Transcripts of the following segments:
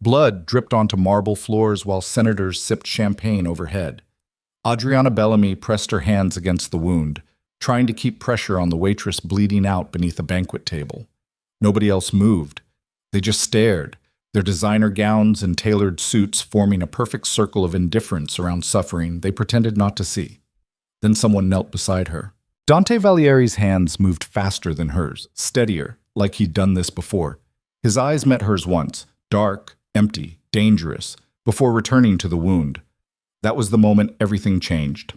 Blood dripped onto marble floors while senators sipped champagne overhead. Adriana Bellamy pressed her hands against the wound, trying to keep pressure on the waitress bleeding out beneath a banquet table. Nobody else moved. They just stared, their designer gowns and tailored suits forming a perfect circle of indifference around suffering they pretended not to see. Then someone knelt beside her. Dante Valieri's hands moved faster than hers, steadier, like he'd done this before. His eyes met hers once, dark, empty, dangerous, before returning to the wound. That was the moment everything changed.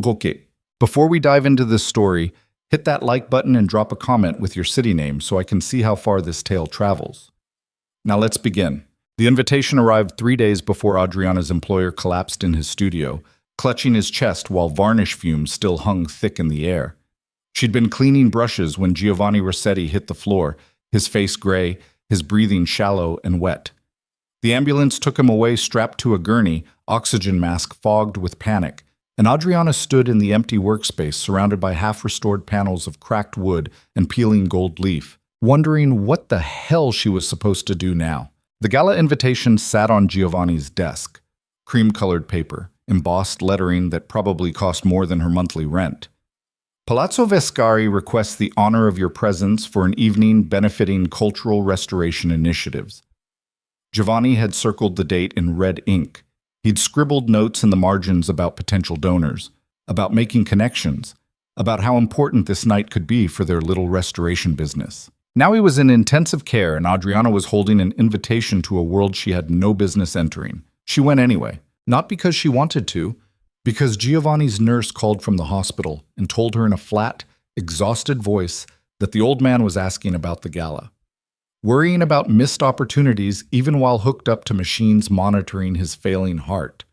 Okay, before we dive into this story, hit that like button and drop a comment with your city name so I can see how far this tale travels. Now let's begin. The invitation arrived 3 days before Adriana's employer collapsed in his studio, clutching his chest while varnish fumes still hung thick in the air. She'd been cleaning brushes when Giovanni Rossetti hit the floor, his face gray, his breathing shallow and wet. The ambulance took him away strapped to a gurney, oxygen mask fogged with panic, and Adriana stood in the empty workspace surrounded by half-restored panels of cracked wood and peeling gold leaf, wondering what the hell she was supposed to do now. The gala invitation sat on Giovanni's desk, cream-colored paper, embossed lettering that probably cost more than her monthly rent. Palazzo Vescari requests the honor of your presence for an evening benefiting cultural restoration initiatives. Giovanni had circled the date in red ink. He'd scribbled notes in the margins about potential donors, about making connections, about how important this night could be for their little restoration business. Now he was in intensive care and Adriana was holding an invitation to a world she had no business entering. She went anyway, not because she wanted to, because Giovanni's nurse called from the hospital and told her in a flat, exhausted voice that the old man was asking about the gala. Worrying about missed opportunities even while hooked up to machines monitoring his failing heart.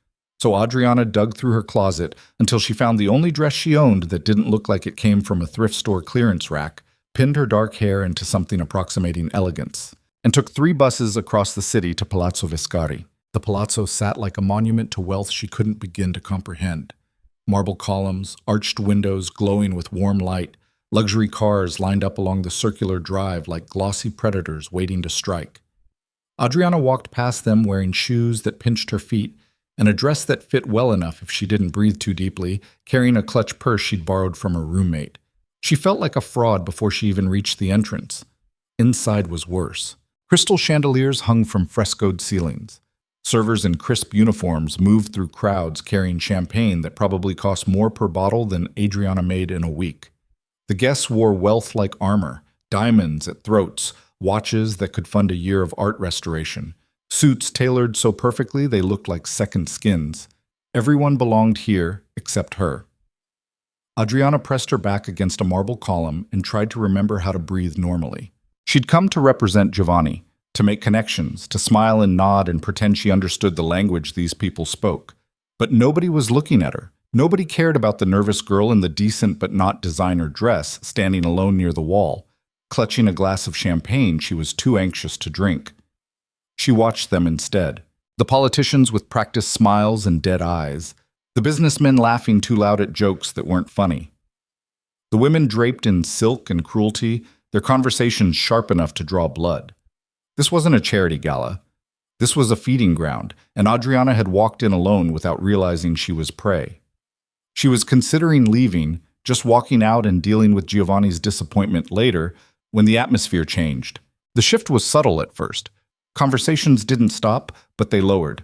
So Adriana dug through her closet until she found the only dress she owned that didn't look like it came from a thrift store clearance rack, pinned her dark hair into something approximating elegance, and took 3 buses across the city to Palazzo Vescari. The palazzo sat like a monument to wealth she couldn't begin to comprehend. Marble columns, arched windows glowing with warm light, luxury cars lined up along the circular drive like glossy predators waiting to strike. Adriana walked past them wearing shoes that pinched her feet and a dress that fit well enough if she didn't breathe too deeply, carrying a clutch purse she'd borrowed from her roommate. She felt like a fraud before she even reached the entrance. Inside was worse. Crystal chandeliers hung from frescoed ceilings. Servers in crisp uniforms moved through crowds carrying champagne that probably cost more per bottle than Adriana made in a week. The guests wore wealth like armor, diamonds at throats, watches that could fund a year of art restoration, suits tailored so perfectly they looked like second skins. Everyone belonged here except her. Adriana pressed her back against a marble column and tried to remember how to breathe normally. She'd come to represent Giovanni, to make connections, to smile and nod and pretend she understood the language these people spoke. But nobody was looking at her. Nobody cared about the nervous girl in the decent but not designer dress standing alone near the wall, clutching a glass of champagne she was too anxious to drink. She watched them instead. The politicians with practiced smiles and dead eyes. The businessmen laughing too loud at jokes that weren't funny. The women draped in silk and cruelty, their conversations sharp enough to draw blood. This wasn't a charity gala. This was a feeding ground, and Adriana had walked in alone without realizing she was prey. She was considering leaving, just walking out and dealing with Giovanni's disappointment later, when the atmosphere changed. The shift was subtle at first. Conversations didn't stop, but they lowered.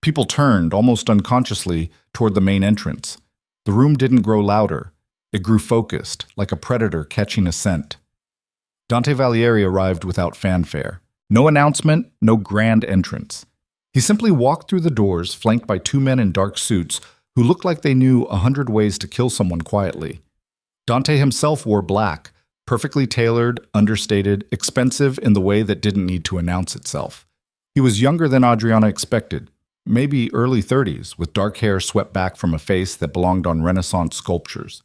People turned, almost unconsciously, toward the main entrance. The room didn't grow louder. It grew focused, like a predator catching a scent. Dante Valieri arrived without fanfare. No announcement, no grand entrance. He simply walked through the doors, flanked by 2 men in dark suits who looked like they knew 100 ways to kill someone quietly. Dante himself wore black, perfectly tailored, understated, expensive in the way that didn't need to announce itself. He was younger than Adriana expected, maybe early 30s, with dark hair swept back from a face that belonged on Renaissance sculptures.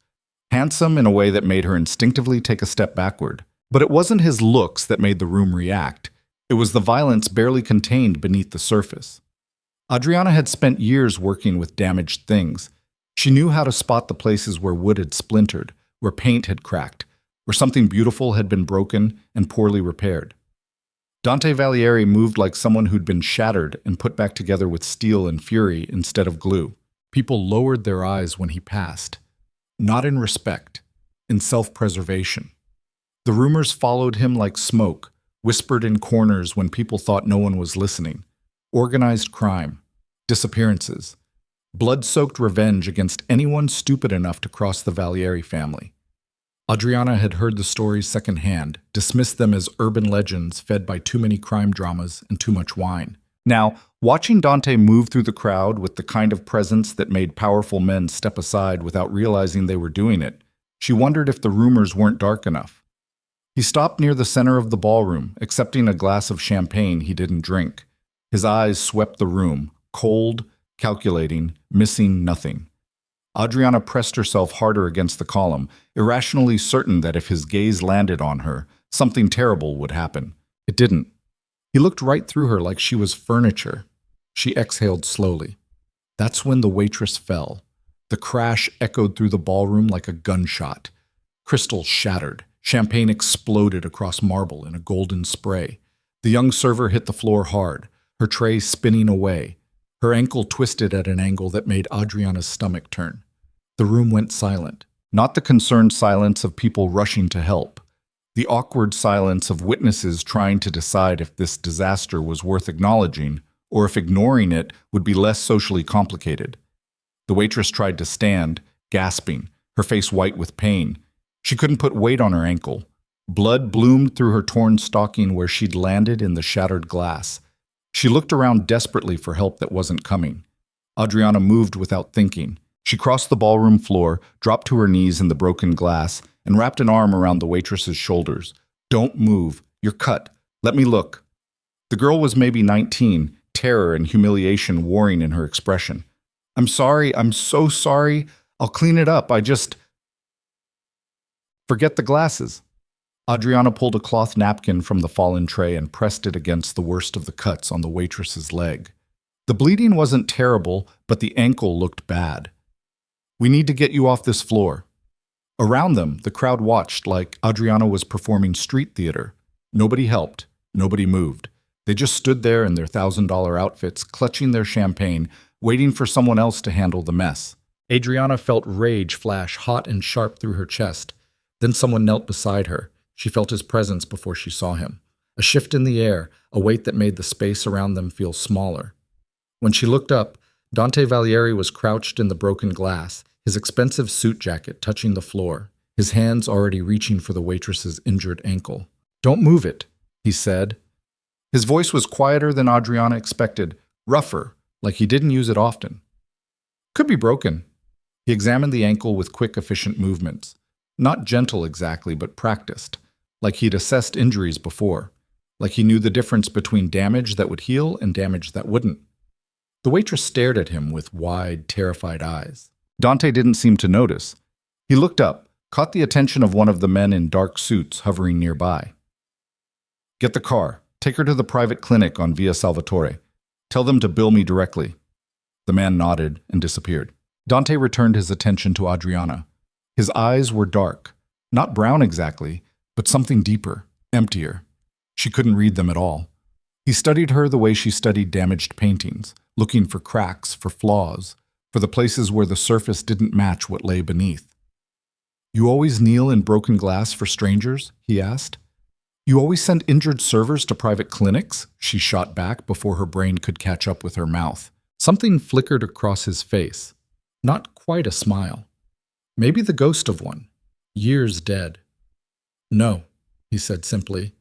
Handsome in a way that made her instinctively take a step backward. But it wasn't his looks that made the room react. It was the violence barely contained beneath the surface. Adriana had spent years working with damaged things. She knew how to spot the places where wood had splintered, where paint had cracked, where something beautiful had been broken and poorly repaired. Dante Valieri moved like someone who'd been shattered and put back together with steel and fury instead of glue. People lowered their eyes when he passed. Not in respect, in self-preservation. The rumors followed him like smoke, whispered in corners when people thought no one was listening. Organized crime, disappearances, blood-soaked revenge against anyone stupid enough to cross the Valieri family. Adriana had heard the stories secondhand, dismissed them as urban legends fed by too many crime dramas and too much wine. Now, watching Dante move through the crowd with the kind of presence that made powerful men step aside without realizing they were doing it, she wondered if the rumors weren't dark enough. He stopped near the center of the ballroom, accepting a glass of champagne he didn't drink. His eyes swept the room, cold, calculating, missing nothing. Adriana pressed herself harder against the column, irrationally certain that if his gaze landed on her, something terrible would happen. It didn't. He looked right through her like she was furniture. She exhaled slowly. That's when the waitress fell. The crash echoed through the ballroom like a gunshot. Crystals shattered. Champagne exploded across marble in a golden spray. The young server hit the floor hard, her tray spinning away. Her ankle twisted at an angle that made Adriana's stomach turn. The room went silent. Not the concerned silence of people rushing to help. The awkward silence of witnesses trying to decide if this disaster was worth acknowledging, or if ignoring it would be less socially complicated. The waitress tried to stand, gasping, her face white with pain. She couldn't put weight on her ankle. Blood bloomed through her torn stocking where she'd landed in the shattered glass. She looked around desperately for help that wasn't coming. Adriana moved without thinking. She crossed the ballroom floor, dropped to her knees in the broken glass, and wrapped an arm around the waitress's shoulders. "Don't move. You're cut. Let me look." The girl was maybe 19, terror and humiliation warring in her expression. "I'm sorry. I'm so sorry. I'll clean it up. Forget the glasses." Adriana pulled a cloth napkin from the fallen tray and pressed it against the worst of the cuts on the waitress's leg. The bleeding wasn't terrible, but the ankle looked bad. "We need to get you off this floor." Around them, the crowd watched like Adriana was performing street theater. Nobody helped. Nobody moved. They just stood there in their $1,000 outfits, clutching their champagne, waiting for someone else to handle the mess. Adriana felt rage flash hot and sharp through her chest. Then someone knelt beside her. She felt his presence before she saw him. A shift in the air, a weight that made the space around them feel smaller. When she looked up, Dante Valieri was crouched in the broken glass, his expensive suit jacket touching the floor, his hands already reaching for the waitress's injured ankle. "Don't move it," he said. His voice was quieter than Adriana expected, rougher, like he didn't use it often. "Could be broken." He examined the ankle with quick, efficient movements. Not gentle exactly, but practiced, like he'd assessed injuries before, like he knew the difference between damage that would heal and damage that wouldn't. The waitress stared at him with wide, terrified eyes. Dante didn't seem to notice. He looked up, caught the attention of one of the men in dark suits hovering nearby. "Get the car. Take her to the private clinic on Via Salvatore. Tell them to bill me directly." The man nodded and disappeared. Dante returned his attention to Adriana. His eyes were dark, not brown exactly, but something deeper, emptier. She couldn't read them at all. He studied her the way she studied damaged paintings, looking for cracks, for flaws, for the places where the surface didn't match what lay beneath. "You always kneel in broken glass for strangers?" he asked. "You always send injured servers to private clinics?" She shot back before her brain could catch up with her mouth. Something flickered across his face. Not quite a smile. Maybe the ghost of one. Years dead. "No," he said simply.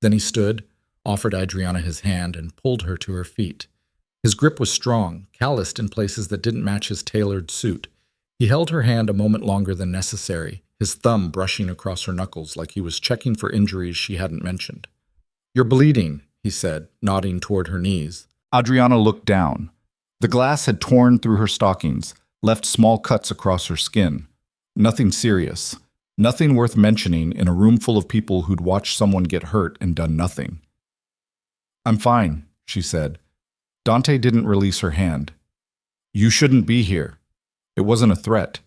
Then he stood, offered Adriana his hand, and pulled her to her feet. His grip was strong, calloused in places that didn't match his tailored suit. He held her hand a moment longer than necessary, his thumb brushing across her knuckles like he was checking for injuries she hadn't mentioned. "You're bleeding," he said, nodding toward her knees. Adriana looked down. The glass had torn through her stockings, left small cuts across her skin. Nothing serious. Nothing worth mentioning in a room full of people who'd watched someone get hurt and done nothing. "I'm fine," she said. Dante didn't release her hand. "You shouldn't be here." It wasn't a threat.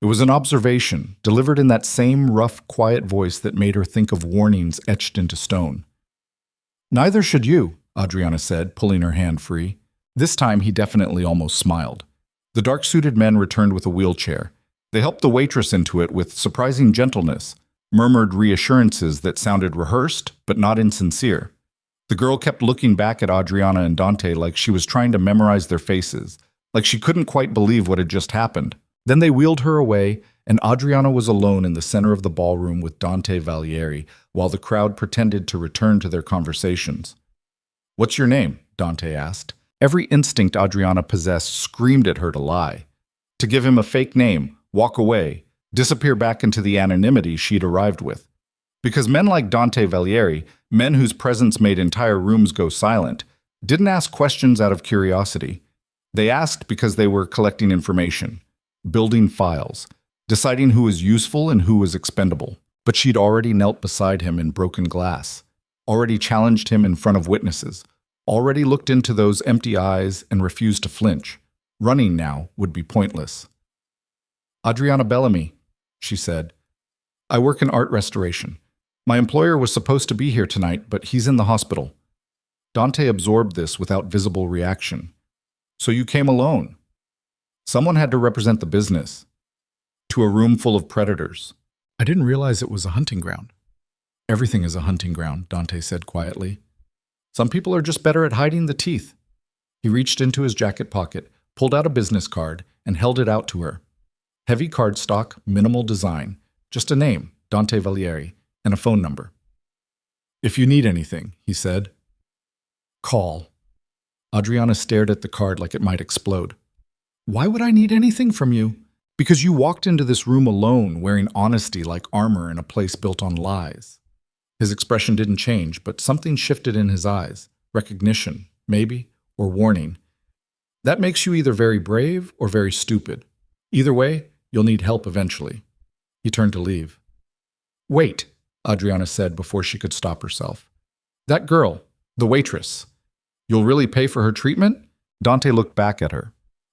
It was an observation, delivered in that same rough, quiet voice that made her think of warnings etched into stone. Neither should you, Adriana said, pulling her hand free. This time he definitely almost smiled. The dark-suited men returned with a wheelchair. They helped the waitress into it with surprising gentleness, murmured reassurances that sounded rehearsed but not insincere. The girl kept looking back at Adriana and Dante like she was trying to memorize their faces, like she couldn't quite believe what had just happened. Then they wheeled her away, and Adriana was alone in the center of the ballroom with Dante Valieri, while the crowd pretended to return to their conversations. "What's your name?" Dante asked. Every instinct Adriana possessed screamed at her to lie, to give him a fake name, walk away, disappear back into the anonymity she'd arrived with. Because men like Dante Valieri, men whose presence made entire rooms go silent, didn't ask questions out of curiosity. They asked because they were collecting information, building files, deciding who was useful and who was expendable. But she'd already knelt beside him in broken glass, already challenged him in front of witnesses, already looked into those empty eyes and refused to flinch. Running now would be pointless. "Adriana Bellamy," she said. "I work in art restoration. My employer was supposed to be here tonight, but he's in the hospital." Dante absorbed this without visible reaction. "So you came alone?" Someone had to represent the business. To a room full of predators. "I didn't realize it was a hunting ground." "Everything is a hunting ground," Dante said quietly. "Some people are just better at hiding the teeth." He reached into his jacket pocket, pulled out a business card, and held it out to her. Heavy cardstock, minimal design, just a name, Dante Valieri, and a phone number. "If you need anything," he said, "call." Adriana stared at the card like it might explode. "Why would I need anything from you?" "Because you walked into this room alone, wearing honesty like armor in a place built on lies." His expression didn't change, but something shifted in his eyes. Recognition, maybe, or warning. "That makes you either very brave or very stupid. Either way, you'll need help eventually." He turned to leave. "Wait," Adriana said before she could stop herself. "That girl, the waitress. You'll really pay for her treatment?" Dante looked back at her.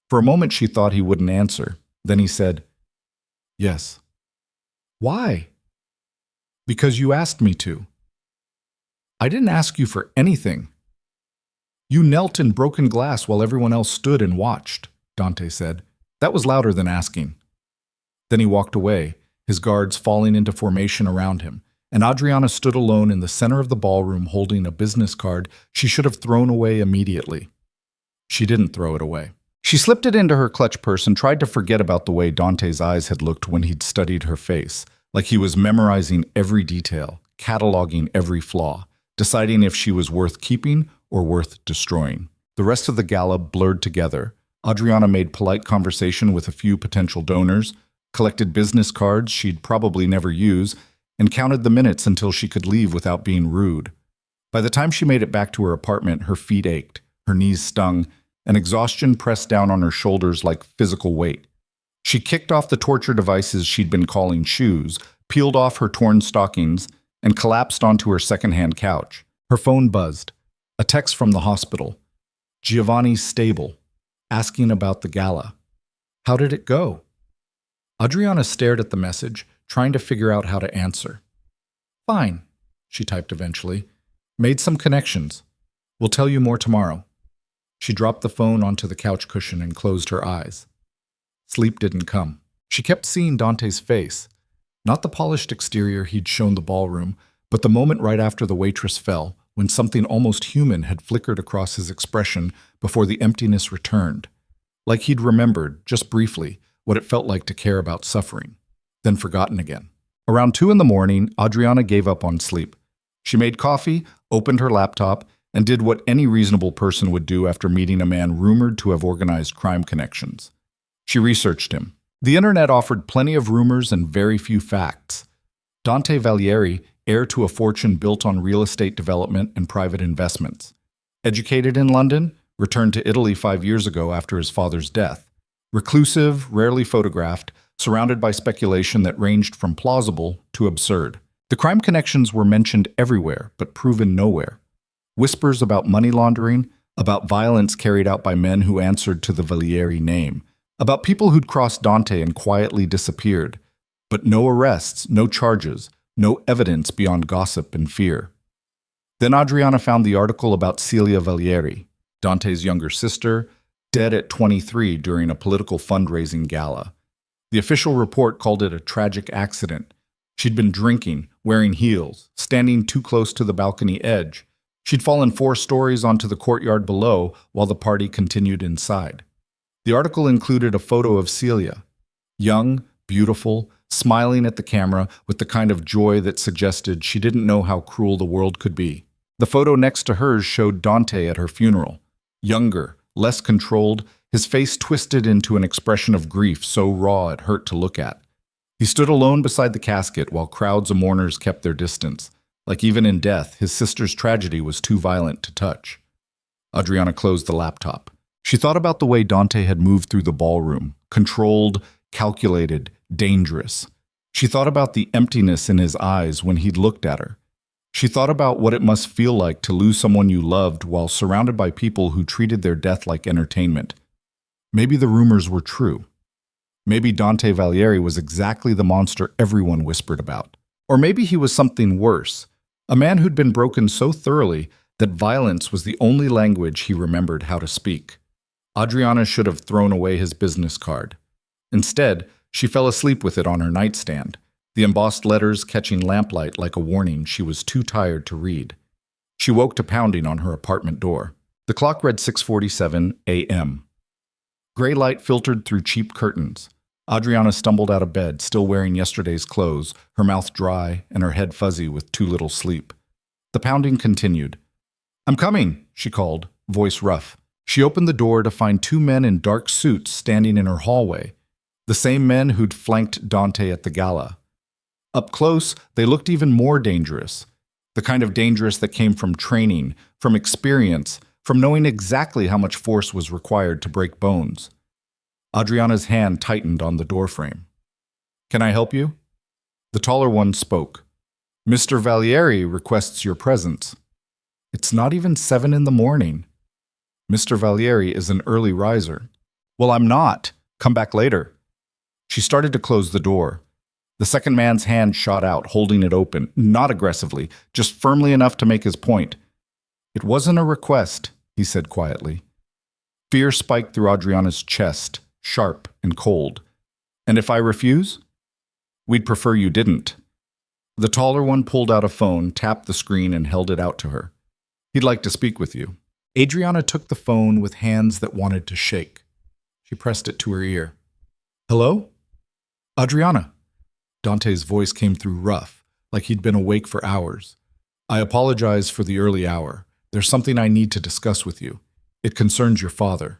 For a moment she thought he wouldn't answer. Then he said, "Yes." "Why?" "Because you asked me to." "I didn't ask you for anything." "You knelt in broken glass while everyone else stood and watched," Dante said. "That was louder than asking." Then he walked away, his guards falling into formation around him, and Adriana stood alone in the center of the ballroom holding a business card she should have thrown away immediately. She didn't throw it away. She slipped it into her clutch purse and tried to forget about the way Dante's eyes had looked when he'd studied her face, like he was memorizing every detail, cataloging every flaw, deciding if she was worth keeping or worth destroying. The rest of the gala blurred together. Adriana made polite conversation with a few potential donors, collected business cards she'd probably never use, and counted the minutes until she could leave without being rude. By the time she made it back to her apartment, her feet ached, her knees stung, and exhaustion pressed down on her shoulders like physical weight. She kicked off the torture devices she'd been calling shoes, peeled off her torn stockings, and collapsed onto her secondhand couch. Her phone buzzed. A text from the hospital. Giovanni's stable, asking about the gala. How did it go? Adriana stared at the message, trying to figure out how to answer. "Fine," she typed eventually. "Made some connections. We'll tell you more tomorrow." She dropped the phone onto the couch cushion and closed her eyes. Sleep didn't come. She kept seeing Dante's face, not the polished exterior he'd shown the ballroom, but the moment right after the waitress fell, when something almost human had flickered across his expression before the emptiness returned. Like he'd remembered, just briefly, what it felt like to care about suffering, then forgotten again. Around 2 a.m, Adriana gave up on sleep. She made coffee, opened her laptop, and did what any reasonable person would do after meeting a man rumored to have organized crime connections. She researched him. The internet offered plenty of rumors and very few facts. Dante Valieri, heir to a fortune built on real estate development and private investments. Educated in London, returned to Italy 5 years ago after his father's death. Reclusive, rarely photographed, surrounded by speculation that ranged from plausible to absurd. The crime connections were mentioned everywhere, but proven nowhere. Whispers about money laundering, about violence carried out by men who answered to the Valieri name, about people who'd crossed Dante and quietly disappeared, but no arrests, no charges, no evidence beyond gossip and fear. Then Adriana found the article about Celia Valieri, Dante's younger sister, dead at 23 during a political fundraising gala. The official report called it a tragic accident. She'd been drinking, wearing heels, standing too close to the balcony edge. She'd fallen 4 stories onto the courtyard below while the party continued inside. The article included a photo of Celia, young, beautiful, smiling at the camera with the kind of joy that suggested she didn't know how cruel the world could be. The photo next to hers showed Dante at her funeral, younger, less controlled, his face twisted into an expression of grief so raw it hurt to look at. He stood alone beside the casket while crowds of mourners kept their distance, like even in death, his sister's tragedy was too violent to touch. Adriana closed the laptop. She thought about the way Dante had moved through the ballroom, controlled, calculated, dangerous. She thought about the emptiness in his eyes when he'd looked at her. She thought about what it must feel like to lose someone you loved while surrounded by people who treated their death like entertainment. Maybe the rumors were true. Maybe Dante Valieri was exactly the monster everyone whispered about. Or maybe he was something worse, a man who'd been broken so thoroughly that violence was the only language he remembered how to speak. Adriana should have thrown away his business card. Instead, she fell asleep with it on her nightstand, the embossed letters catching lamplight like a warning she was too tired to read. She woke to pounding on her apartment door. The clock read 6:47 a.m. Gray light filtered through cheap curtains. Adriana stumbled out of bed, still wearing yesterday's clothes, her mouth dry and her head fuzzy with too little sleep. The pounding continued. "I'm coming," she called, voice rough. She opened the door to find 2 men in dark suits standing in her hallway, the same men who'd flanked Dante at the gala. Up close, they looked even more dangerous, the kind of dangerous that came from training, from experience, from knowing exactly how much force was required to break bones. Adriana's hand tightened on the doorframe. "Can I help you?" The taller one spoke. "Mr. Valieri requests your presence." "It's not even 7 in the morning." "Mr. Valieri is an early riser." "Well, I'm not. Come back later." She started to close the door. The second man's hand shot out, holding it open, not aggressively, just firmly enough to make his point. "It wasn't a request," he said quietly. Fear spiked through Adriana's chest, sharp and cold. "And if I refuse?" "We'd prefer you didn't." The taller one pulled out a phone, tapped the screen, and held it out to her. "He'd like to speak with you." Adriana took the phone with hands that wanted to shake. She pressed it to her ear. "Hello? Adriana." Dante's voice came through rough, like he'd been awake for hours. "I apologize for the early hour. There's something I need to discuss with you. It concerns your father."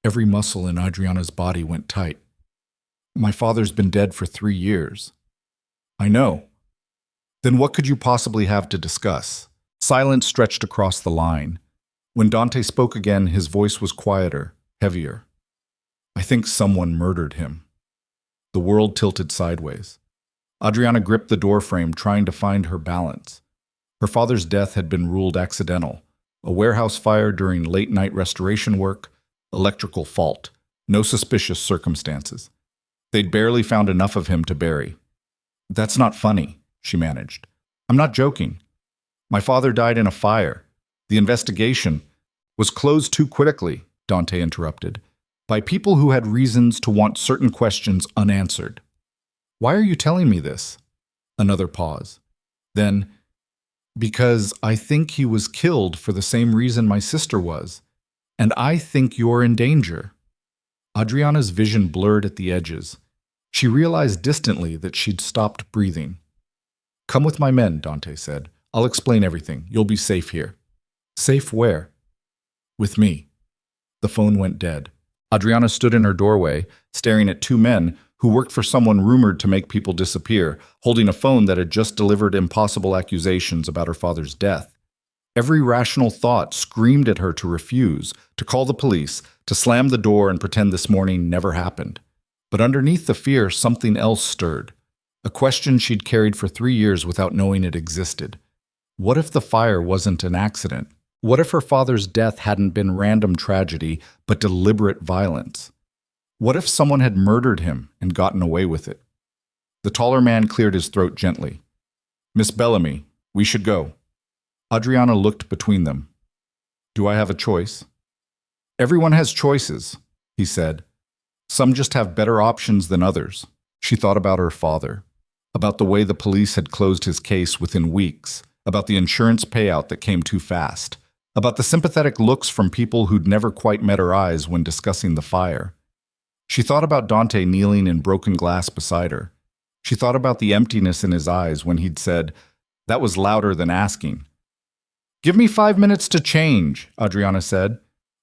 Every muscle in Adriana's body went tight. "My father's been dead for 3 years." "I know." "Then what could you possibly have to discuss?" Silence stretched across the line. When Dante spoke again, his voice was quieter, heavier. "I think someone murdered him." The world tilted sideways. Adriana gripped the doorframe, trying to find her balance. Her father's death had been ruled accidental. A warehouse fire during late-night restoration work, electrical fault, no suspicious circumstances. They'd barely found enough of him to bury. "That's not funny," she managed. "I'm not joking. My father died in a fire. The investigation was closed too quickly," Dante interrupted, "by people who had reasons to want certain questions unanswered." "Why are you telling me this?" Another pause. Then, "Because I think he was killed for the same reason my sister was, and I think you're in danger." Adriana's vision blurred at the edges. She realized distantly that she'd stopped breathing. "Come with my men," Dante said. "I'll explain everything. You'll be safe here." "Safe where?" "With me." The phone went dead. Adriana stood in her doorway, staring at 2 men who worked for someone rumored to make people disappear, holding a phone that had just delivered impossible accusations about her father's death. Every rational thought screamed at her to refuse, to call the police, to slam the door and pretend this morning never happened. But underneath the fear, something else stirred. A question she'd carried for 3 years without knowing it existed. What if the fire wasn't an accident? What if her father's death hadn't been random tragedy, but deliberate violence? What if someone had murdered him and gotten away with it? The taller man cleared his throat gently. "Miss Bellamy, we should go." Adriana looked between them. Do I have a choice? Everyone has choices, he said. Some just have better options than others. She thought about her father, about the way the police had closed his case within weeks, about the insurance payout that came too fast, about the sympathetic looks from people who'd never quite met her eyes when discussing the fire. She thought about Dante kneeling in broken glass beside her. She thought about the emptiness in his eyes when he'd said, "That was louder than asking." "Give me 5 minutes to change," Adriana said.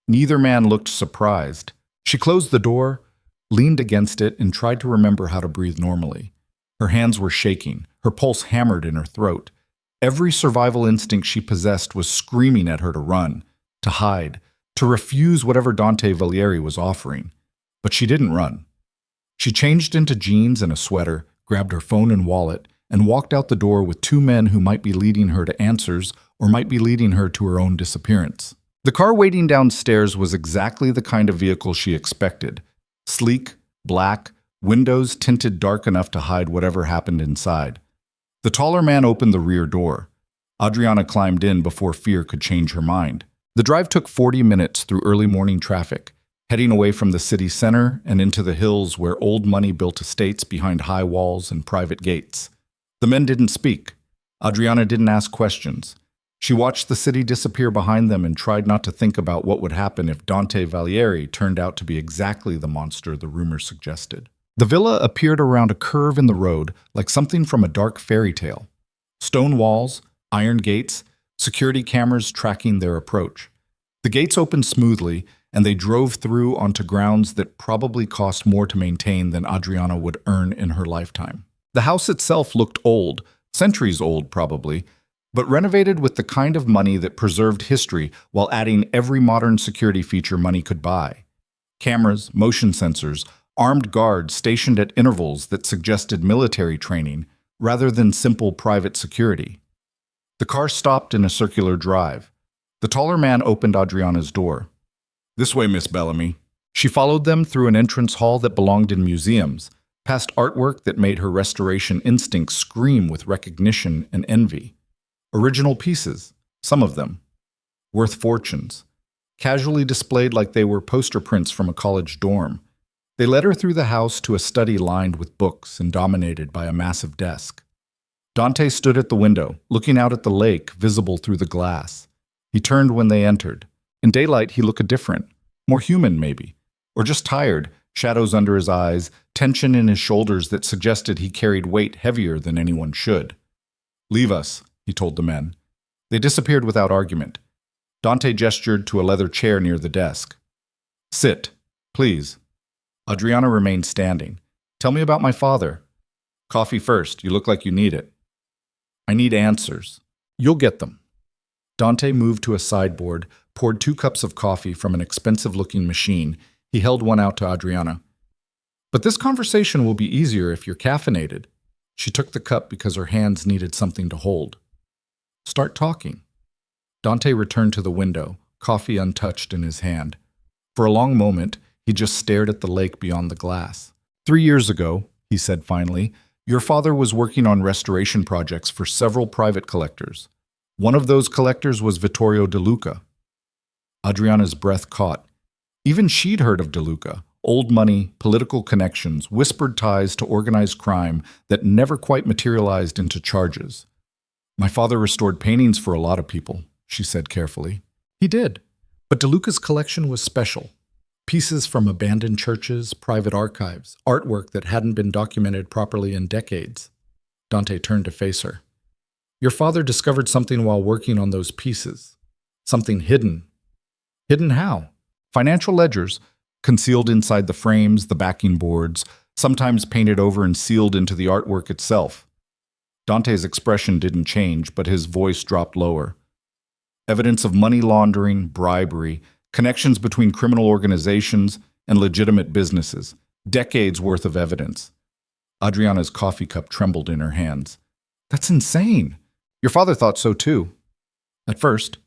Neither man looked surprised. She closed the door, leaned against it, and tried to remember how to breathe normally. Her hands were shaking, her pulse hammered in her throat. Every survival instinct she possessed was screaming at her to run, to hide, to refuse whatever Dante Valieri was offering. But she didn't run. She changed into jeans and a sweater, grabbed her phone and wallet, and walked out the door with two men who might be leading her to answers or might be leading her to her own disappearance. The car waiting downstairs was exactly the kind of vehicle she expected. Sleek, black, windows tinted dark enough to hide whatever happened inside. The taller man opened the rear door. Adriana climbed in before fear could change her mind. The drive took 40 minutes through early morning traffic, heading away from the city center and into the hills where old money built estates behind high walls and private gates. The men didn't speak. Adriana didn't ask questions. She watched the city disappear behind them and tried not to think about what would happen if Dante Valieri turned out to be exactly the monster the rumors suggested. The villa appeared around a curve in the road like something from a dark fairy tale. Stone walls, iron gates, security cameras tracking their approach. The gates opened smoothly, and they drove through onto grounds that probably cost more to maintain than Adriana would earn in her lifetime. The house itself looked old, centuries old probably, but renovated with the kind of money that preserved history while adding every modern security feature money could buy. Cameras, motion sensors, armed guards stationed at intervals that suggested military training rather than simple private security. The car stopped in a circular drive. The taller man opened Adriana's door. "This way, Miss Bellamy." She followed them through an entrance hall that belonged in museums, past artwork that made her restoration instincts scream with recognition and envy. Original pieces, some of them, worth fortunes, casually displayed like they were poster prints from a college dorm. They led her through the house to a study lined with books and dominated by a massive desk. Dante stood at the window, looking out at the lake visible through the glass. He turned when they entered. In daylight, he looked different, more human maybe, or just tired, shadows under his eyes, tension in his shoulders that suggested he carried weight heavier than anyone should. "Leave us," he told the men. They disappeared without argument. Dante gestured to a leather chair near the desk. "Sit, please." Adriana remained standing. "Tell me about my father." "Coffee first. You look like you need it." "I need answers." "You'll get them." Dante moved to a sideboard, poured 2 cups of coffee from an expensive-looking machine. He held one out to Adriana. "But this conversation will be easier if you're caffeinated." She took the cup because her hands needed something to hold. "Start talking." Dante returned to the window, coffee untouched in his hand. For a long moment, he just stared at the lake beyond the glass. 3 years ago, he said finally, your father was working on restoration projects for several private collectors. One of those collectors was Vittorio De Luca. Adriana's breath caught. Even she'd heard of De Luca. Old money, political connections, whispered ties to organized crime that never quite materialized into charges. "My father restored paintings for a lot of people," she said carefully. "He did. But De Luca's collection was special. Pieces from abandoned churches, private archives, artwork that hadn't been documented properly in decades." Dante turned to face her. "Your father discovered something while working on those pieces. Something hidden." "Hidden how?" "Financial ledgers, concealed inside the frames, the backing boards, sometimes painted over and sealed into the artwork itself." Dante's expression didn't change, but his voice dropped lower. "Evidence of money laundering, bribery, connections between criminal organizations and legitimate businesses. Decades worth of evidence." Adriana's coffee cup trembled in her hands. "That's insane. Your father thought so too." "At first."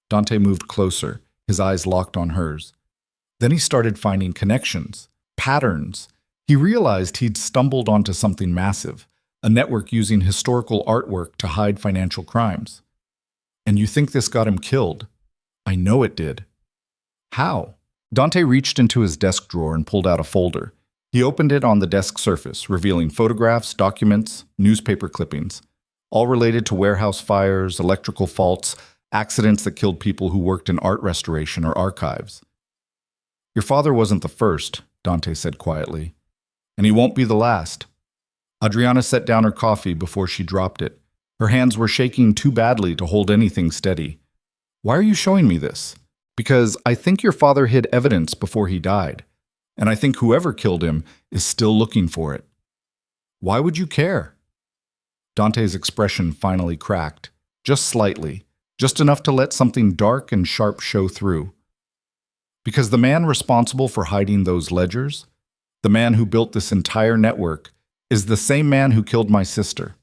Dante moved closer, his eyes locked on hers. Then he started finding connections, patterns. He realized he'd stumbled onto something massive, a network using historical artwork to hide financial crimes. And you think this got him killed? I know it did. How? Dante reached into his desk drawer and pulled out a folder. He opened it on the desk surface, revealing photographs, documents, newspaper clippings, all related to warehouse fires, electrical faults, accidents that killed people who worked in art restoration or archives. Your father wasn't the first, Dante said quietly, and he won't be the last. Adriana set down her coffee before she dropped it. Her hands were shaking too badly to hold anything steady. Why are you showing me this? Because I think your father hid evidence before he died, and I think whoever killed him is still looking for it. Why would you care? Dante's expression finally cracked, just slightly, just enough to let something dark and sharp show through. Because the man responsible for hiding those ledgers, the man who built this entire network, is the same man who killed my sister.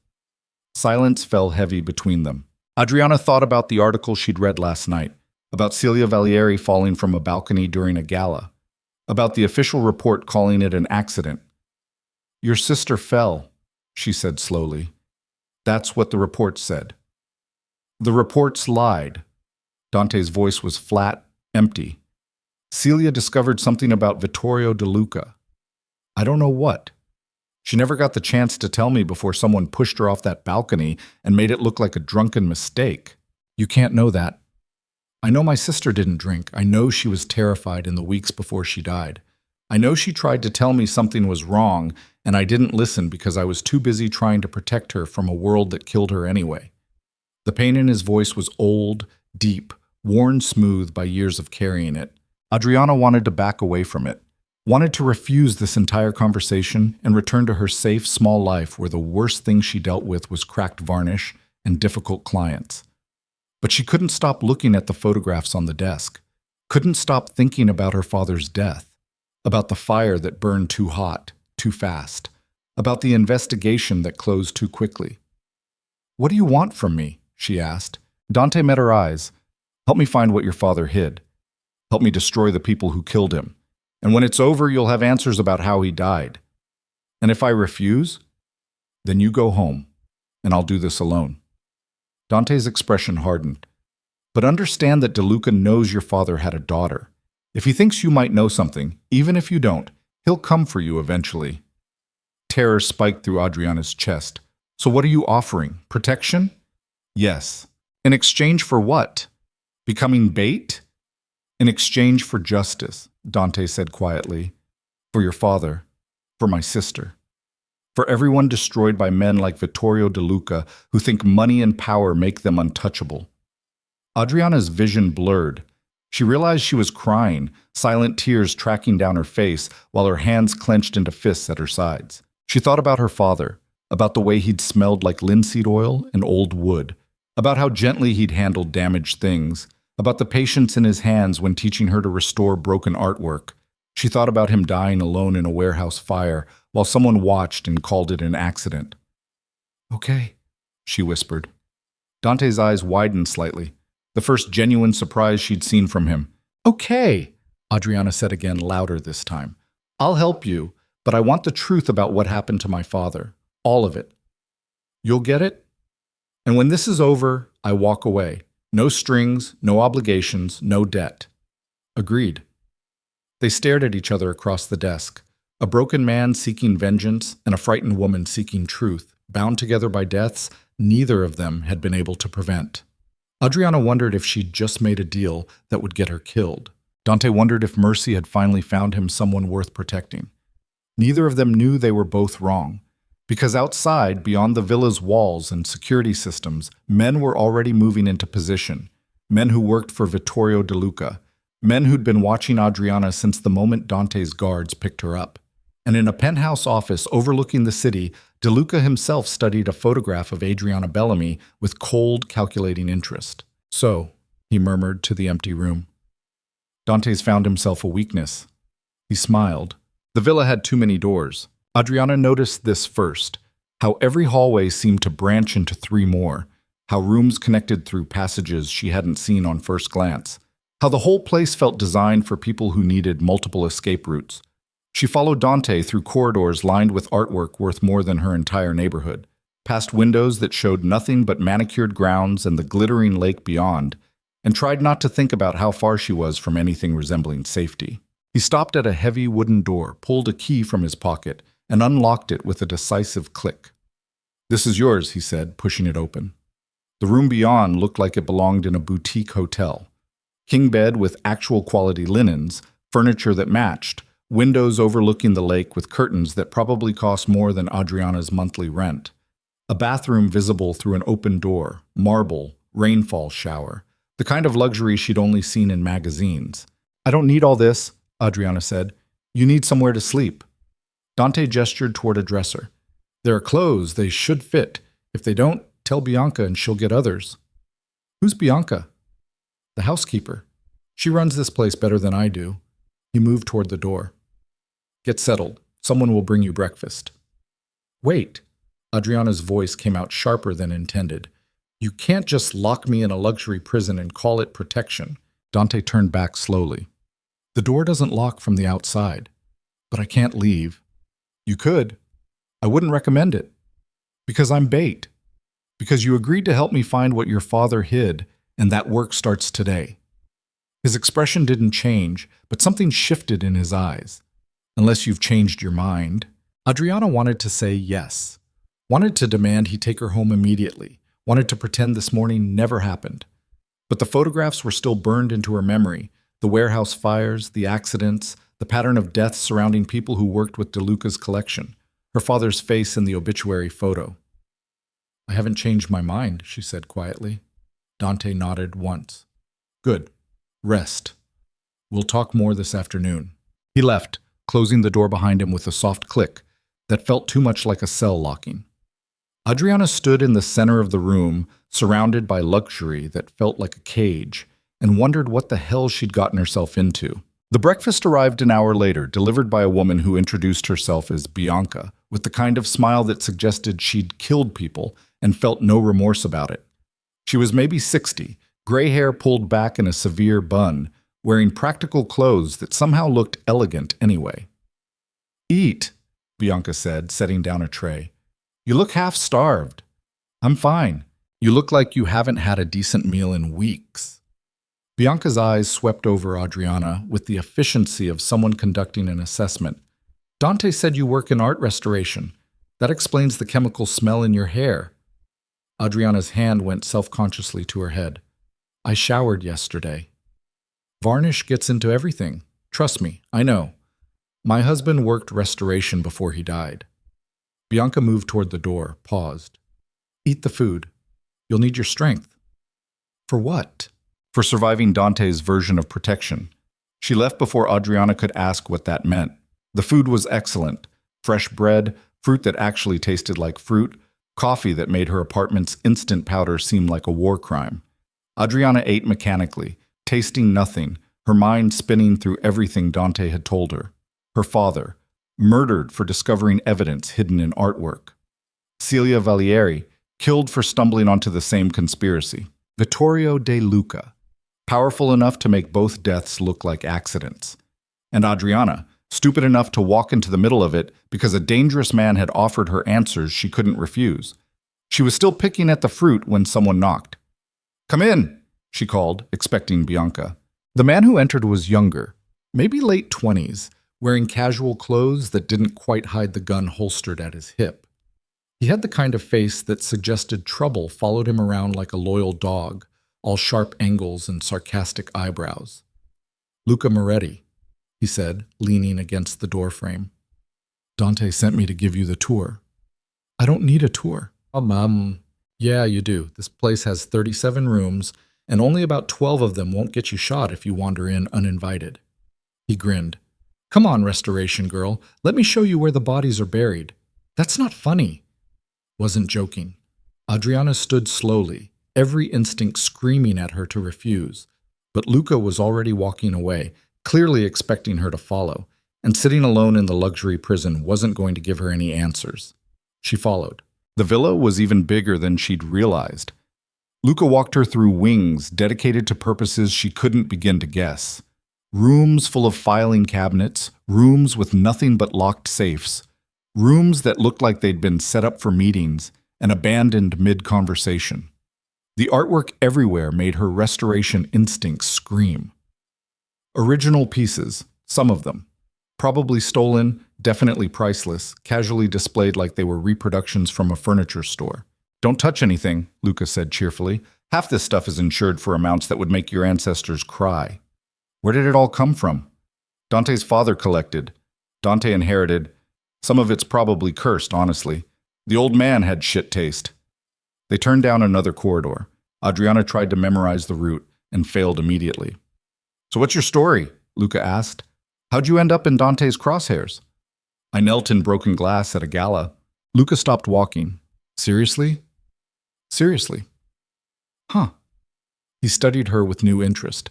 Silence fell heavy between them. Adriana thought about the article she'd read last night, about Celia Valieri falling from a balcony during a gala, about the official report calling it an accident. Your sister fell, she said slowly. That's what the report said. The reports lied. Dante's voice was flat, empty. Celia discovered something about Vittorio De Luca. I don't know what. She never got the chance to tell me before someone pushed her off that balcony and made it look like a drunken mistake. You can't know that. I know my sister didn't drink. I know she was terrified in the weeks before she died. I know she tried to tell me something was wrong, and I didn't listen because I was too busy trying to protect her from a world that killed her anyway. The pain in his voice was old, deep, worn smooth by years of carrying it. Adriana wanted to back away from it, wanted to refuse this entire conversation and return to her safe, small life where the worst thing she dealt with was cracked varnish and difficult clients. But she couldn't stop looking at the photographs on the desk, couldn't stop thinking about her father's death, about the fire that burned too hot, too fast, about the investigation that closed too quickly. What do you want from me? She asked. Dante met her eyes. Help me find what your father hid. Help me destroy the people who killed him. And when it's over, you'll have answers about how he died. And if I refuse, then you go home, and I'll do this alone. Dante's expression hardened. But understand that De Luca knows your father had a daughter. If he thinks you might know something, even if you don't, he'll come for you eventually. Terror spiked through Adriana's chest. So what are you offering? Protection? Yes. In exchange for what? Becoming bait? In exchange for justice, Dante said quietly. For your father. For my sister. For everyone destroyed by men like Vittorio De Luca who think money and power make them untouchable. Adriana's vision blurred. She realized she was crying, silent tears tracking down her face while her hands clenched into fists at her sides. She thought about her father, about the way he'd smelled like linseed oil and old wood, about how gently he'd handled damaged things, about the patience in his hands when teaching her to restore broken artwork. She thought about him dying alone in a warehouse fire while someone watched and called it an accident. Okay, she whispered. Dante's eyes widened slightly, the first genuine surprise she'd seen from him. Okay, Adriana said again, louder this time. I'll help you, but I want the truth about what happened to my father. All of it. You'll get it? And when this is over, I walk away. No strings, no obligations, no debt. Agreed. They stared at each other across the desk, a broken man seeking vengeance and a frightened woman seeking truth, bound together by deaths neither of them had been able to prevent. Adriana wondered if she'd just made a deal that would get her killed. Dante wondered if Mercy had finally found him someone worth protecting. Neither of them knew they were both wrong, because outside, beyond the villa's walls and security systems, men were already moving into position, men who worked for Vittorio De Luca, men who'd been watching Adriana since the moment Dante's guards picked her up. And in a penthouse office overlooking the city, De Luca himself studied a photograph of Adriana Bellamy with cold, calculating interest. So, he murmured to the empty room. Dante's found himself a weakness. He smiled. The villa had too many doors. Adriana noticed this first, how every hallway seemed to branch into 3 more, how rooms connected through passages she hadn't seen on first glance, how the whole place felt designed for people who needed multiple escape routes. She followed Dante through corridors lined with artwork worth more than her entire neighborhood. past windows that showed nothing but manicured grounds and the glittering lake beyond, and tried not to think about how far she was from anything resembling safety. He stopped at a heavy wooden door, pulled a key from his pocket, and unlocked it with a decisive click. "This is yours," he said, pushing it open. The room beyond looked like it belonged in a boutique hotel. King bed with actual quality linens, furniture that matched, windows overlooking the lake with curtains that probably cost more than Adriana's monthly rent. A bathroom visible through an open door, marble, rainfall shower, the kind of luxury she'd only seen in magazines. "I don't need all this," Adriana said. "You need somewhere to sleep." Dante gestured toward a dresser. "There are clothes, they should fit. If they don't, tell Bianca and she'll get others." "Who's Bianca?" "The housekeeper. She runs this place better than I do." He moved toward the door. "Get settled. Someone will bring you breakfast." "Wait." Adriana's voice came out sharper than intended. "You can't just lock me in a luxury prison and call it protection." Dante turned back slowly. "The door doesn't lock from the outside. But I can't leave." "You could. I wouldn't recommend it." "Because I'm bait. Because you agreed to help me find what your father hid, and that work starts today." His expression didn't change, but something shifted in his eyes. "Unless you've changed your mind." Adriana wanted to say yes. Wanted to demand he take her home immediately. Wanted to pretend this morning never happened. But the photographs were still burned into her memory. The warehouse fires, the accidents, the pattern of deaths surrounding people who worked with DeLuca's collection. Her father's face in the obituary photo. "I haven't changed my mind," she said quietly. Dante nodded once. "Good. Rest. We'll talk more this afternoon." He left, closing the door behind him with a soft click that felt too much like a cell locking. Adriana stood in the center of the room, surrounded by luxury that felt like a cage, and wondered what the hell she'd gotten herself into. The breakfast arrived an hour later, delivered by a woman who introduced herself as Bianca, with the kind of smile that suggested she'd killed people and felt no remorse about it. She was maybe 60, gray hair pulled back in a severe bun, wearing practical clothes that somehow looked elegant anyway. "Eat," Bianca said, setting down a tray. "You look half-starved." "I'm fine. You look like you haven't had a decent meal in weeks." Bianca's eyes swept over Adriana with the efficiency of someone conducting an assessment. "Dante said you work in art restoration. That explains the chemical smell in your hair." Adriana's hand went self-consciously to her head. "I showered yesterday." "Varnish gets into everything. Trust me, I know. My husband worked restoration before he died." Bianca moved toward the door, paused. "Eat the food. You'll need your strength." "For what?" "For surviving Dante's version of protection." She left before Adriana could ask what that meant. The food was excellent. Fresh bread, fruit that actually tasted like fruit, coffee that made her apartment's instant powder seem like a war crime. Adriana ate mechanically, tasting nothing, her mind spinning through everything Dante had told her. Her father, murdered for discovering evidence hidden in artwork. Celia Valieri, killed for stumbling onto the same conspiracy. Vittorio De Luca, powerful enough to make both deaths look like accidents. And Adriana, stupid enough to walk into the middle of it because a dangerous man had offered her answers she couldn't refuse. She was still picking at the fruit when someone knocked. "Come in," she called, expecting Bianca. The man who entered was younger, maybe late 20s, wearing casual clothes that didn't quite hide the gun holstered at his hip. He had the kind of face that suggested trouble followed him around like a loyal dog, all sharp angles and sarcastic eyebrows. "Luca Moretti," he said, leaning against the doorframe. "Dante sent me to give you the tour." "I don't need a tour." Yeah, you do. This place has 37 rooms, and only about 12 of them won't get you shot if you wander in uninvited." He grinned. "Come on, restoration girl. Let me show you where the bodies are buried." "That's not funny." Wasn't joking. Adriana stood slowly, every instinct screaming at her to refuse. But Luca was already walking away, clearly expecting her to follow, and sitting alone in the luxury prison wasn't going to give her any answers. She followed. The villa was even bigger than she'd realized. Luca walked her through wings dedicated to purposes she couldn't begin to guess. Rooms full of filing cabinets, rooms with nothing but locked safes, rooms that looked like they'd been set up for meetings, and abandoned mid-conversation. The artwork everywhere made her restoration instincts scream. Original pieces, some of them. Probably stolen, definitely priceless, casually displayed like they were reproductions from a furniture store. "Don't touch anything," Luca said cheerfully. "Half this stuff is insured for amounts that would make your ancestors cry." "Where did it all come from?" "Dante's father collected. Dante inherited. Some of it's probably cursed, honestly. The old man had shit taste." They turned down another corridor. Adriana tried to memorize the route and failed immediately. "So what's your story?" Luca asked. "How'd you end up in Dante's crosshairs?" "I knelt in broken glass at a gala." Luca stopped walking. "Seriously?" "Seriously." "Huh." He studied her with new interest.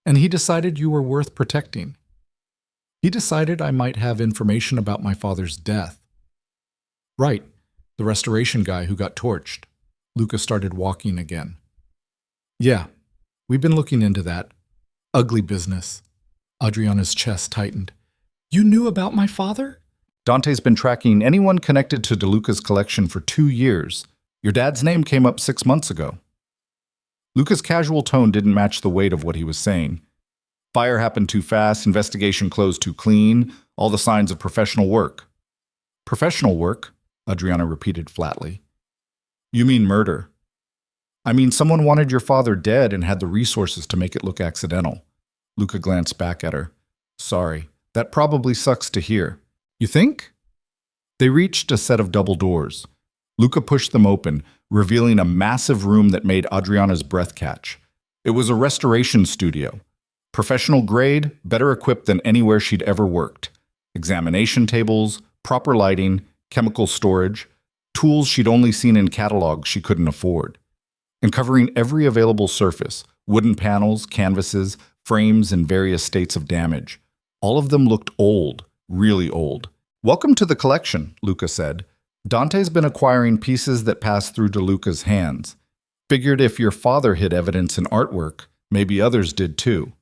"And he decided you were worth protecting." "He decided I might have information about my father's death." "Right, the restoration guy who got torched." Luca started walking again. "Yeah, we've been looking into that. Ugly business." Adriana's chest tightened. "You knew about my father?" "Dante's been tracking anyone connected to DeLuca's collection for 2 years. Your dad's name came up 6 months ago." Luca's casual tone didn't match the weight of what he was saying. Fire happened too fast, investigation closed too clean, all the signs of professional work. "Professional work?" Adriana repeated flatly. "You mean murder." "I mean someone wanted your father dead and had the resources to make it look accidental." Luca glanced back at her. "Sorry, that probably sucks to hear." "You think?" They reached a set of double doors. Luca pushed them open, revealing a massive room that made Adriana's breath catch. It was a restoration studio. Professional grade, better equipped than anywhere she'd ever worked. Examination tables, proper lighting, chemical storage, tools she'd only seen in catalogs she couldn't afford. And covering every available surface, wooden panels, canvases, frames in various states of damage. All of them looked old, really old. "Welcome to the collection," Luca said. "Dante's been acquiring pieces that passed through DeLuca's hands. Figured if your father hid evidence in artwork, maybe others did too."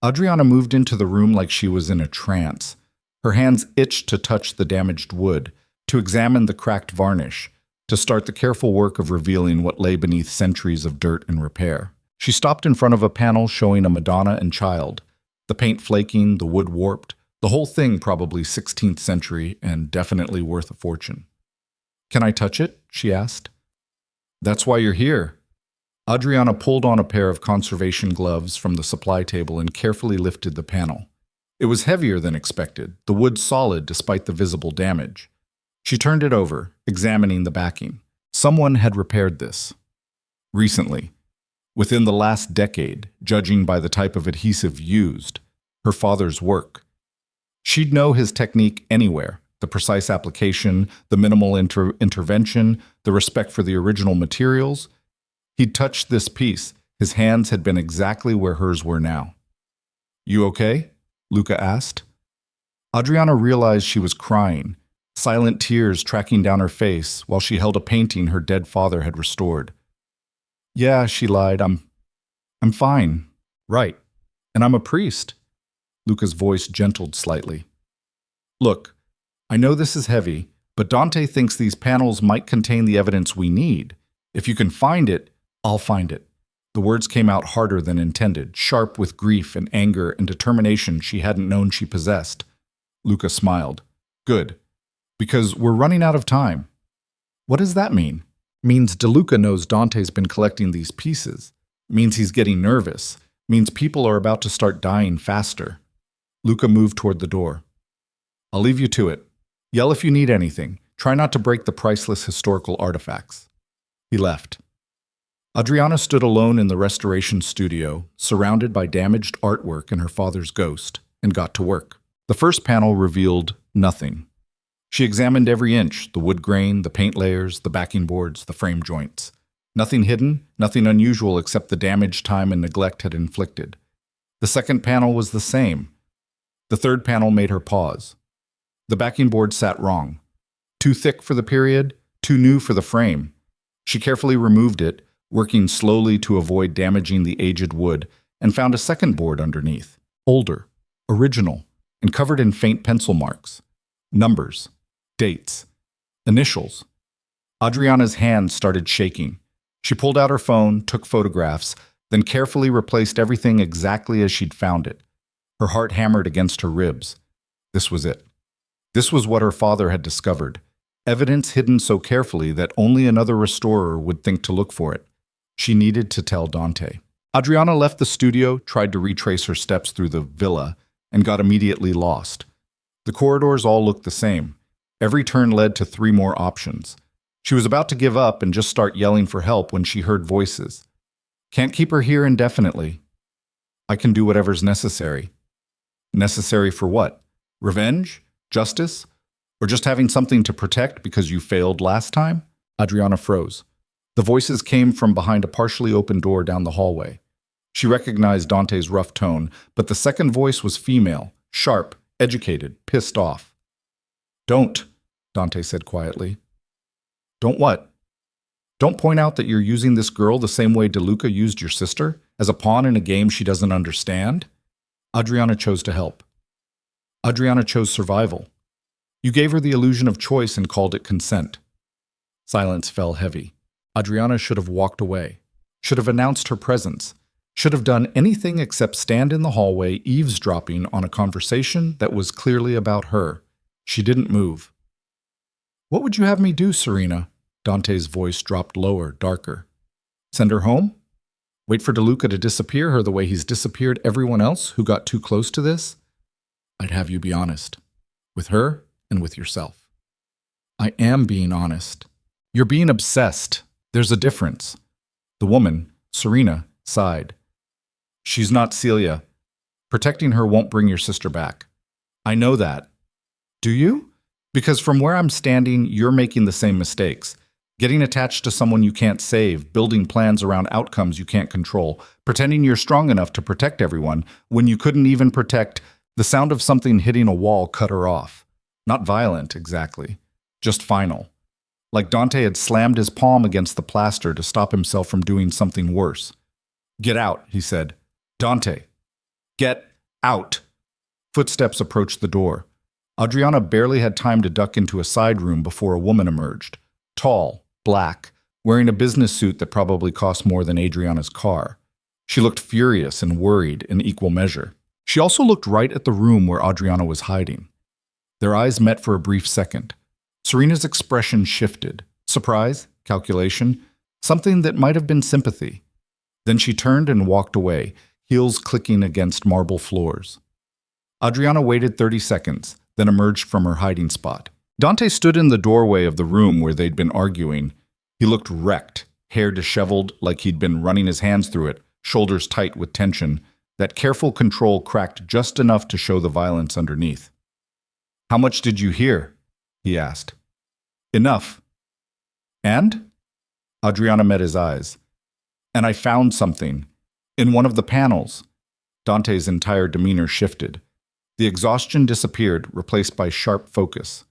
Adriana moved into the room like she was in a trance. Her hands itched to touch the damaged wood, to examine the cracked varnish, to start the careful work of revealing what lay beneath centuries of dirt and repair. She stopped in front of a panel showing a Madonna and Child, the paint flaking, the wood warped, the whole thing probably 16th century and definitely worth a fortune. "Can I touch it?" she asked. "That's why you're here." Adriana pulled on a pair of conservation gloves from the supply table and carefully lifted the panel. It was heavier than expected, the wood solid despite the visible damage. She turned it over, examining the backing. Someone had repaired this. Recently. Within the last decade, judging by the type of adhesive used, her father's work. She'd know his technique anywhere, the precise application, the minimal intervention, the respect for the original materials. He'd touched this piece. His hands had been exactly where hers were now. "You okay?" Luca asked. Adriana realized she was crying, silent tears tracking down her face while she held a painting her dead father had restored. "Yeah," she lied, I'm fine. Right. And I'm a priest." Luca's voice gentled slightly. "Look, I know this is heavy, but Dante thinks these panels might contain the evidence we need. If you can find it, I'll find it." The words came out harder than intended, sharp with grief and anger and determination she hadn't known she possessed. Luca smiled. "Good. Because we're running out of time." "What does that mean?" "Means DeLuca knows Dante's been collecting these pieces. Means he's getting nervous. Means people are about to start dying faster." Luca moved toward the door. "I'll leave you to it. Yell if you need anything. Try not to break the priceless historical artifacts." He left. Adriana stood alone in the restoration studio, surrounded by damaged artwork and her father's ghost, and got to work. The first panel revealed nothing. She examined every inch, the wood grain, the paint layers, the backing boards, the frame joints. Nothing hidden, nothing unusual except the damage time and neglect had inflicted. The second panel was the same. The third panel made her pause. The backing board sat wrong. Too thick for the period, too new for the frame. She carefully removed it, working slowly to avoid damaging the aged wood, and found a second board underneath. Older, original, and covered in faint pencil marks. Numbers, dates, initials. Adriana's hands started shaking. She pulled out her phone, took photographs, then carefully replaced everything exactly as she'd found it. Her heart hammered against her ribs. This was it. This was what her father had discovered. Evidence hidden so carefully that only another restorer would think to look for it. She needed to tell Dante. Adriana left the studio, tried to retrace her steps through the villa, and got immediately lost. The corridors all looked the same. Every turn led to 3 more options. She was about to give up and just start yelling for help when she heard voices. Can't keep her here indefinitely. I can do whatever's necessary. Necessary for what? Revenge? Justice? Or just having something to protect because you failed last time? Adriana froze. The voices came from behind a partially open door down the hallway. She recognized Dante's rough tone, but the second voice was female, sharp, educated, pissed off. Don't, Dante said quietly. Don't what? Don't point out that you're using this girl the same way DeLuca used your sister, as a pawn in a game she doesn't understand? Adriana chose to help. Adriana chose survival. You gave her the illusion of choice and called it consent. Silence fell heavy. Adriana should have walked away, should have announced her presence, should have done anything except stand in the hallway eavesdropping on a conversation that was clearly about her. She didn't move. What would you have me do, Serena? Dante's voice dropped lower, darker. Send her home? Wait for DeLuca to disappear her the way he's disappeared everyone else who got too close to this? I'd have you be honest. With her and with yourself. I am being honest. You're being obsessed. There's a difference. The woman, Serena, sighed. She's not Celia. Protecting her won't bring your sister back. I know that. Do you? Because from where I'm standing, you're making the same mistakes. Getting attached to someone you can't save, building plans around outcomes you can't control, pretending you're strong enough to protect everyone when you couldn't even protect. The sound of something hitting a wall cut her off. Not violent, exactly. Just final. Like Dante had slammed his palm against the plaster to stop himself from doing something worse. Get out, he said. Dante. Get out. Footsteps approached the door. Adriana barely had time to duck into a side room before a woman emerged. Tall, black, wearing a business suit that probably cost more than Adriana's car. She looked furious and worried in equal measure. She also looked right at the room where Adriana was hiding. Their eyes met for a brief second. Serena's expression shifted. Surprise, calculation, something that might have been sympathy. Then she turned and walked away, heels clicking against marble floors. Adriana waited 30 seconds, then emerged from her hiding spot. Dante stood in the doorway of the room where they'd been arguing. He looked wrecked, hair disheveled like he'd been running his hands through it, shoulders tight with tension. That careful control cracked just enough to show the violence underneath. How much did you hear? He asked. Enough. And? Adriana met his eyes. And I found something. In one of the panels. Dante's entire demeanor shifted. The exhaustion disappeared, replaced by sharp focus.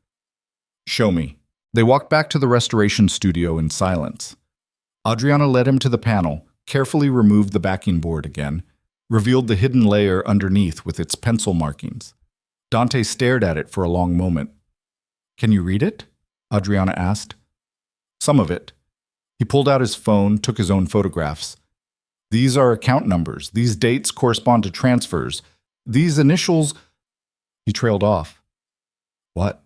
Show me. They walked back to the restoration studio in silence. Adriana led him to the panel, carefully removed the backing board again, revealed the hidden layer underneath with its pencil markings. Dante stared at it for a long moment. Can you read it? Adriana asked. Some of it. He pulled out his phone, took his own photographs. These are account numbers. These dates correspond to transfers. These initials... He trailed off. What?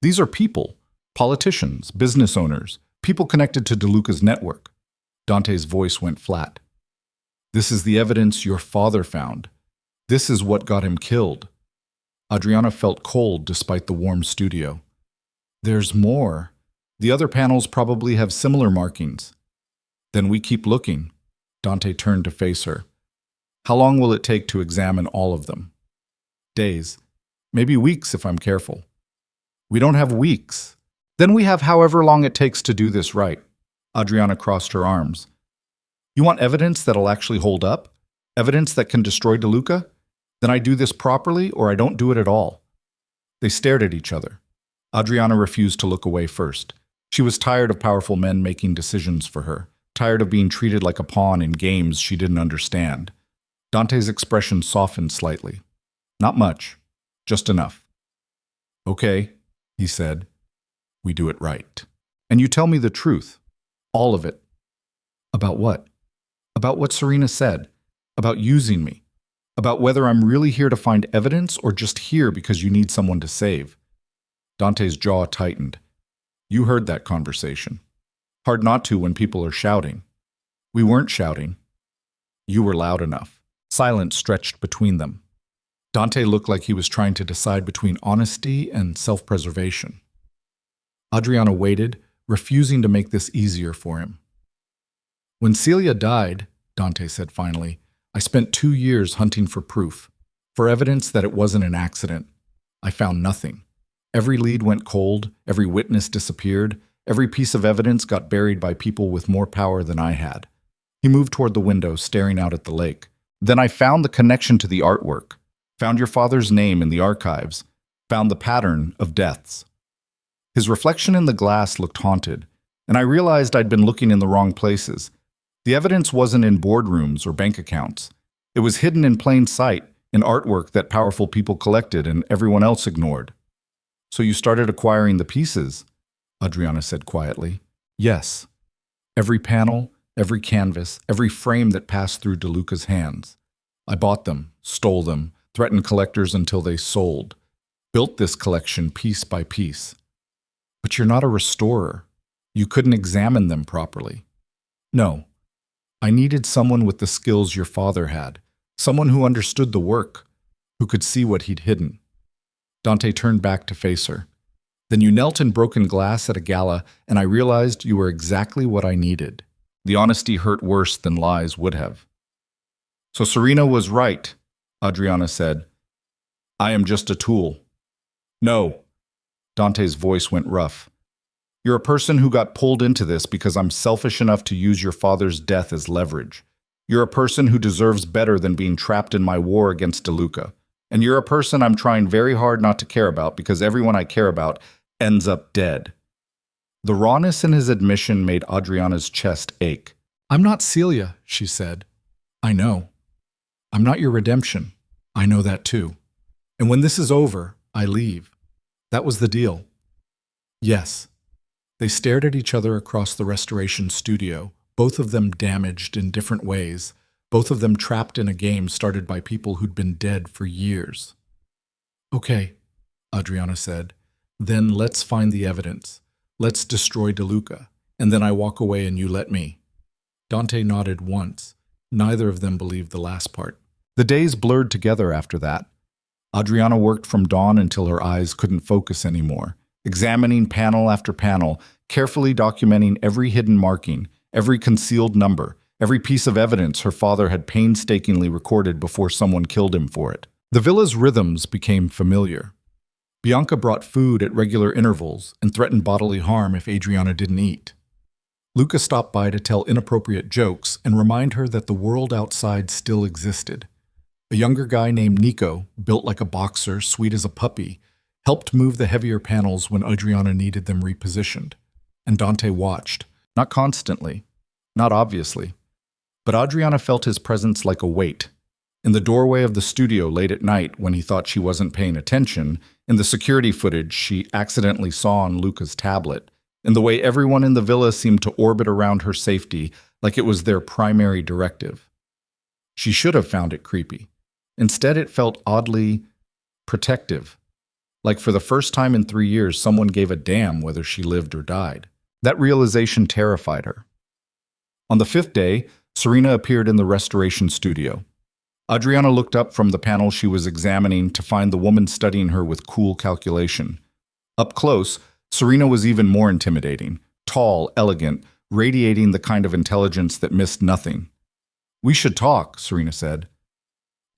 These are people. Politicians, business owners, people connected to DeLuca's network. Dante's voice went flat. This is the evidence your father found. This is what got him killed. Adriana felt cold despite the warm studio. There's more. The other panels probably have similar markings. Then we keep looking. Dante turned to face her. How long will it take to examine all of them? Days. Maybe weeks if I'm careful. We don't have weeks. Then we have however long it takes to do this right. Adriana crossed her arms. You want evidence that'll actually hold up? Evidence that can destroy DeLuca? Then I do this properly or I don't do it at all. They stared at each other. Adriana refused to look away first. She was tired of powerful men making decisions for her, tired of being treated like a pawn in games she didn't understand. Dante's expression softened slightly. Not much. Just enough. Okay, he said. We do it right. And you tell me the truth. All of it. About what? About what Serena said. About using me. About whether I'm really here to find evidence or just here because you need someone to save. Dante's jaw tightened. You heard that conversation. Hard not to when people are shouting. We weren't shouting. You were loud enough. Silence stretched between them. Dante looked like he was trying to decide between honesty and self-preservation. Adriana waited, refusing to make this easier for him. When Celia died, Dante said finally, I spent 2 years hunting for proof, for evidence that it wasn't an accident. I found nothing. Every lead went cold, every witness disappeared, every piece of evidence got buried by people with more power than I had. He moved toward the window, staring out at the lake. Then I found the connection to the artwork, found your father's name in the archives, found the pattern of deaths. His reflection in the glass looked haunted, and I realized I'd been looking in the wrong places. The evidence wasn't in boardrooms or bank accounts. It was hidden in plain sight, in artwork that powerful people collected and everyone else ignored. So you started acquiring the pieces, Adriana said quietly. Yes. Every panel, every canvas, every frame that passed through DeLuca's hands. I bought them, stole them, threatened collectors until they sold. Built this collection piece by piece. But you're not a restorer. You couldn't examine them properly. No. I needed someone with the skills your father had, someone who understood the work, who could see what he'd hidden. Dante turned back to face her. Then you knelt in broken glass at a gala, and I realized you were exactly what I needed. The honesty hurt worse than lies would have. So Serena was right, Adriana said. I am just a tool. No. Dante's voice went rough. You're a person who got pulled into this because I'm selfish enough to use your father's death as leverage. You're a person who deserves better than being trapped in my war against DeLuca. And you're a person I'm trying very hard not to care about because everyone I care about ends up dead. The rawness in his admission made Adriana's chest ache. I'm not Celia, she said. I know. I'm not your redemption. I know that too. And when this is over, I leave. That was the deal. Yes. They stared at each other across the restoration studio, both of them damaged in different ways, both of them trapped in a game started by people who'd been dead for years. Okay, Adriana said. Then let's find the evidence. Let's destroy DeLuca, and then I walk away and you let me. Dante nodded once. Neither of them believed the last part. The days blurred together after that. Adriana worked from dawn until her eyes couldn't focus anymore, examining panel after panel, carefully documenting every hidden marking, every concealed number, every piece of evidence her father had painstakingly recorded before someone killed him for it. The villa's rhythms became familiar. Bianca brought food at regular intervals and threatened bodily harm if Adriana didn't eat. Luca stopped by to tell inappropriate jokes and remind her that the world outside still existed. A younger guy named Nico, built like a boxer, sweet as a puppy, helped move the heavier panels when Adriana needed them repositioned. And Dante watched, not constantly, not obviously, but Adriana felt his presence like a weight. In the doorway of the studio late at night when he thought she wasn't paying attention, in the security footage she accidentally saw on Luca's tablet, in the way everyone in the villa seemed to orbit around her safety like it was their primary directive. She should have found it creepy. Instead, it felt oddly protective, like for the first time in 3 years someone gave a damn whether she lived or died. That realization terrified her. On the 5th day, Serena appeared in the restoration studio. Adriana looked up from the panel she was examining to find the woman studying her with cool calculation. Up close, Serena was even more intimidating, tall, elegant, radiating the kind of intelligence that missed nothing. We should talk, Serena said.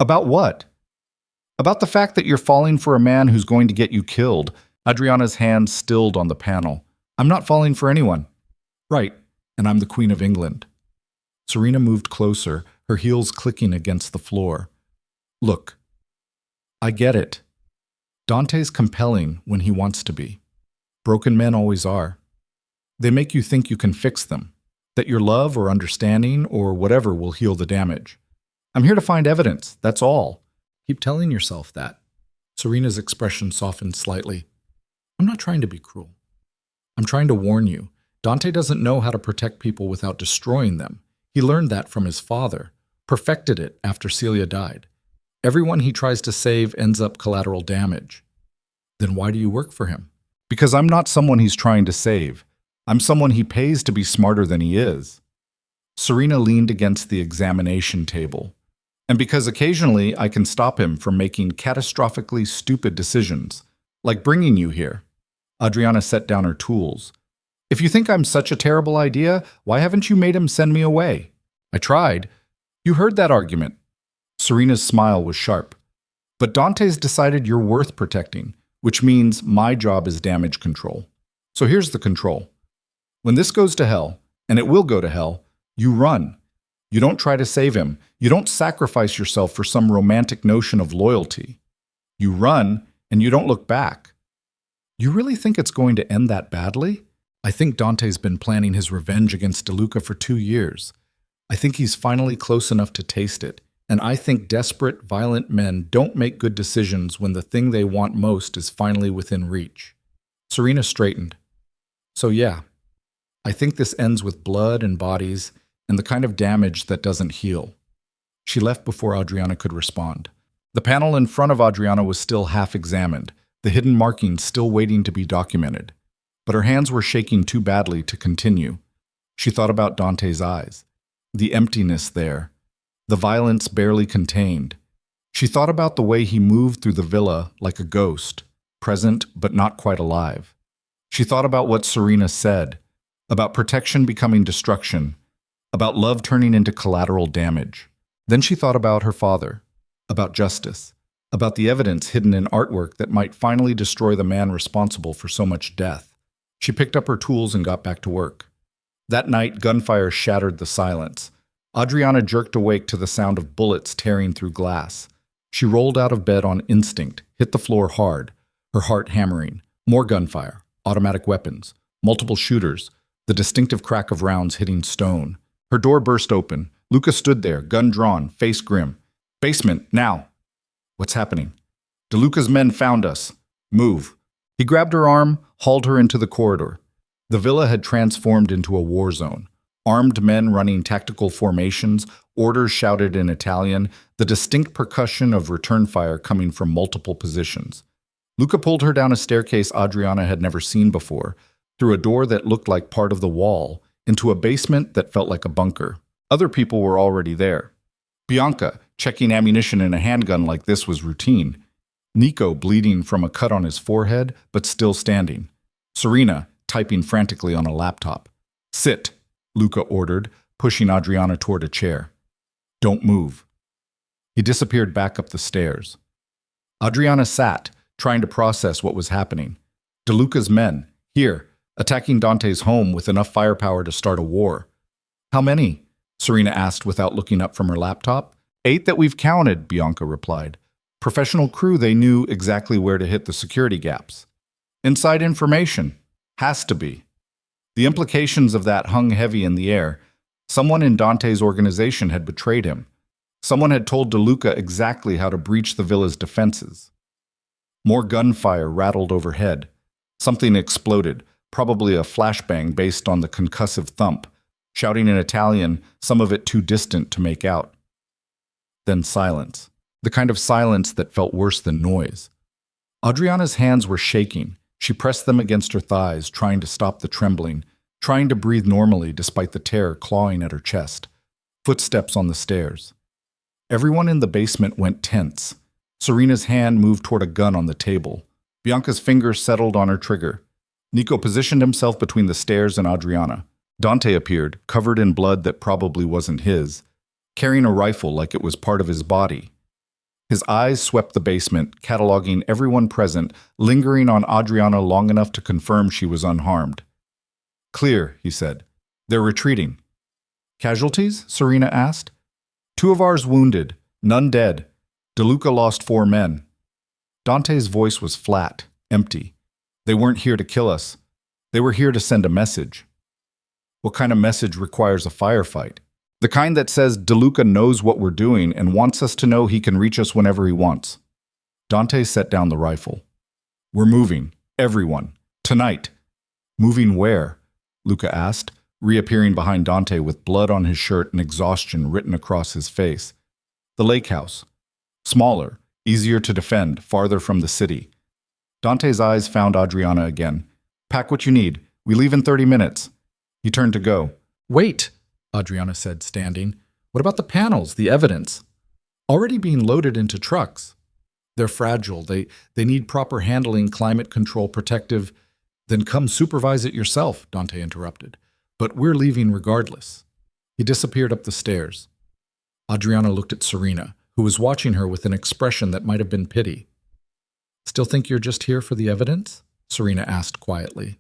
About what? About the fact that you're falling for a man who's going to get you killed. Adriana's hand stilled on the panel. I'm not falling for anyone. Right, and I'm the Queen of England. Serena moved closer, her heels clicking against the floor. Look, I get it. Dante's compelling when he wants to be. Broken men always are. They make you think you can fix them, that your love or understanding or whatever will heal the damage. I'm here to find evidence, that's all. Keep telling yourself that. Serena's expression softened slightly. I'm not trying to be cruel. I'm trying to warn you. Dante doesn't know how to protect people without destroying them. He learned that from his father, perfected it after Celia died. Everyone he tries to save ends up collateral damage. Then why do you work for him? Because I'm not someone he's trying to save. I'm someone he pays to be smarter than he is. Serena leaned against the examination table. And because occasionally I can stop him from making catastrophically stupid decisions, like bringing you here. Adriana set down her tools. If you think I'm such a terrible idea, why haven't you made him send me away? I tried. You heard that argument. Serena's smile was sharp. But Dante's decided you're worth protecting, which means my job is damage control. So here's the control. When this goes to hell, and it will go to hell, you run. You don't try to save him. You don't sacrifice yourself for some romantic notion of loyalty. You run, and you don't look back. You really think it's going to end that badly? I think Dante's been planning his revenge against DeLuca for 2 years. I think he's finally close enough to taste it. And I think desperate, violent men don't make good decisions when the thing they want most is finally within reach. Serena straightened. So yeah, I think this ends with blood and bodies and the kind of damage that doesn't heal. She left before Adriana could respond. The panel in front of Adriana was still half examined, the hidden markings still waiting to be documented. But her hands were shaking too badly to continue. She thought about Dante's eyes, the emptiness there, the violence barely contained. She thought about the way he moved through the villa like a ghost, present but not quite alive. She thought about what Serena said, about protection becoming destruction, about love turning into collateral damage. Then she thought about her father, about justice, about the evidence hidden in artwork that might finally destroy the man responsible for so much death. She picked up her tools and got back to work. That night, gunfire shattered the silence. Adriana jerked awake to the sound of bullets tearing through glass. She rolled out of bed on instinct, hit the floor hard, her heart hammering. More gunfire, automatic weapons, multiple shooters, the distinctive crack of rounds hitting stone. Her door burst open. Luca stood there, gun drawn, face grim. Basement, now. What's happening? DeLuca's men found us. Move. He grabbed her arm, hauled her into the corridor. The villa had transformed into a war zone. Armed men running tactical formations, orders shouted in Italian, the distinct percussion of return fire coming from multiple positions. Luca pulled her down a staircase Adriana had never seen before, through a door that looked like part of the wall, into a basement that felt like a bunker. Other people were already there. Bianca, checking ammunition in a handgun like this was routine. Nico, bleeding from a cut on his forehead, but still standing. Serena, typing frantically on a laptop. Sit, Luca ordered, pushing Adriana toward a chair. Don't move. He disappeared back up the stairs. Adriana sat, trying to process what was happening. DeLuca's men, here, attacking Dante's home with enough firepower to start a war. How many? Serena asked without looking up from her laptop. 8 that we've counted, Bianca replied. Professional crew, they knew exactly where to hit the security gaps. Inside information. Has to be. The implications of that hung heavy in the air. Someone in Dante's organization had betrayed him. Someone had told DeLuca exactly how to breach the villa's defenses. More gunfire rattled overhead. Something exploded, probably a flashbang based on the concussive thump, shouting in Italian, some of it too distant to make out. Then silence. The kind of silence that felt worse than noise. Adriana's hands were shaking. She pressed them against her thighs, trying to stop the trembling, trying to breathe normally despite the terror clawing at her chest. Footsteps on the stairs. Everyone in the basement went tense. Serena's hand moved toward a gun on the table. Bianca's fingers settled on her trigger. Nico positioned himself between the stairs and Adriana. Dante appeared, covered in blood that probably wasn't his, carrying a rifle like it was part of his body. His eyes swept the basement, cataloging everyone present, lingering on Adriana long enough to confirm she was unharmed. Clear, he said. They're retreating. Casualties? Serena asked. 2 of ours wounded, none dead. DeLuca lost 4 men. Dante's voice was flat, empty. They weren't here to kill us. They were here to send a message. What kind of message requires a firefight? The kind that says DeLuca knows what we're doing and wants us to know he can reach us whenever he wants. Dante set down the rifle. We're moving. Everyone. Tonight. Moving where? Luca asked, reappearing behind Dante with blood on his shirt and exhaustion written across his face. The lake house. Smaller, easier to defend, farther from the city. Dante's eyes found Adriana again. Pack what you need. We leave in 30 minutes. He turned to go. Wait, Adriana said, standing. What about the panels, the evidence? Already being loaded into trucks. They're fragile. They need proper handling, climate control, protective. Then come supervise it yourself, Dante interrupted. But we're leaving regardless. He disappeared up the stairs. Adriana looked at Serena, who was watching her with an expression that might have been pity. Still think you're just here for the evidence? Serena asked quietly.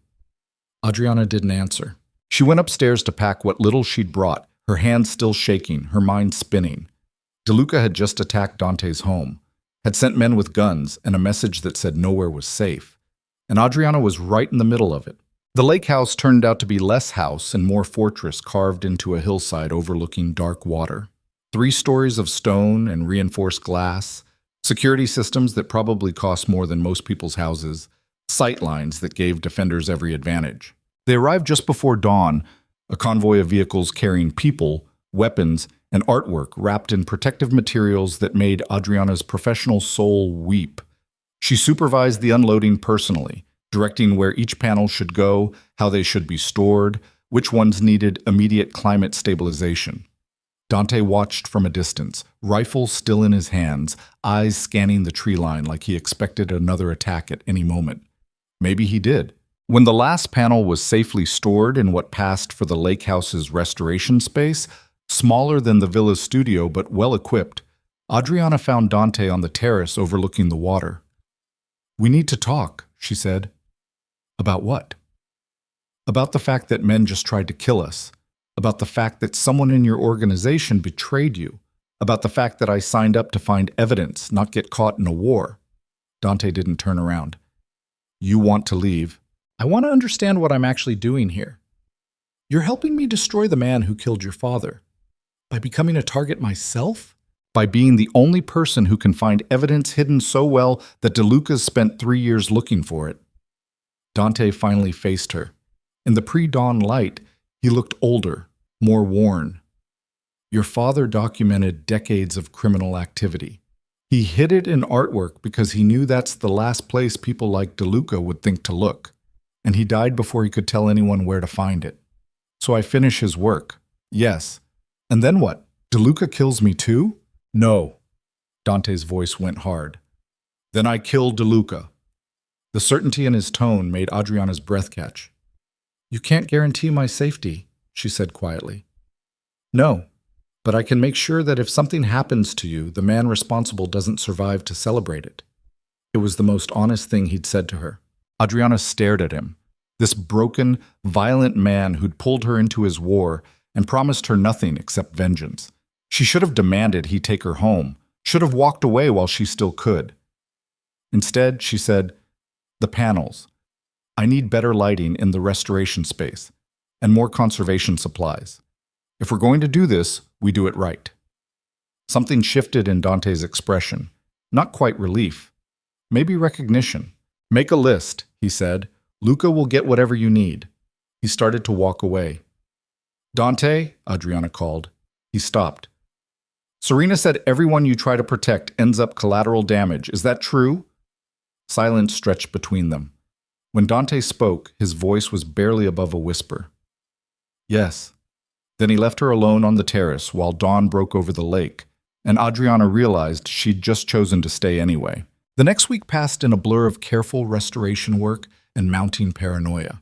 Adriana didn't answer. She went upstairs to pack what little she'd brought, her hands still shaking, her mind spinning. DeLuca had just attacked Dante's home, had sent men with guns and a message that said nowhere was safe. And Adriana was right in the middle of it. The lake house turned out to be less house and more fortress carved into a hillside overlooking dark water. 3 stories of stone and reinforced glass, security systems that probably cost more than most people's houses, sight lines that gave defenders every advantage. They arrived just before dawn, a convoy of vehicles carrying people, weapons, and artwork wrapped in protective materials that made Adriana's professional soul weep. She supervised the unloading personally, directing where each panel should go, how they should be stored, which ones needed immediate climate stabilization. Dante watched from a distance, rifle still in his hands, eyes scanning the tree line like he expected another attack at any moment. Maybe he did. When the last panel was safely stored in what passed for the lake house's restoration space, smaller than the villa's studio but well-equipped, Adriana found Dante on the terrace overlooking the water. "We need to talk," she said. "About what?" "About the fact that men just tried to kill us. About the fact that someone in your organization betrayed you. About the fact that I signed up to find evidence, not get caught in a war." Dante didn't turn around. "You want to leave. I want to understand what I'm actually doing here. You're helping me destroy the man who killed your father. By becoming a target myself? By being the only person who can find evidence hidden so well that DeLuca's spent 3 years looking for it." Dante finally faced her. In the pre-dawn light, he looked older, more worn. "Your father documented decades of criminal activity. He hid it in artwork because he knew that's the last place people like DeLuca would think to look. And he died before he could tell anyone where to find it. So I finish his work. Yes. And then what? DeLuca kills me too? No." Dante's voice went hard. "Then I kill DeLuca." The certainty in his tone made Adriana's breath catch. "You can't guarantee my safety," she said quietly. "No, but I can make sure that if something happens to you, the man responsible doesn't survive to celebrate it." It was the most honest thing he'd said to her. Adriana stared at him, this broken, violent man who'd pulled her into his war and promised her nothing except vengeance. She should have demanded he take her home, should have walked away while she still could. Instead, she said, "The panels. I need better lighting in the restoration space, and more conservation supplies. If we're going to do this, we do it right." Something shifted in Dante's expression, not quite relief, maybe recognition. "Make a list," he said. "Luca will get whatever you need." He started to walk away. "Dante," Adriana called. He stopped. "Serena said everyone you try to protect ends up collateral damage. Is that true?" Silence stretched between them. When Dante spoke, his voice was barely above a whisper. "Yes." Then he left her alone on the terrace while dawn broke over the lake, and Adriana realized she'd just chosen to stay anyway. The next week passed in a blur of careful restoration work and mounting paranoia.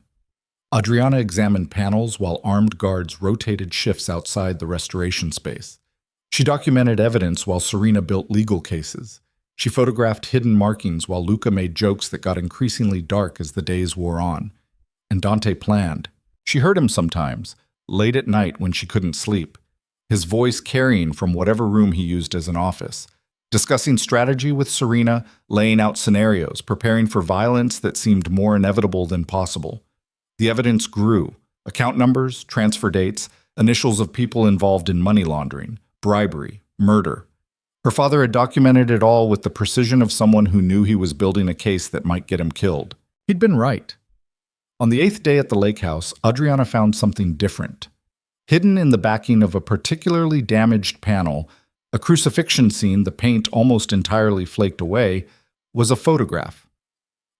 Adriana examined panels while armed guards rotated shifts outside the restoration space. She documented evidence while Serena built legal cases. She photographed hidden markings while Luca made jokes that got increasingly dark as the days wore on. And Dante planned. She heard him sometimes, late at night when she couldn't sleep, his voice carrying from whatever room he used as an office, discussing strategy with Serena, laying out scenarios, preparing for violence that seemed more inevitable than possible. The evidence grew. Account numbers, transfer dates, initials of people involved in money laundering, bribery, murder. Her father had documented it all with the precision of someone who knew he was building a case that might get him killed. He'd been right. On the 8th day at the lake house, Adriana found something different. Hidden in the backing of a particularly damaged panel, a crucifixion scene, the paint almost entirely flaked away, was a photograph.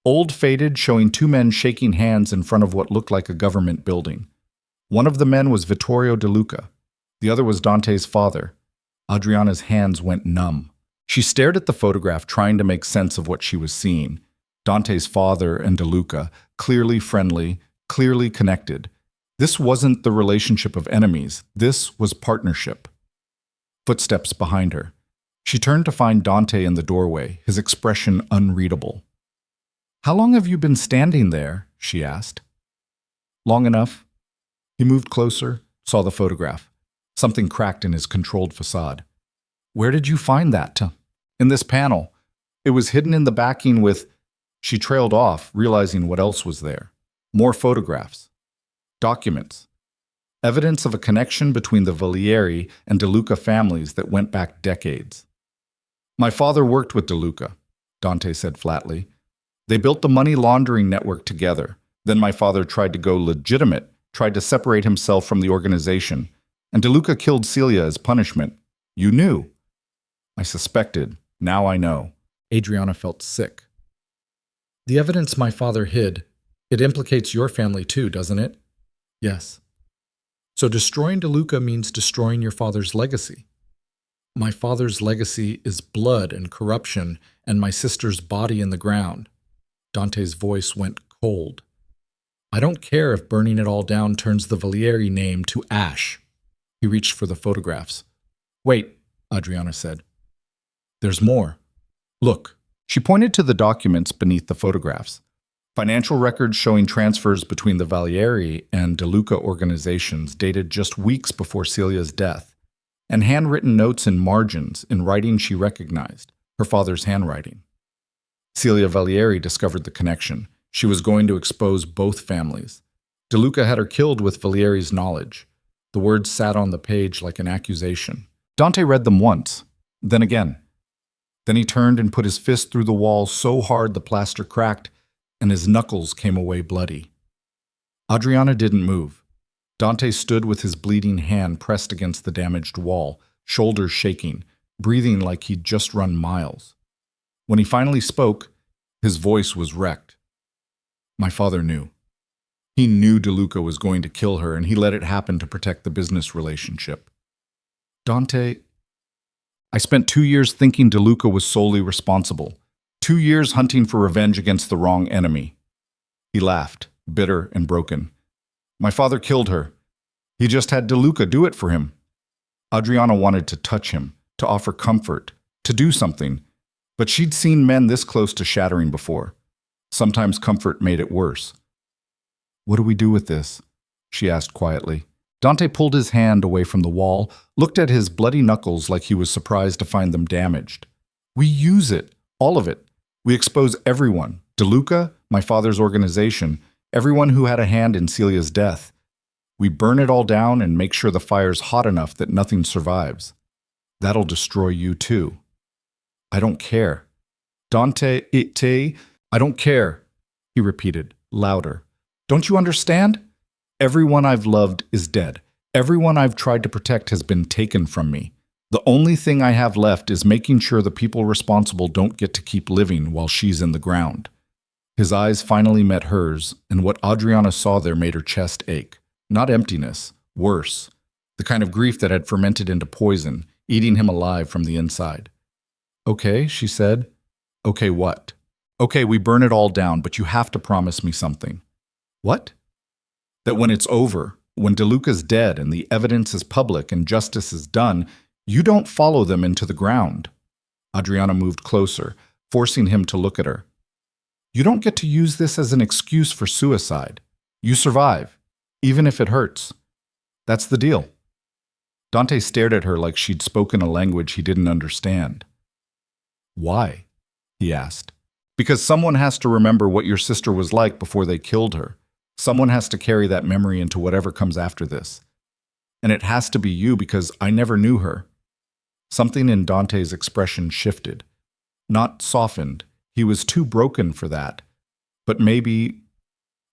Old, faded, showing two men shaking hands in front of what looked like a government building. One of the men was Vittorio De Luca. The other was Dante's father. Adriana's hands went numb. She stared at the photograph, trying to make sense of what she was seeing. Dante's father and De Luca, clearly friendly, clearly connected. This wasn't the relationship of enemies. This was partnership. Footsteps behind her. She turned to find Dante in the doorway, his expression unreadable. "How long have you been standing there?" she asked. "Long enough." He moved closer, saw the photograph. Something cracked in his controlled facade. "Where did you find that?" "In this panel. It was hidden in the backing with—" She trailed off, realizing what else was there. More photographs. Documents. Evidence of a connection between the Valieri and De Luca families that went back decades. "My father worked with De Luca," Dante said flatly. "They built the money laundering network together. Then my father tried to go legitimate, tried to separate himself from the organization, and De Luca killed Celia as punishment. You knew." "I suspected. Now I know." Adriana felt sick. "The evidence my father hid, it implicates your family too, doesn't it?" "Yes." "So destroying De Luca means destroying your father's legacy." "My father's legacy is blood and corruption and my sister's body in the ground." Dante's voice went cold. "I don't care if burning it all down turns the Valieri name to ash." He reached for the photographs. "Wait," Adriana said. "There's more. Look." She pointed to the documents beneath the photographs. Financial records showing transfers between the Valieri and De Luca organizations dated just weeks before Celia's death, and handwritten notes in margins in writing she recognized, her father's handwriting. Celia Valieri discovered the connection. She was going to expose both families. De Luca had her killed with Valieri's knowledge. The words sat on the page like an accusation. Dante read them once, then again. Then he turned and put his fist through the wall so hard the plaster cracked, and his knuckles came away bloody. Adriana didn't move. Dante stood with his bleeding hand pressed against the damaged wall, shoulders shaking, breathing like he'd just run miles. When he finally spoke, his voice was wrecked. "My father knew. He knew De Luca was going to kill her, and he let it happen to protect the business relationship. Dante, I spent 2 years thinking De Luca was solely responsible. 2 years hunting for revenge against the wrong enemy." He laughed, bitter and broken. "My father killed her. He just had De Luca do it for him." Adriana wanted to touch him, to offer comfort, to do something, but she'd seen men this close to shattering before. Sometimes comfort made it worse. "What do we do with this?" she asked quietly. Dante pulled his hand away from the wall, looked at his bloody knuckles like he was surprised to find them damaged. "We use it, all of it. We expose everyone, De Luca, my father's organization, everyone who had a hand in Celia's death. We burn it all down and make sure the fire's hot enough that nothing survives. That'll destroy you too." "I don't care." "Dante, I don't care," he repeated, louder. "Don't you understand? Everyone I've loved is dead. Everyone I've tried to protect has been taken from me. The only thing I have left is making sure the people responsible don't get to keep living while she's in the ground." His eyes finally met hers, and what Adriana saw there made her chest ache. Not emptiness, worse. The kind of grief that had fermented into poison, eating him alive from the inside. "Okay," she said. "Okay, what?" "Okay, we burn it all down, but you have to promise me something." "What?" "That when it's over, when De Luca's dead and the evidence is public and justice is done, you don't follow them into the ground." Adriana moved closer, forcing him to look at her. "You don't get to use this as an excuse for suicide. You survive, even if it hurts. That's the deal." Dante stared at her like she'd spoken a language he didn't understand. "Why?" he asked. "Because someone has to remember what your sister was like before they killed her. Someone has to carry that memory into whatever comes after this. And it has to be you because I never knew her." Something in Dante's expression shifted. Not softened. He was too broken for that. But maybe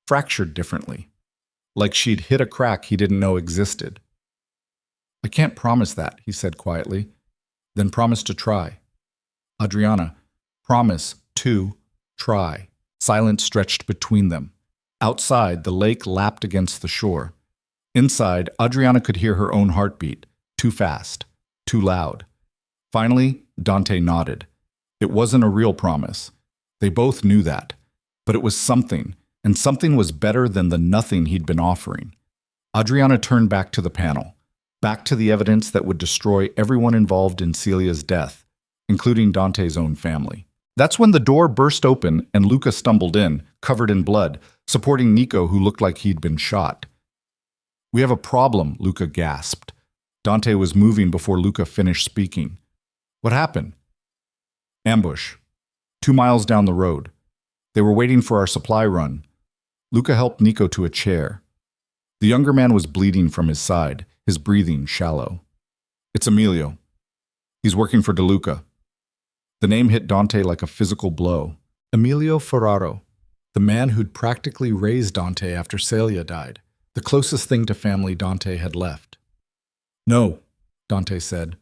fractured differently, like she'd hit a crack he didn't know existed. I can't promise that, he said quietly. Then promise to try. Adriana, promise to try. Silence stretched between them. Outside, the lake lapped against the shore. Inside, Adriana could hear her own heartbeat, too fast, too loud. Finally, Dante nodded. It wasn't a real promise. They both knew that. But it was something, and something was better than the nothing he'd been offering. Adriana turned back to the panel, back to the evidence that would destroy everyone involved in Celia's death, including Dante's own family. That's when the door burst open and Luca stumbled in, covered in blood, supporting Nico, who looked like he'd been shot. We have a problem, Luca gasped. Dante was moving before Luca finished speaking. What happened? Ambush. 2 miles down the road. They were waiting for our supply run. Luca helped Nico to a chair. The younger man was bleeding from his side, his breathing shallow. It's Emilio. He's working for DeLuca. The name hit Dante like a physical blow. Emilio Ferraro, the man who'd practically raised Dante after Celia died, the closest thing to family Dante had left. No, Dante said.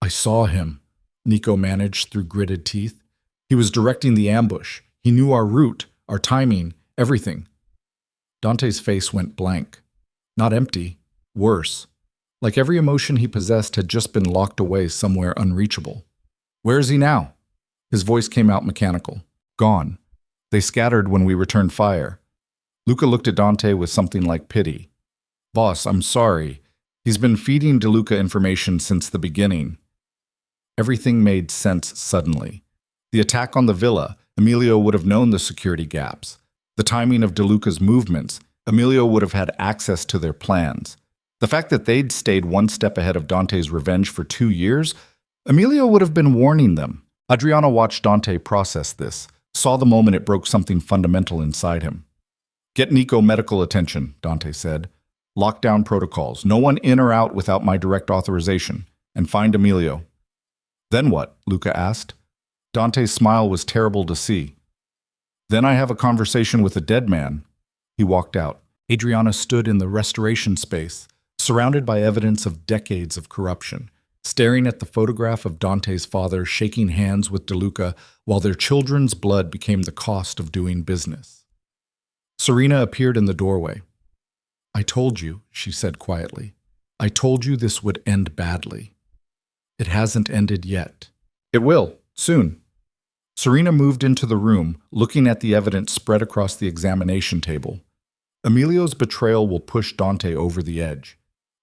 I saw him, Nico managed through gritted teeth. He was directing the ambush. He knew our route, our timing, everything. Dante's face went blank. Not empty, worse. Like every emotion he possessed had just been locked away somewhere unreachable. Where is he now? His voice came out mechanical. Gone. They scattered when we returned fire. Luca looked at Dante with something like pity. Boss, I'm sorry. He's been feeding DeLuca information since the beginning. Everything made sense suddenly. The attack on the villa, Emilio would have known the security gaps. The timing of DeLuca's movements, Emilio would have had access to their plans. The fact that they'd stayed one step ahead of Dante's revenge for 2 years, Emilio would have been warning them. Adriana watched Dante process this, saw the moment it broke something fundamental inside him. Get Nico medical attention, Dante said. Lockdown protocols, no one in or out without my direct authorization, and find Emilio. Then what? Luca asked. Dante's smile was terrible to see. Then I have a conversation with a dead man. He walked out. Adriana stood in the restoration space, surrounded by evidence of decades of corruption, staring at the photograph of Dante's father shaking hands with DeLuca while their children's blood became the cost of doing business. Serena appeared in the doorway. I told you, she said quietly. I told you this would end badly. It hasn't ended yet. It will, soon. Serena moved into the room, looking at the evidence spread across the examination table. Emilio's betrayal will push Dante over the edge.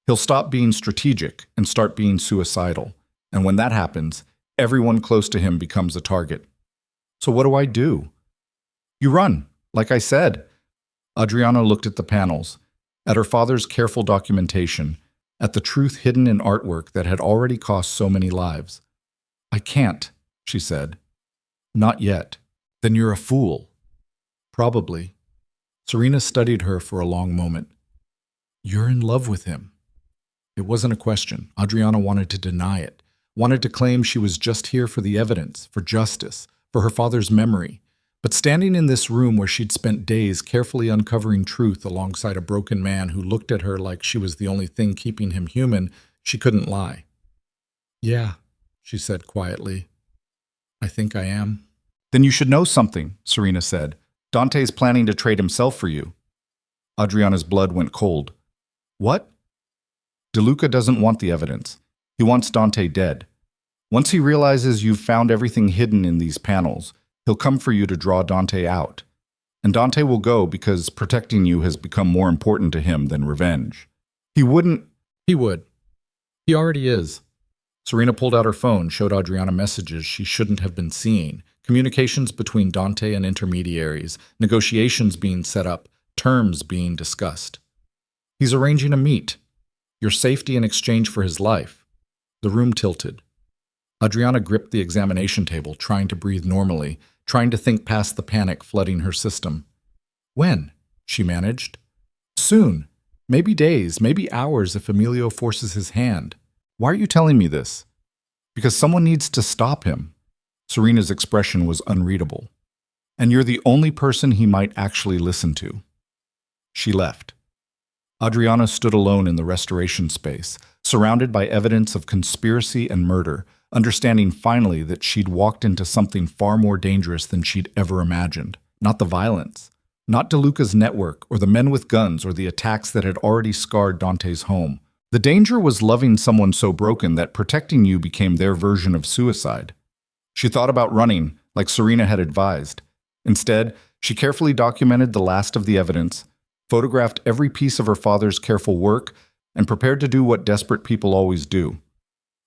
He'll stop being strategic and start being suicidal. And when that happens, everyone close to him becomes a target. So what do I do? You run, like I said. Adriana looked at the panels, at her father's careful documentation, at the truth hidden in artwork that had already cost so many lives. I can't, she said. Not yet. Then you're a fool. Probably. Serena studied her for a long moment. You're in love with him. It wasn't a question. Adriana wanted to deny it, wanted to claim she was just here for the evidence, for justice, for her father's memory. But standing in this room where she'd spent days carefully uncovering truth alongside a broken man who looked at her like she was the only thing keeping him human, she couldn't lie. Yeah, she said quietly. I think I am. Then you should know something, Serena said. Dante's planning to trade himself for you. Adriana's blood went cold. What? DeLuca doesn't want the evidence. He wants Dante dead. Once he realizes you've found everything hidden in these panels, he'll come for you to draw Dante out. And Dante will go because protecting you has become more important to him than revenge. He wouldn't. He would. He already is. Serena pulled out her phone, showed Adriana messages she shouldn't have been seeing, communications between Dante and intermediaries, negotiations being set up, terms being discussed. He's arranging a meet. Your safety in exchange for his life. The room tilted. Adriana gripped the examination table, trying to breathe normally, trying to think past the panic flooding her system. When? She managed. Soon. Maybe days, maybe hours if Emilio forces his hand. Why are you telling me this? Because someone needs to stop him. Serena's expression was unreadable. and you're the only person he might actually listen to." She left. Adriana stood alone in the restoration space, surrounded by evidence of conspiracy and murder, understanding finally that she'd walked into something far more dangerous than she'd ever imagined. Not the violence, not DeLuca's network or the men with guns or the attacks that had already scarred Dante's home. The danger was loving someone so broken that protecting you became their version of suicide. She thought about running, like Serena had advised. Instead, she carefully documented the last of the evidence, photographed every piece of her father's careful work, and prepared to do what desperate people always do.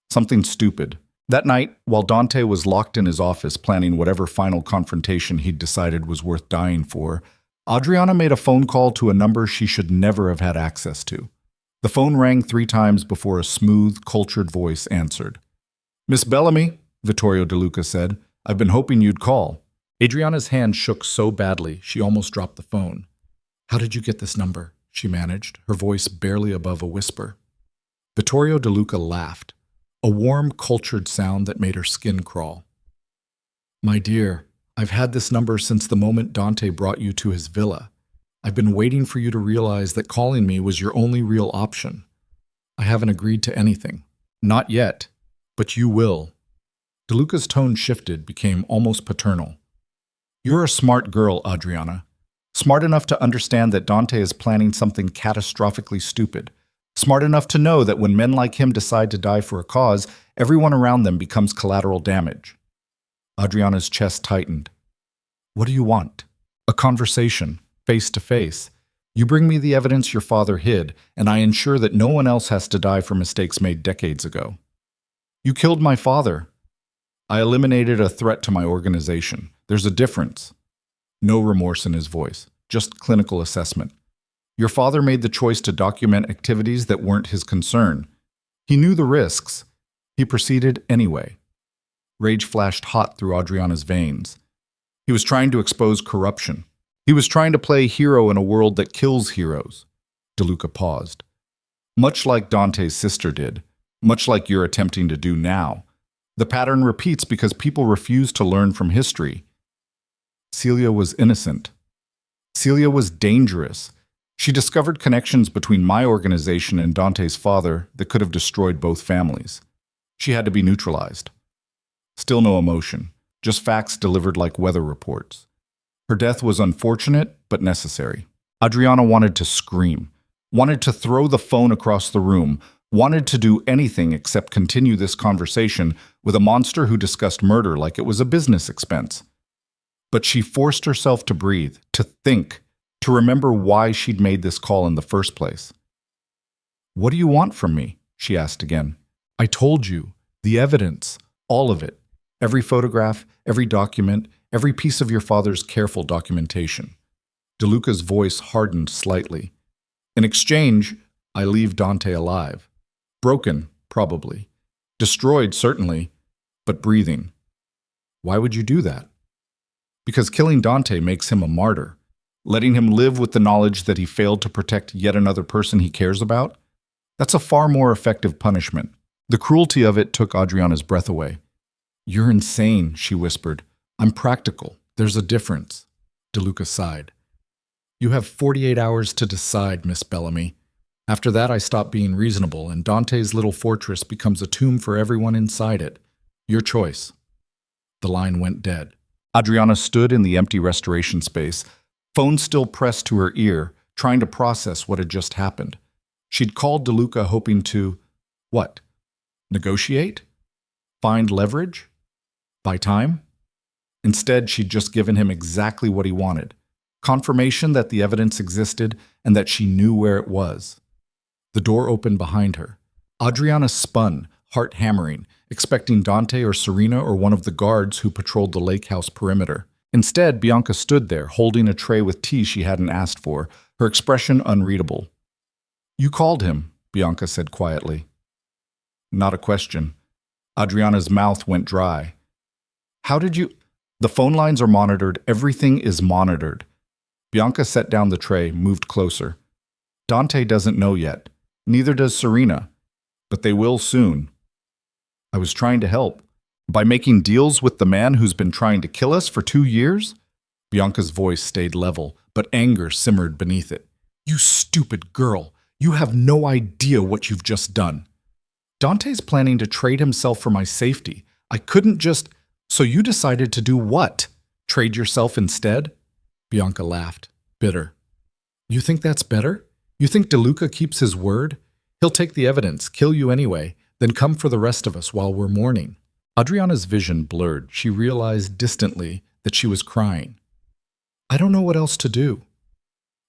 Something stupid. That night, while Dante was locked in his office planning whatever final confrontation he'd decided was worth dying for, Adriana made a phone call to a number she should never have had access to. The phone rang 3 times before a smooth, cultured voice answered. "Miss Bellamy," Vittorio De Luca said, "I've been hoping you'd call." Adriana's hand shook so badly she almost dropped the phone. "How did you get this number?" she managed, her voice barely above a whisper. Vittorio De Luca laughed, a warm, cultured sound that made her skin crawl. "My dear, I've had this number since the moment Dante brought you to his villa. I've been waiting for you to realize that calling me was your only real option. I haven't agreed to anything. Not yet, but you will." De Luca's tone shifted, became almost paternal. "You're a smart girl, Adriana. Smart enough to understand that Dante is planning something catastrophically stupid. Smart enough to know that when men like him decide to die for a cause, everyone around them becomes collateral damage." Adriana's chest tightened. "What do you want?" "A conversation, face to face. You bring me the evidence your father hid, and I ensure that no one else has to die for mistakes made decades ago." "You killed my father." "I eliminated a threat to my organization. There's a difference." No remorse in his voice, just clinical assessment. "Your father made the choice to document activities that weren't his concern. He knew the risks. He proceeded anyway." Rage flashed hot through Adriana's veins. He was trying to expose corruption. He was trying to play hero in a world that kills heroes. De Luca paused. "Much like Dante's sister did, much like you're attempting to do now. The pattern repeats because people refuse to learn from history." Celia was innocent. Celia was dangerous. She discovered connections between my organization and Dante's father that could have destroyed both families. She had to be neutralized. Still no emotion, just facts delivered like weather reports. Her death was unfortunate, but necessary. Adriana wanted to scream, wanted to throw the phone across the room, wanted to do anything except continue this conversation with a monster who discussed murder like it was a business expense. But she forced herself to breathe, to think, to remember why she'd made this call in the first place. "What do you want from me?" she asked again. "I told you, the evidence, all of it. Every photograph, every document, every piece of your father's careful documentation." De Luca's voice hardened slightly. "In exchange, I leave Dante alive. Broken, probably. Destroyed, certainly, but breathing." "Why would you do that?" "Because killing Dante makes him a martyr. Letting him live with the knowledge that he failed to protect yet another person he cares about? That's a far more effective punishment." The cruelty of it took Adriana's breath away. "You're insane," she whispered. "I'm practical. There's a difference." De Luca sighed. "You have 48 hours to decide, Miss Bellamy. After that, I stop being reasonable, and Dante's little fortress becomes a tomb for everyone inside it. Your choice." The line went dead. Adriana stood in the empty restoration space, phone still pressed to her ear, trying to process what had just happened. She'd called De Luca hoping to, what? Negotiate? Find leverage? Buy time? Instead, she'd just given him exactly what he wanted. Confirmation that the evidence existed and that she knew where it was. The door opened behind her. Adriana spun, heart hammering, expecting Dante or Serena or one of the guards who patrolled the lake house perimeter. Instead, Bianca stood there, holding a tray with tea she hadn't asked for, her expression unreadable. "You called him," Bianca said quietly. Not a question. Adriana's mouth went dry. "How did you—" "The phone lines are monitored. Everything is monitored." Bianca set down the tray, moved closer. "Dante doesn't know yet. Neither does Serena. But they will soon." "I was trying to help. By making deals with the man who's been trying to kill us for 2 years?" Bianca's voice stayed level, but anger simmered beneath it. You stupid girl! You have no idea what you've just done. Dante's planning to trade himself for my safety. I couldn't just… So you decided to do what? Trade yourself instead? Bianca laughed, bitter. You think that's better? You think DeLuca keeps his word? He'll take the evidence, kill you anyway, then come for the rest of us while we're mourning. Adriana's vision blurred. She realized distantly that she was crying. I don't know what else to do.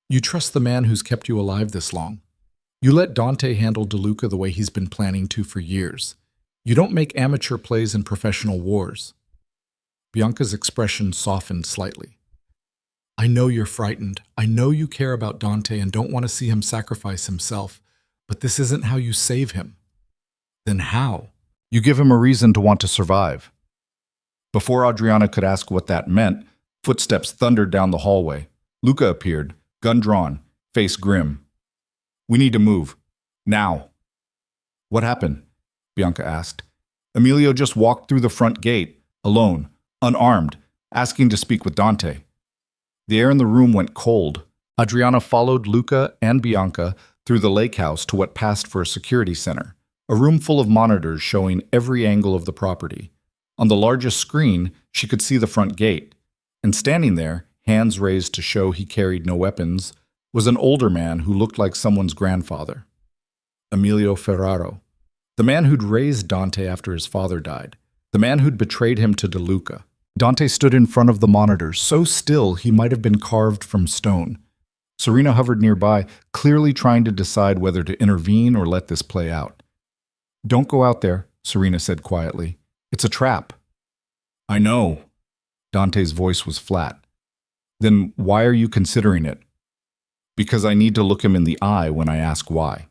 You trust the man who's kept you alive this long. You let Dante handle DeLuca the way he's been planning to for years. You don't make amateur plays in professional wars. Bianca's expression softened slightly. I know you're frightened. I know you care about Dante and don't want to see him sacrifice himself, but this isn't how you save him. Then how? You give him a reason to want to survive. Before Adriana could ask what that meant, footsteps thundered down the hallway. Luca appeared, gun drawn, face grim. We need to move. Now. What happened? Bianca asked. Emilio just walked through the front gate, alone, unarmed, asking to speak with Dante. The air in the room went cold. Adriana followed Luca and Bianca through the lake house to what passed for a security center, a room full of monitors showing every angle of the property. On the largest screen, she could see the front gate, and standing there, hands raised to show he carried no weapons, was an older man who looked like someone's grandfather. Emilio Ferraro, the man who'd raised Dante after his father died, the man who'd betrayed him to DeLuca. Dante stood in front of the monitors, so still he might have been carved from stone. Serena hovered nearby, clearly trying to decide whether to intervene or let this play out. Don't go out there, Serena said quietly. It's a trap. I know. Dante's voice was flat. Then why are you considering it? Because I need to look him in the eye when I ask why.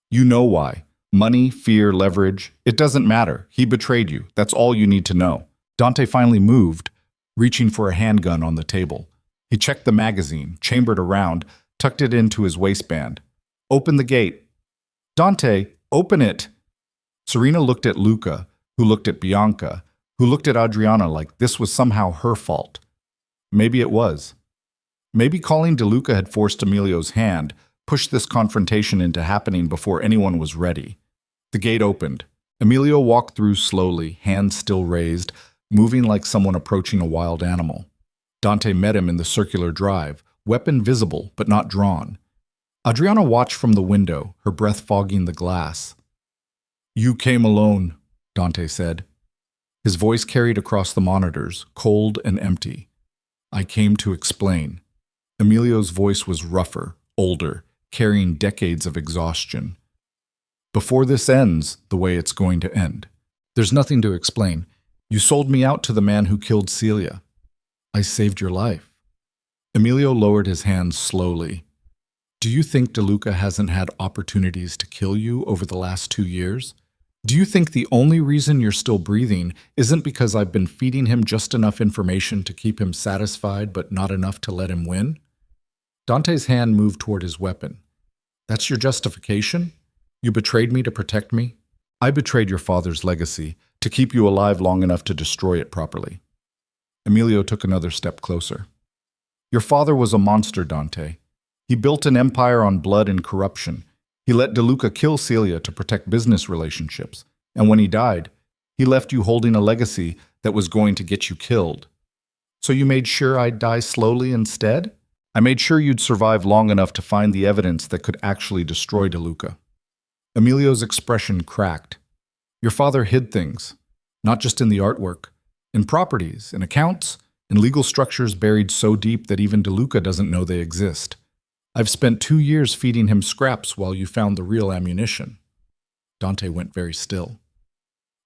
You know why. Money, fear, leverage. It doesn't matter. He betrayed you. That's all you need to know. Dante finally moved, reaching for a handgun on the table. He checked the magazine, chambered around, tucked it into his waistband. Open the gate. Dante, open it. Serena looked at Luca, who looked at Bianca, who looked at Adriana like this was somehow her fault. Maybe it was. Maybe calling DeLuca had forced Emilio's hand, pushed this confrontation into happening before anyone was ready. The gate opened. Emilio walked through slowly, hands still raised, moving like someone approaching a wild animal. Dante met him in the circular drive, weapon visible but not drawn. Adriana watched from the window, her breath fogging the glass. You came alone, Dante said. His voice carried across the monitors, cold and empty. I came to explain. Emilio's voice was rougher, older, carrying decades of exhaustion. Before this ends the way it's going to end. There's nothing to explain. You sold me out to the man who killed Celia. I saved your life. Emilio lowered his hands slowly. Do you think DeLuca hasn't had opportunities to kill you over the last 2 years? Do you think the only reason you're still breathing isn't because I've been feeding him just enough information to keep him satisfied but not enough to let him win? Dante's hand moved toward his weapon. That's your justification? You betrayed me to protect me? I betrayed your father's legacy to keep you alive long enough to destroy it properly. Emilio took another step closer. Your father was a monster, Dante. He built an empire on blood and corruption. He let DeLuca kill Celia to protect business relationships. And when he died, he left you holding a legacy that was going to get you killed. So you made sure I'd die slowly instead? I made sure you'd survive long enough to find the evidence that could actually destroy DeLuca. Emilio's expression cracked. Your father hid things, not just in the artwork, in properties, in accounts, in legal structures buried so deep that even DeLuca doesn't know they exist. I've spent 2 years feeding him scraps while you found the real ammunition. Dante went very still.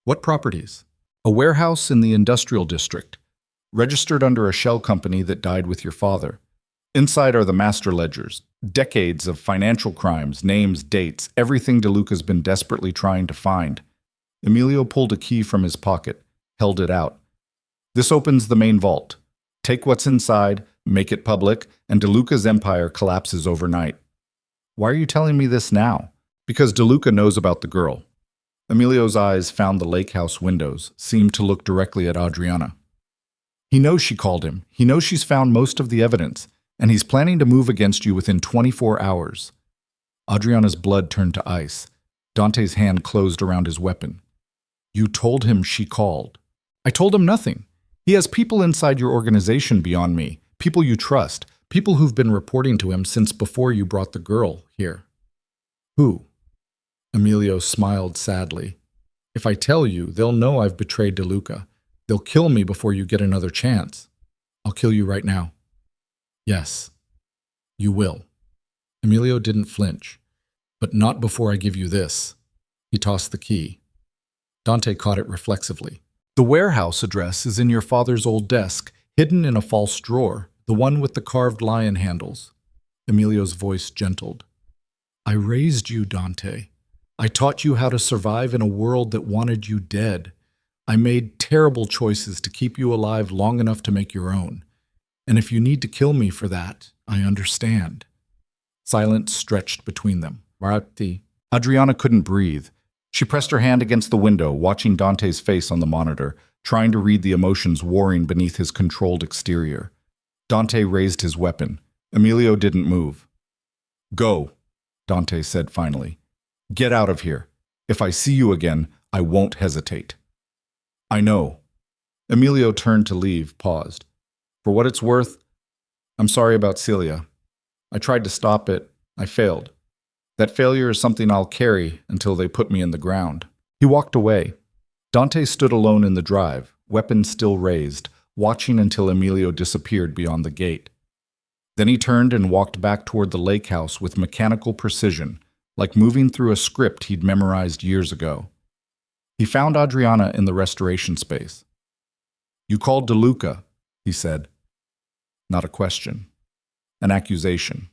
What properties? A warehouse in the industrial district, registered under a shell company that died with your father. Inside are the master ledgers, decades of financial crimes, names, dates, everything DeLuca's been desperately trying to find. Emilio pulled a key from his pocket, held it out. This opens the main vault. Take what's inside, make it public, and DeLuca's empire collapses overnight. Why are you telling me this now? Because DeLuca knows about the girl. Emilio's eyes found the lake house windows, seemed to look directly at Adriana. He knows she called him. He knows she's found most of the evidence, and he's planning to move against you within 24 hours. Adriana's blood turned to ice. Dante's hand closed around his weapon. You told him she called. I told him nothing. He has people inside your organization beyond me, people you trust, people who've been reporting to him since before you brought the girl here. Who? Emilio smiled sadly. If I tell you, they'll know I've betrayed DeLuca. They'll kill me before you get another chance. I'll kill you right now. Yes, you will. Emilio didn't flinch. But not before I give you this. He tossed the key. Dante caught it reflexively. The warehouse address is in your father's old desk, hidden in a false drawer, the one with the carved lion handles. Emilio's voice gentled. I raised you, Dante. I taught you how to survive in a world that wanted you dead. I made terrible choices to keep you alive long enough to make your own. And if you need to kill me for that, I understand. Silence stretched between them. Marati. Adriana couldn't breathe. She pressed her hand against the window, watching Dante's face on the monitor, trying to read the emotions warring beneath his controlled exterior. Dante raised his weapon. Emilio didn't move. Go, Dante said finally. Get out of here. If I see you again, I won't hesitate. I know. Emilio turned to leave, paused. For what it's worth, I'm sorry about Celia. I tried to stop it. I failed. That failure is something I'll carry until they put me in the ground. He walked away. Dante stood alone in the drive, weapon still raised, watching until Emilio disappeared beyond the gate. Then he turned and walked back toward the lake house with mechanical precision, like moving through a script he'd memorized years ago. He found Adriana in the restoration space. You called DeLuca, he said. Not a question. An accusation.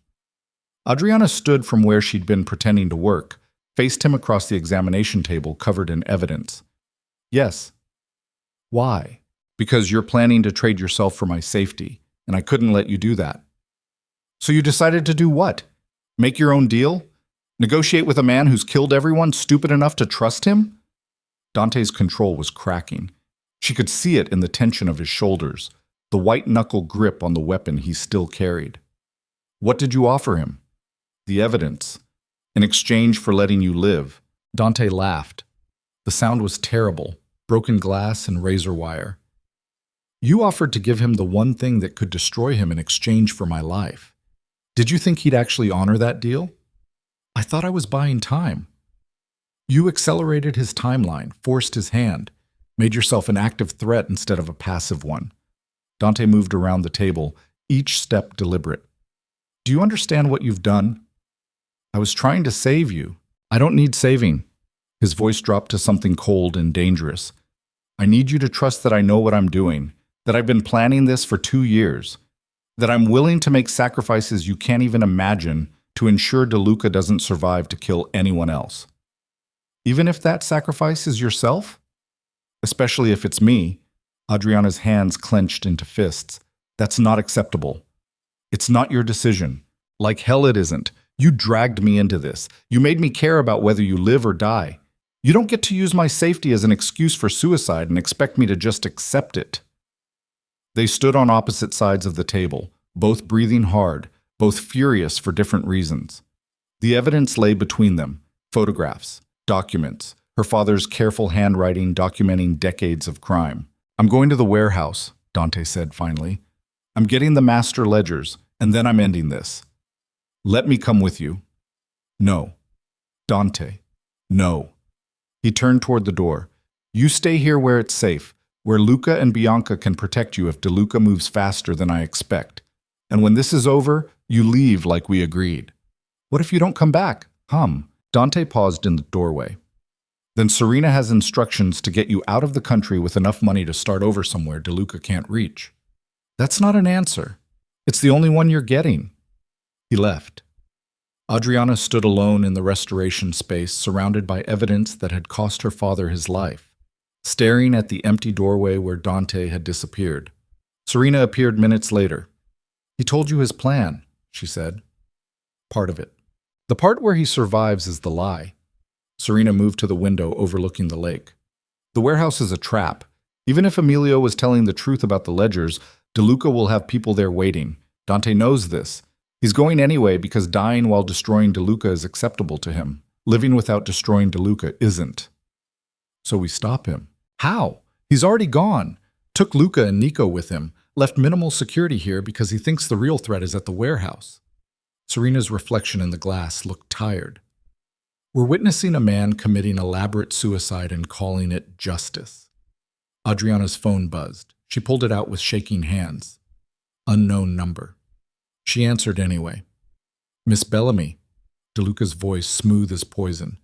Adriana stood from where she'd been pretending to work, faced him across the examination table covered in evidence. Yes. Why? Because you're planning to trade yourself for my safety, and I couldn't let you do that. So you decided to do what? Make your own deal? Negotiate with a man who's killed everyone, stupid enough to trust him? Dante's control was cracking. She could see it in the tension of his shoulders, the white-knuckle grip on the weapon he still carried. What did you offer him? The evidence. In exchange for letting you live. Dante laughed. The sound was terrible, broken glass and razor wire. You offered to give him the one thing that could destroy him in exchange for my life. Did you think he'd actually honor that deal? I thought I was buying time. You accelerated his timeline, forced his hand, made yourself an active threat instead of a passive one. Dante moved around the table, each step deliberate. Do you understand what you've done? I was trying to save you. I don't need saving. His voice dropped to something cold and dangerous. I need you to trust that I know what I'm doing, that I've been planning this for 2 years, that I'm willing to make sacrifices you can't even imagine to ensure DeLuca doesn't survive to kill anyone else. Even if that sacrifice is yourself? Especially if it's me. Adriana's hands clenched into fists. That's not acceptable. It's not your decision. Like hell it isn't. You dragged me into this. You made me care about whether you live or die. You don't get to use my safety as an excuse for suicide and expect me to just accept it. They stood on opposite sides of the table, both breathing hard, both furious for different reasons. The evidence lay between them, photographs, documents, her father's careful handwriting documenting decades of crime. I'm going to the warehouse, Dante said finally. I'm getting the master ledgers, and then I'm ending this. Let me come with you. No. Dante. No. He turned toward the door. You stay here where it's safe, where Luca and Bianca can protect you if DeLuca moves faster than I expect. And when this is over, you leave like we agreed. What if you don't come back? Dante paused in the doorway. Then Serena has instructions to get you out of the country with enough money to start over somewhere DeLuca can't reach. That's not an answer. It's the only one you're getting. He left. Adriana stood alone in the restoration space, surrounded by evidence that had cost her father his life, staring at the empty doorway where Dante had disappeared. Serena appeared minutes later. He told you his plan, she said. Part of it. The part where he survives is the lie. Serena moved to the window overlooking the lake. The warehouse is a trap. Even if Emilio was telling the truth about the ledgers, DeLuca will have people there waiting. Dante knows this. He's going anyway because dying while destroying DeLuca is acceptable to him. Living without destroying DeLuca isn't. So we stop him. How? He's already gone. Took Luca and Nico with him. Left minimal security here because he thinks the real threat is at the warehouse. Serena's reflection in the glass looked tired. We're witnessing a man committing elaborate suicide and calling it justice. Adriana's phone buzzed. She pulled it out with shaking hands. Unknown number. She answered anyway. Miss Bellamy. DeLuca's voice smooth as poison.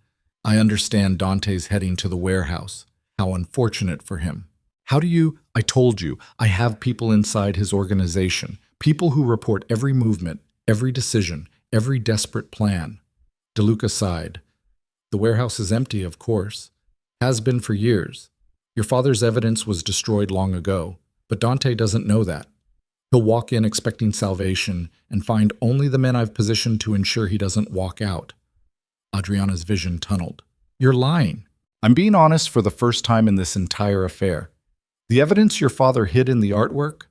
I understand Dante's heading to the warehouse. How unfortunate for him. How do you? I told you, I have people inside his organization. People who report every movement, every decision, every desperate plan. DeLuca sighed. The warehouse is empty, of course. Has been for years. Your father's evidence was destroyed long ago, but Dante doesn't know that. He'll walk in expecting salvation and find only the men I've positioned to ensure he doesn't walk out. Adriana's vision tunneled. You're lying. I'm being honest for the first time in this entire affair. The evidence your father hid in the artwork?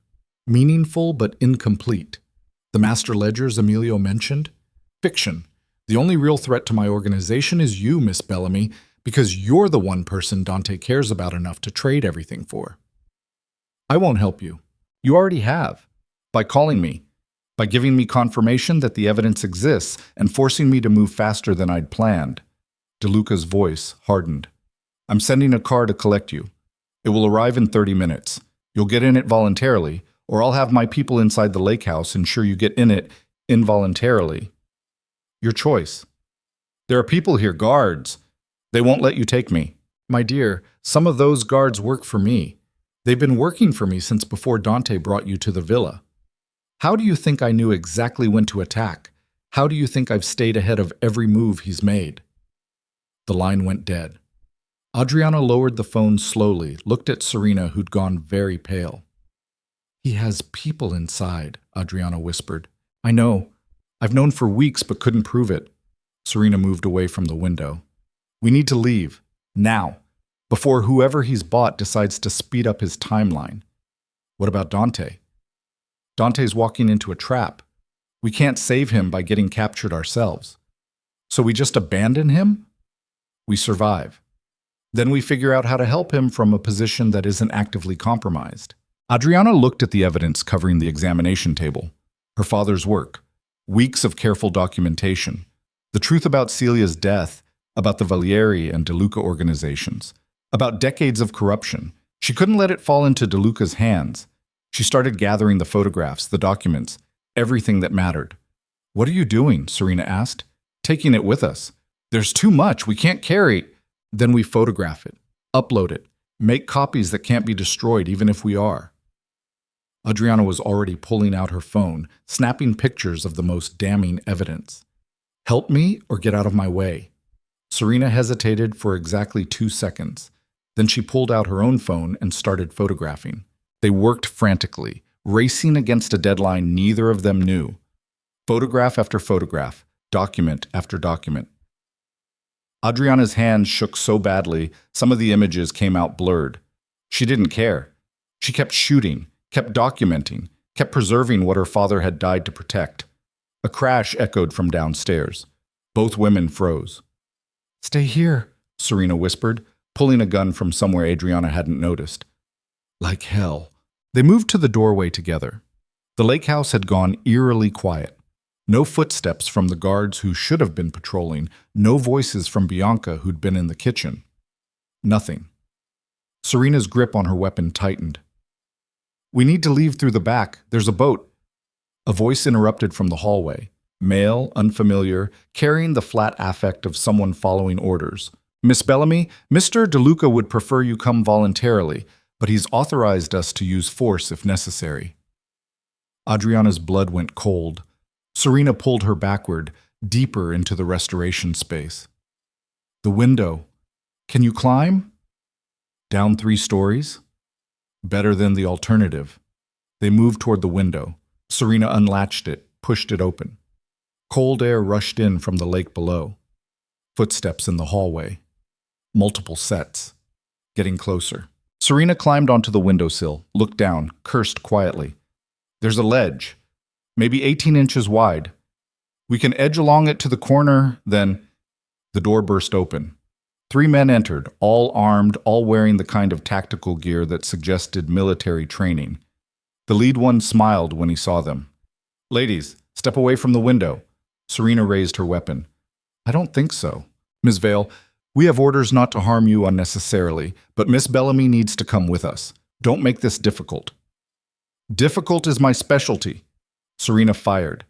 Meaningful but incomplete. The master ledgers Emilio mentioned? Fiction. The only real threat to my organization is you, Miss Bellamy, because you're the one person Dante cares about enough to trade everything for. I won't help you. You already have. By calling me. By giving me confirmation that the evidence exists and forcing me to move faster than I'd planned. DeLuca's voice hardened. I'm sending a car to collect you. It will arrive in 30 minutes. You'll get in it voluntarily, or I'll have my people inside the lake house ensure you get in it involuntarily. Your choice. There are people here, guards. They won't let you take me. My dear, some of those guards work for me. They've been working for me since before Dante brought you to the villa. How do you think I knew exactly when to attack? How do you think I've stayed ahead of every move he's made? The line went dead. Adriana lowered the phone slowly, looked at Serena, who'd gone very pale. He has people inside, Adriana whispered. I know. I've known for weeks but couldn't prove it. Serena moved away from the window. We need to leave. Now. Before whoever he's bought decides to speed up his timeline. What about Dante? Dante's walking into a trap. We can't save him by getting captured ourselves. So we just abandon him? We survive. Then we figure out how to help him from a position that isn't actively compromised. Adriana looked at the evidence covering the examination table. Her father's work. Weeks of careful documentation. The truth about Celia's death, about the Valieri and DeLuca organizations, about decades of corruption. She couldn't let it fall into DeLuca's hands. She started gathering the photographs, the documents, everything that mattered. What are you doing? Serena asked. Taking it with us. There's too much. We can't carry. Then we photograph it, upload it, make copies that can't be destroyed even if we are. Adriana was already pulling out her phone, snapping pictures of the most damning evidence. Help me or get out of my way. Serena hesitated for exactly 2 seconds. Then she pulled out her own phone and started photographing. They worked frantically, racing against a deadline neither of them knew. Photograph after photograph, document after document. Adriana's hands shook so badly, some of the images came out blurred. She didn't care. She kept shooting, kept documenting, kept preserving what her father had died to protect. A crash echoed from downstairs. Both women froze. Stay here, Serena whispered, pulling a gun from somewhere Adriana hadn't noticed. Like hell. They moved to the doorway together. The lake house had gone eerily quiet. No footsteps from the guards who should have been patrolling, no voices from Bianca who'd been in the kitchen. Nothing. Serena's grip on her weapon tightened. We need to leave through the back. There's a boat. A voice interrupted from the hallway. Male, unfamiliar, carrying the flat affect of someone following orders. Miss Bellamy, Mr. DeLuca would prefer you come voluntarily, but he's authorized us to use force if necessary. Adriana's blood went cold. Serena pulled her backward, deeper into the restoration space. The window. Can you climb? Down 3 stories? Better than the alternative. They moved toward the window. Serena unlatched it, pushed it open. Cold air rushed in from the lake below. Footsteps in the hallway. Multiple sets. Getting closer. Serena climbed onto the windowsill, looked down, cursed quietly. There's a ledge, maybe 18 inches wide. We can edge along it to the corner, then... The door burst open. 3 men entered, all armed, all wearing the kind of tactical gear that suggested military training. The lead one smiled when he saw them. Ladies, step away from the window. Serena raised her weapon. I don't think so. Ms. Vale, we have orders not to harm you unnecessarily, but Miss Bellamy needs to come with us. Don't make this difficult. Difficult is my specialty. Serena fired.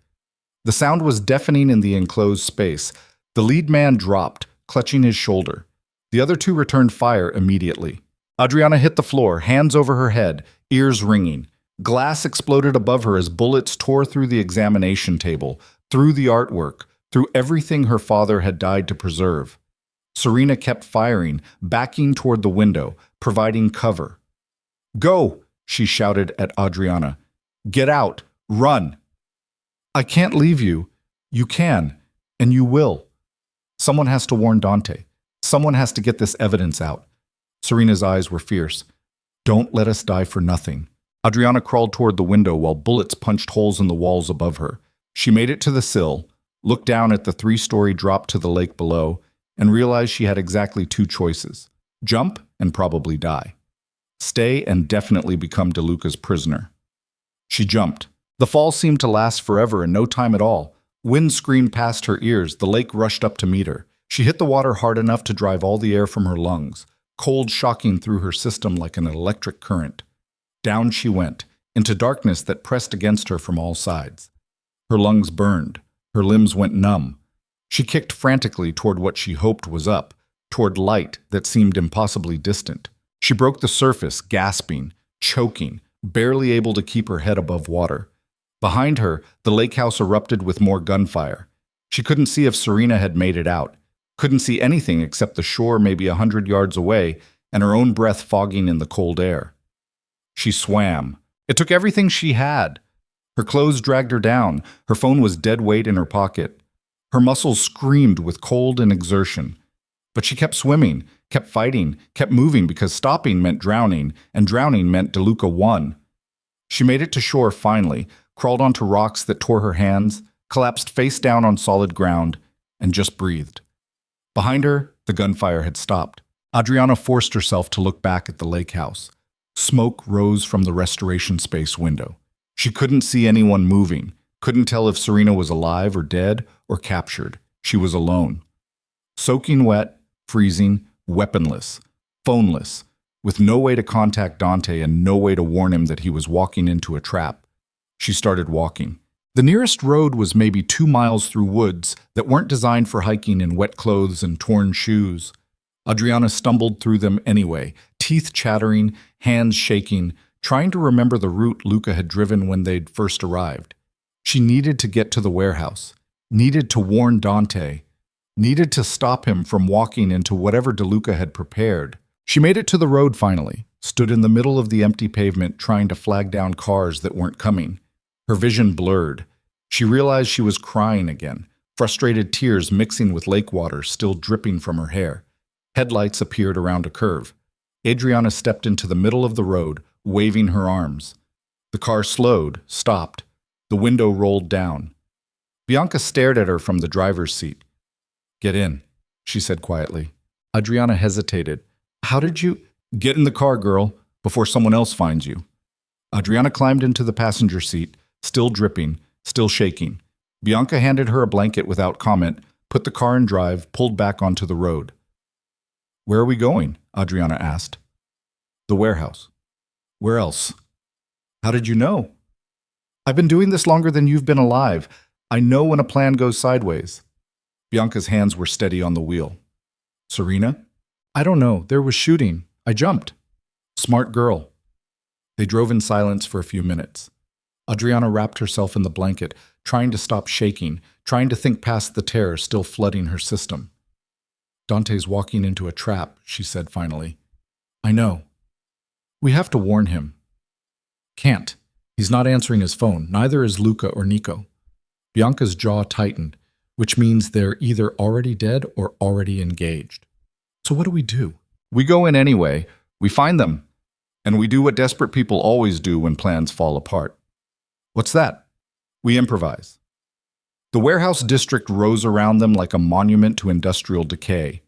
The sound was deafening in the enclosed space. The lead man dropped, clutching his shoulder. The other 2 returned fire immediately. Adriana hit the floor, hands over her head, ears ringing. Glass exploded above her as bullets tore through the examination table, through the artwork, through everything her father had died to preserve. Serena kept firing, backing toward the window, providing cover. Go, she shouted at Adriana. Get out, run. I can't leave you. You can, and you will. Someone has to warn Dante. Someone has to get this evidence out. Serena's eyes were fierce. Don't let us die for nothing. Adriana crawled toward the window while bullets punched holes in the walls above her. She made it to the sill, looked down at the 3-story drop to the lake below, and realized she had exactly 2 choices. Jump and probably die. Stay and definitely become DeLuca's prisoner. She jumped. The fall seemed to last forever and no time at all. Wind screamed past her ears, the lake rushed up to meet her. She hit the water hard enough to drive all the air from her lungs, cold shocking through her system like an electric current. Down she went, into darkness that pressed against her from all sides. Her lungs burned, her limbs went numb. She kicked frantically toward what she hoped was up, toward light that seemed impossibly distant. She broke the surface, gasping, choking, barely able to keep her head above water. Behind her, the lake house erupted with more gunfire. She couldn't see if Serena had made it out, couldn't see anything except the shore maybe 100 yards away and her own breath fogging in the cold air. She swam. It took everything she had. Her clothes dragged her down. Her phone was dead weight in her pocket. Her muscles screamed with cold and exertion. But she kept swimming, kept fighting, kept moving because stopping meant drowning, and drowning meant DeLuca won. She made it to shore finally, crawled onto rocks that tore her hands, collapsed face down on solid ground, and just breathed. Behind her, the gunfire had stopped. Adriana forced herself to look back at the lake house. Smoke rose from the restoration space window. She couldn't see anyone moving, couldn't tell if Serena was alive or dead or captured. She was alone. Soaking wet, freezing, weaponless, phoneless, with no way to contact Dante and no way to warn him that he was walking into a trap. She started walking. The nearest road was maybe 2 miles through woods that weren't designed for hiking in wet clothes and torn shoes. Adriana stumbled through them anyway, teeth chattering, hands shaking, trying to remember the route Luca had driven when they'd first arrived. She needed to get to the warehouse, needed to warn Dante, needed to stop him from walking into whatever DeLuca had prepared. She made it to the road finally, stood in the middle of the empty pavement trying to flag down cars that weren't coming. Her vision blurred. She realized she was crying again, frustrated tears mixing with lake water still dripping from her hair. Headlights appeared around a curve. Adriana stepped into the middle of the road, waving her arms. The car slowed, stopped. The window rolled down. Bianca stared at her from the driver's seat. "Get in," she said quietly. Adriana hesitated. "How did you—" "Get in the car, girl, before someone else finds you." Adriana climbed into the passenger seat, still dripping, still shaking. Bianca handed her a blanket without comment, put the car in drive, pulled back onto the road. "Where are we going?" Adriana asked. "The warehouse." "Where else?" "How did you know?" "I've been doing this longer than you've been alive. I know when a plan goes sideways." Bianca's hands were steady on the wheel. "Serena?" "I don't know. There was shooting. I jumped." "Smart girl." They drove in silence for a few minutes. Adriana wrapped herself in the blanket, trying to stop shaking, trying to think past the terror still flooding her system. "Dante's walking into a trap," she said finally. "I know. We have to warn him." "Can't. He's not answering his phone. Neither is Luca or Nico." Bianca's jaw tightened, which means they're either already dead or already engaged. "So what do we do?" "We go in anyway. We find them. And we do what desperate people always do when plans fall apart. What's that? We improvise. The warehouse district rose around them like a monument to industrial decay.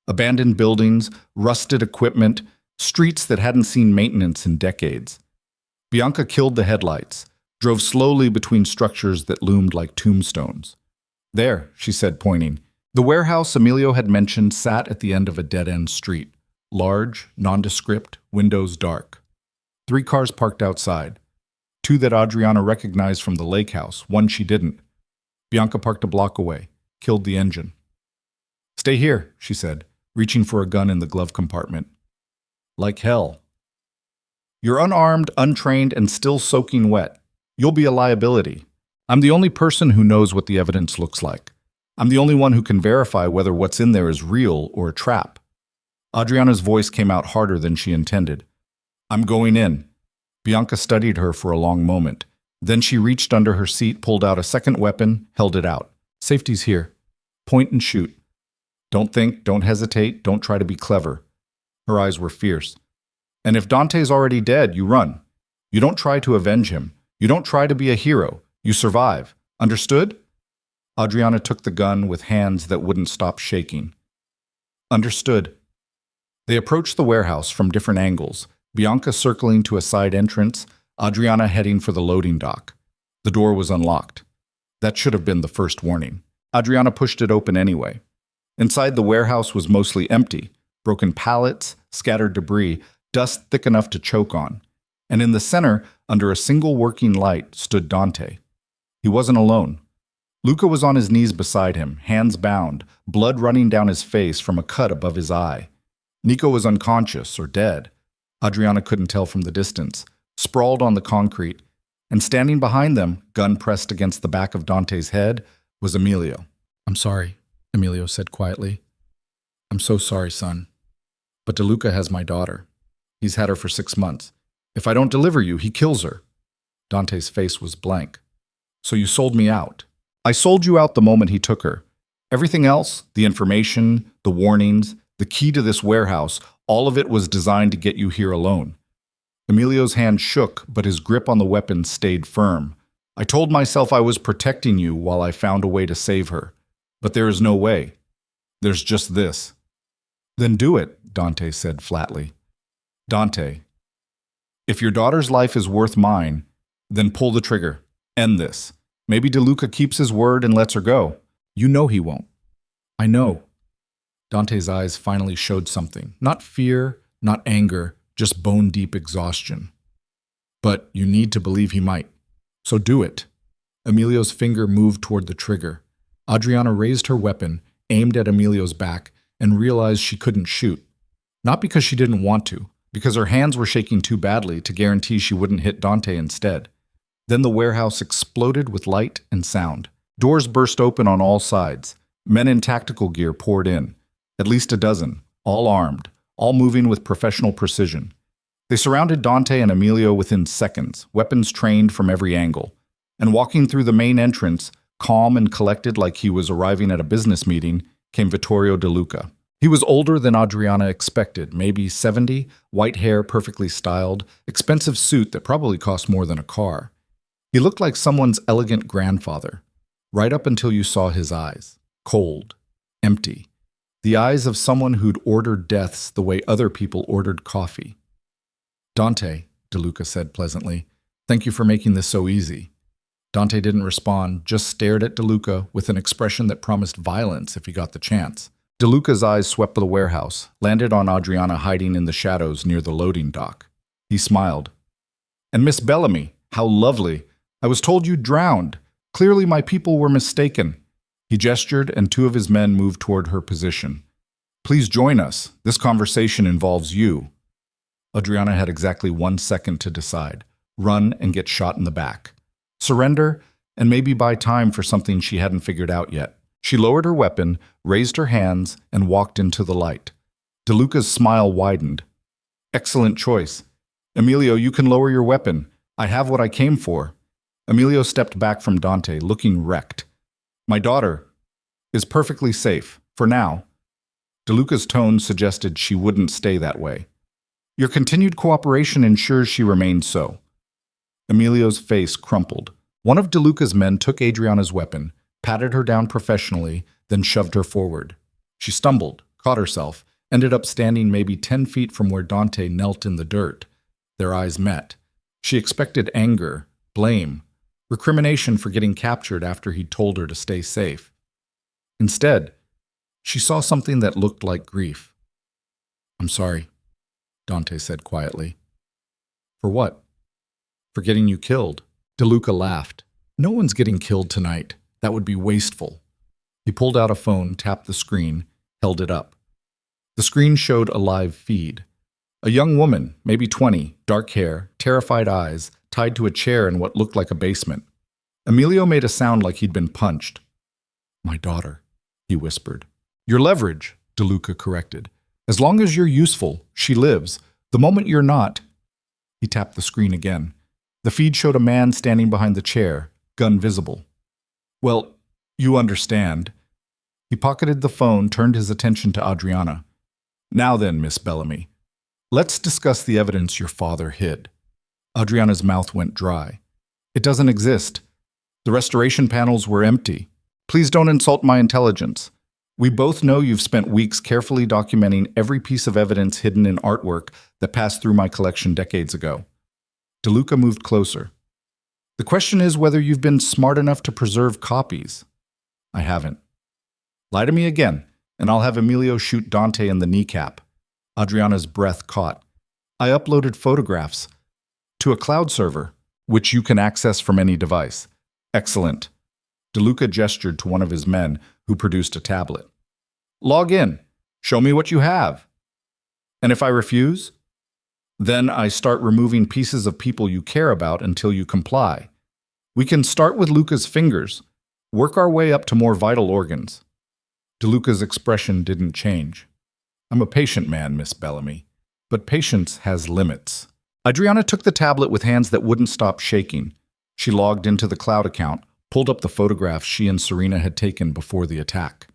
Abandoned buildings, rusted equipment, streets that hadn't seen maintenance in decades. Bianca killed the headlights, drove slowly between structures that loomed like tombstones. There, she said, pointing. The warehouse Emilio had mentioned sat at the end of a dead-end street. Large, nondescript, windows dark. 3 cars parked outside. 2 that Adriana recognized from the lake house, 1 she didn't. Bianca parked a block away, killed the engine. Stay here, she said, reaching for a gun in the glove compartment. Like hell. You're unarmed, untrained, and still soaking wet. You'll be a liability. I'm the only person who knows what the evidence looks like. I'm the only one who can verify whether what's in there is real or a trap. Adriana's voice came out harder than she intended. I'm going in. Bianca studied her for a long moment. Then she reached under her seat, pulled out a second weapon, held it out. Safety's here. Point and shoot. Don't think, don't hesitate, don't try to be clever. Her eyes were fierce. And if Dante's already dead, you run. You don't try to avenge him. You don't try to be a hero. You survive. Understood? Adriana took the gun with hands that wouldn't stop shaking. Understood. They approached the warehouse from different angles, Bianca circling to a side entrance, Adriana heading for the loading dock. The door was unlocked. That should have been the first warning. Adriana pushed it open anyway. Inside the warehouse was mostly empty, broken pallets, scattered debris, dust thick enough to choke on. And in the center, under a single working light, stood Dante. He wasn't alone. Luca was on his knees beside him, hands bound, blood running down his face from a cut above his eye. Nico was unconscious or dead. Adriana couldn't tell from the distance, sprawled on the concrete, and standing behind them, gun pressed against the back of Dante's head, was Emilio. I'm sorry, Emilio said quietly. I'm so sorry, son. But DeLuca has my daughter. He's had her for 6 months. If I don't deliver you, he kills her. Dante's face was blank. So you sold me out. I sold you out the moment he took her. Everything else, the information, the warnings, the key to this warehouse, all of it was designed to get you here alone. Emilio's hand shook, but his grip on the weapon stayed firm. I told myself I was protecting you while I found a way to save her. But there is no way. There's just this. Then do it, Dante said flatly. Dante, if your daughter's life is worth mine, then pull the trigger. End this. Maybe DeLuca keeps his word and lets her go. You know he won't. I know. Dante's eyes finally showed something. Not fear, not anger, just bone-deep exhaustion. But you need to believe he might. So do it. Emilio's finger moved toward the trigger. Adriana raised her weapon, aimed at Emilio's back, and realized she couldn't shoot. Not because she didn't want to, because her hands were shaking too badly to guarantee she wouldn't hit Dante instead. Then the warehouse exploded with light and sound. Doors burst open on all sides. Men in tactical gear poured in. At least a dozen, all armed, all moving with professional precision. They surrounded Dante and Emilio within seconds, weapons trained from every angle. And walking through the main entrance, calm and collected like he was arriving at a business meeting, came Vittorio DeLuca. He was older than Adriana expected, maybe 70, white hair perfectly styled, expensive suit that probably cost more than a car. He looked like someone's elegant grandfather, right up until you saw his eyes, cold, empty. The eyes of someone who'd ordered deaths the way other people ordered coffee. Dante, DeLuca said pleasantly, thank you for making this so easy. Dante didn't respond, just stared at DeLuca with an expression that promised violence if he got the chance. DeLuca's eyes swept the warehouse, landed on Adriana hiding in the shadows near the loading dock. He smiled. And Miss Bellamy, how lovely. I was told you drowned. Clearly my people were mistaken. He gestured, and 2 of his men moved toward her position. Please join us. This conversation involves you. Adriana had exactly 1 second to decide. Run and get shot in the back. Surrender, and maybe buy time for something she hadn't figured out yet. She lowered her weapon, raised her hands, and walked into the light. DeLuca's smile widened. Excellent choice. Emilio, you can lower your weapon. I have what I came for. Emilio stepped back from Dante, looking wrecked. My daughter is perfectly safe, for now. DeLuca's tone suggested she wouldn't stay that way. Your continued cooperation ensures she remains so. Emilio's face crumpled. One of DeLuca's men took Adriana's weapon, patted her down professionally, then shoved her forward. She stumbled, caught herself, ended up standing maybe 10 feet from where Dante knelt in the dirt. Their eyes met. She expected anger, blame, recrimination for getting captured after he'd told her to stay safe. Instead, she saw something that looked like grief. "I'm sorry," Dante said quietly. "For what?" "For getting you killed." DeLuca laughed. "No one's getting killed tonight. That would be wasteful." He pulled out a phone, tapped the screen, held it up. The screen showed a live feed. A young woman, maybe 20, dark hair, terrified eyes, tied to a chair in what looked like a basement. Emilio made a sound like he'd been punched. "My daughter," he whispered. "Your leverage," DeLuca corrected. "As long as you're useful, she lives. The moment you're not—" He tapped the screen again. The feed showed a man standing behind the chair, gun visible. "Well, you understand." He pocketed the phone, turned his attention to Adriana. "Now then, Miss Bellamy, let's discuss the evidence your father hid." Adriana's mouth went dry. "It doesn't exist. The restoration panels were empty. Please don't insult my intelligence. We both know you've spent weeks carefully documenting every piece of evidence hidden in artwork that passed through my collection decades ago." DeLuca moved closer. "The question is whether you've been smart enough to preserve copies." "I haven't." "Lie to me again, and I'll have Emilio shoot Dante in the kneecap." Adriana's breath caught. "I uploaded photographs to a cloud server, which you can access from any device." "Excellent." DeLuca gestured to one of his men, who produced a tablet. "Log in. Show me what you have." "And if I refuse?" "Then I start removing pieces of people you care about until you comply. We can start with Luca's fingers, work our way up to more vital organs." DeLuca's expression didn't change. "I'm a patient man, Miss Bellamy, but patience has limits." Adriana took the tablet with hands that wouldn't stop shaking. She logged into the cloud account, pulled up the photographs she and Serena had taken before the attack.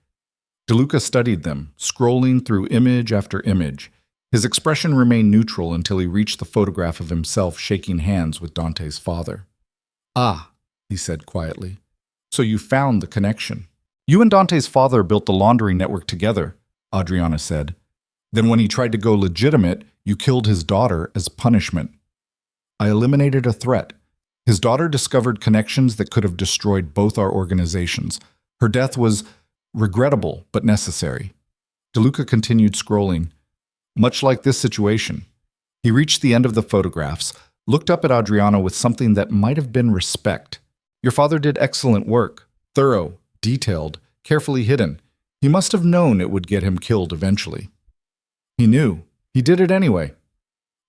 DeLuca studied them, scrolling through image after image. His expression remained neutral until he reached the photograph of himself shaking hands with Dante's father. "Ah," he said quietly. "So you found the connection." "You and Dante's father built the laundry network together," Adriana said. "Then when he tried to go legitimate, you killed his daughter as punishment." "I eliminated a threat. His daughter discovered connections that could have destroyed both our organizations. Her death was regrettable but necessary." DeLuca continued scrolling. Much like this situation, he reached the end of the photographs, looked up at Adriana with something that might have been respect. "Your father did excellent work, thorough, detailed, carefully hidden. He must have known it would get him killed eventually." "He knew. He did it anyway."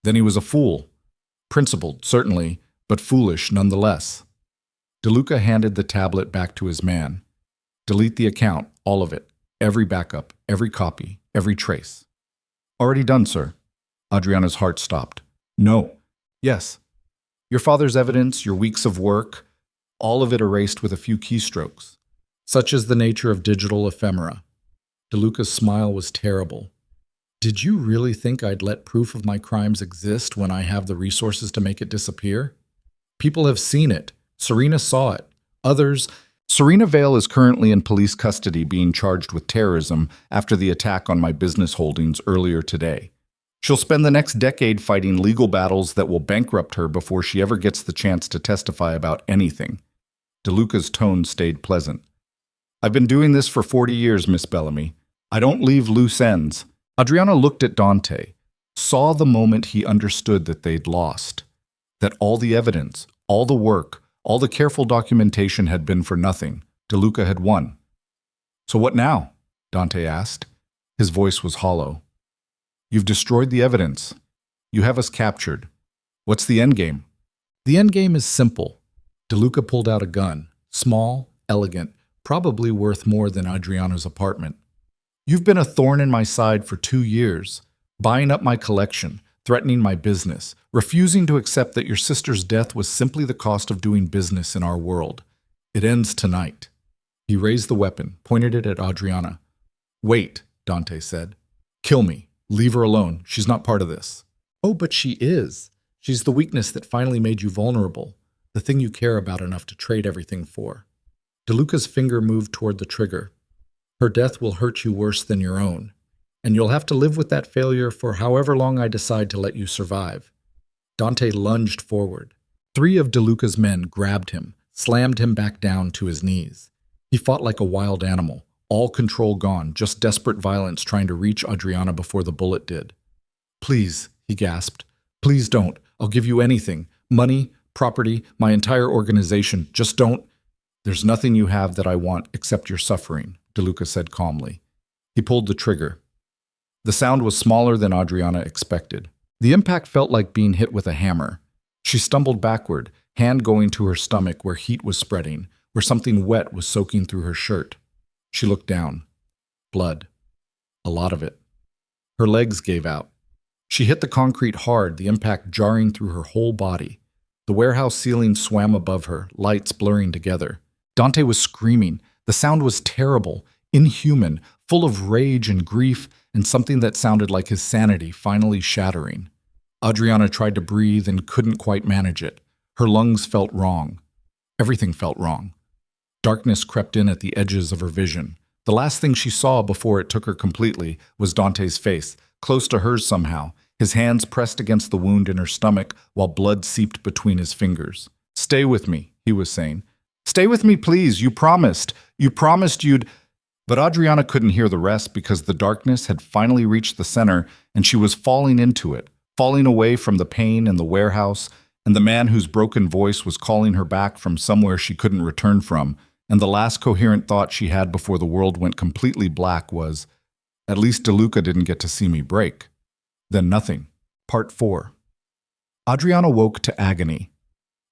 "Then he was a fool. Principled, certainly, but foolish nonetheless." DeLuca handed the tablet back to his man. "Delete the account, all of it. Every backup, every copy, every trace." "Already done, sir." Adriana's heart stopped. "No." "Yes. Your father's evidence, your weeks of work, all of it erased with a few keystrokes. Such is the nature of digital ephemera." DeLuca's smile was terrible. "Did you really think I'd let proof of my crimes exist when I have the resources to make it disappear? People have seen it. Serena saw it. Others—" "Serena Vale is currently in police custody being charged with terrorism after the attack on my business holdings earlier today. She'll spend the next decade fighting legal battles that will bankrupt her before she ever gets the chance to testify about anything." DeLuca's tone stayed pleasant. "I've been doing this for 40 years, Miss Bellamy. I don't leave loose ends." Adriana looked at Dante, saw the moment he understood that they'd lost, that all the evidence, all the work, all the careful documentation had been for nothing. DeLuca had won. "So what now?" Dante asked. His voice was hollow. "You've destroyed the evidence. You have us captured. What's the endgame?" "The endgame is simple." DeLuca pulled out a gun, small, elegant, probably worth more than Adriana's apartment. "You've been a thorn in my side for 2 years, buying up my collection, threatening my business, refusing to accept that your sister's death was simply the cost of doing business in our world. It ends tonight." He raised the weapon, pointed it at Adriana. "Wait," Dante said. "Kill me. Leave her alone. She's not part of this." Oh, but she is. She's the weakness that finally made you vulnerable, the thing you care about enough to trade everything for. DeLuca's finger moved toward the trigger. Her death will hurt you worse than your own, and you'll have to live with that failure for however long I decide to let you survive. Dante lunged forward. 3 of DeLuca's men grabbed him, slammed him back down to his knees. He fought like a wild animal, all control gone, just desperate violence trying to reach Adriana before the bullet did. Please, he gasped. Please don't. I'll give you anything. Money, property, my entire organization. Just don't. There's nothing you have that I want except your suffering, DeLuca said calmly. He pulled the trigger. The sound was smaller than Adriana expected. The impact felt like being hit with a hammer. She stumbled backward, hand going to her stomach where heat was spreading, where something wet was soaking through her shirt. She looked down. Blood. A lot of it. Her legs gave out. She hit the concrete hard, the impact jarring through her whole body. The warehouse ceiling swam above her, lights blurring together. Dante was screaming. The sound was terrible, inhuman, full of rage and grief, and something that sounded like his sanity finally shattering. Adriana tried to breathe and couldn't quite manage it. Her lungs felt wrong. Everything felt wrong. Darkness crept in at the edges of her vision. The last thing she saw before it took her completely was Dante's face, close to hers somehow, his hands pressed against the wound in her stomach while blood seeped between his fingers. "Stay with me," he was saying. "Stay with me, please. You promised. You promised you'd—" But Adriana couldn't hear the rest because the darkness had finally reached the center and she was falling into it, falling away from the pain in the warehouse and the man whose broken voice was calling her back from somewhere she couldn't return from, and the last coherent thought she had before the world went completely black was, "At least DeLuca didn't get to see me break." Then nothing. Part 4. Adriana woke to agony.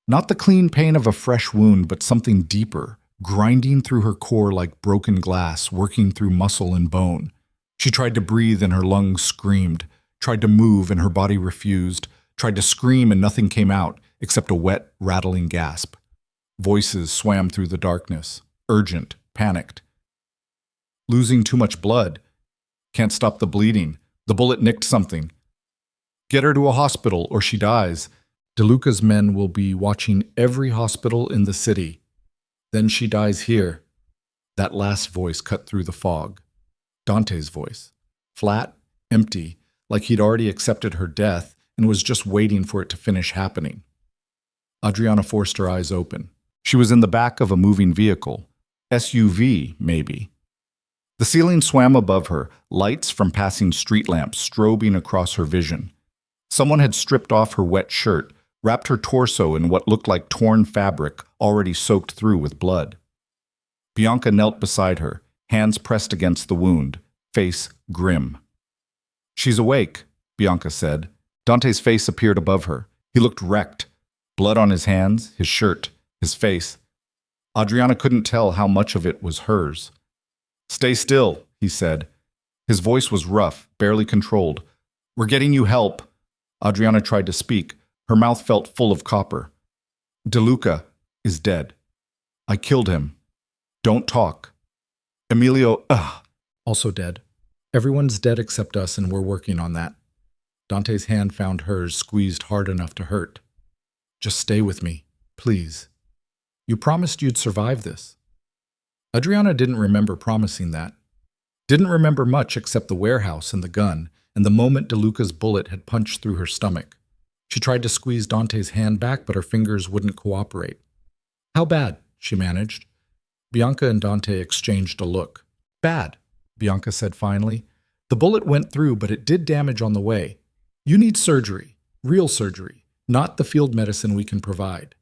Not the clean pain of a fresh wound, but something deeper, grinding through her core like broken glass, working through muscle and bone. She tried to breathe and her lungs screamed, tried to move and her body refused, tried to scream and nothing came out except a wet, rattling gasp. Voices swam through the darkness, urgent, panicked. "Losing too much blood. Can't stop the bleeding. The bullet nicked something. Get her to a hospital or she dies. DeLuca's men will be watching every hospital in the city. Then she dies here." That last voice cut through the fog. Dante's voice. Flat, empty, like he'd already accepted her death and was just waiting for it to finish happening. Adriana forced her eyes open. She was in the back of a moving vehicle. SUV, maybe. The ceiling swam above her, lights from passing street lamps strobing across her vision. Someone had stripped off her wet shirt, wrapped her torso in what looked like torn fabric already soaked through with blood. Bianca knelt beside her, hands pressed against the wound, face grim. "She's awake," Bianca said. Dante's face appeared above her. He looked wrecked. Blood on his hands, his shirt, his face. Adriana couldn't tell how much of it was hers. "Stay still," he said. His voice was rough, barely controlled. "We're getting you help." Adriana tried to speak. Her mouth felt full of copper. "DeLuca is dead. I killed him. Don't talk. Emilio, also dead. Everyone's dead except us, and we're working on that." Dante's hand found hers, squeezed hard enough to hurt. "Just stay with me, please. You promised you'd survive this." Adriana didn't remember promising that. Didn't remember much except the warehouse and the gun, and the moment DeLuca's bullet had punched through her stomach. She tried to squeeze Dante's hand back, but her fingers wouldn't cooperate. "How bad?" she managed. Bianca and Dante exchanged a look. "Bad," Bianca said finally. "The bullet went through, but it did damage on the way. You need surgery, real surgery, not the field medicine we can provide."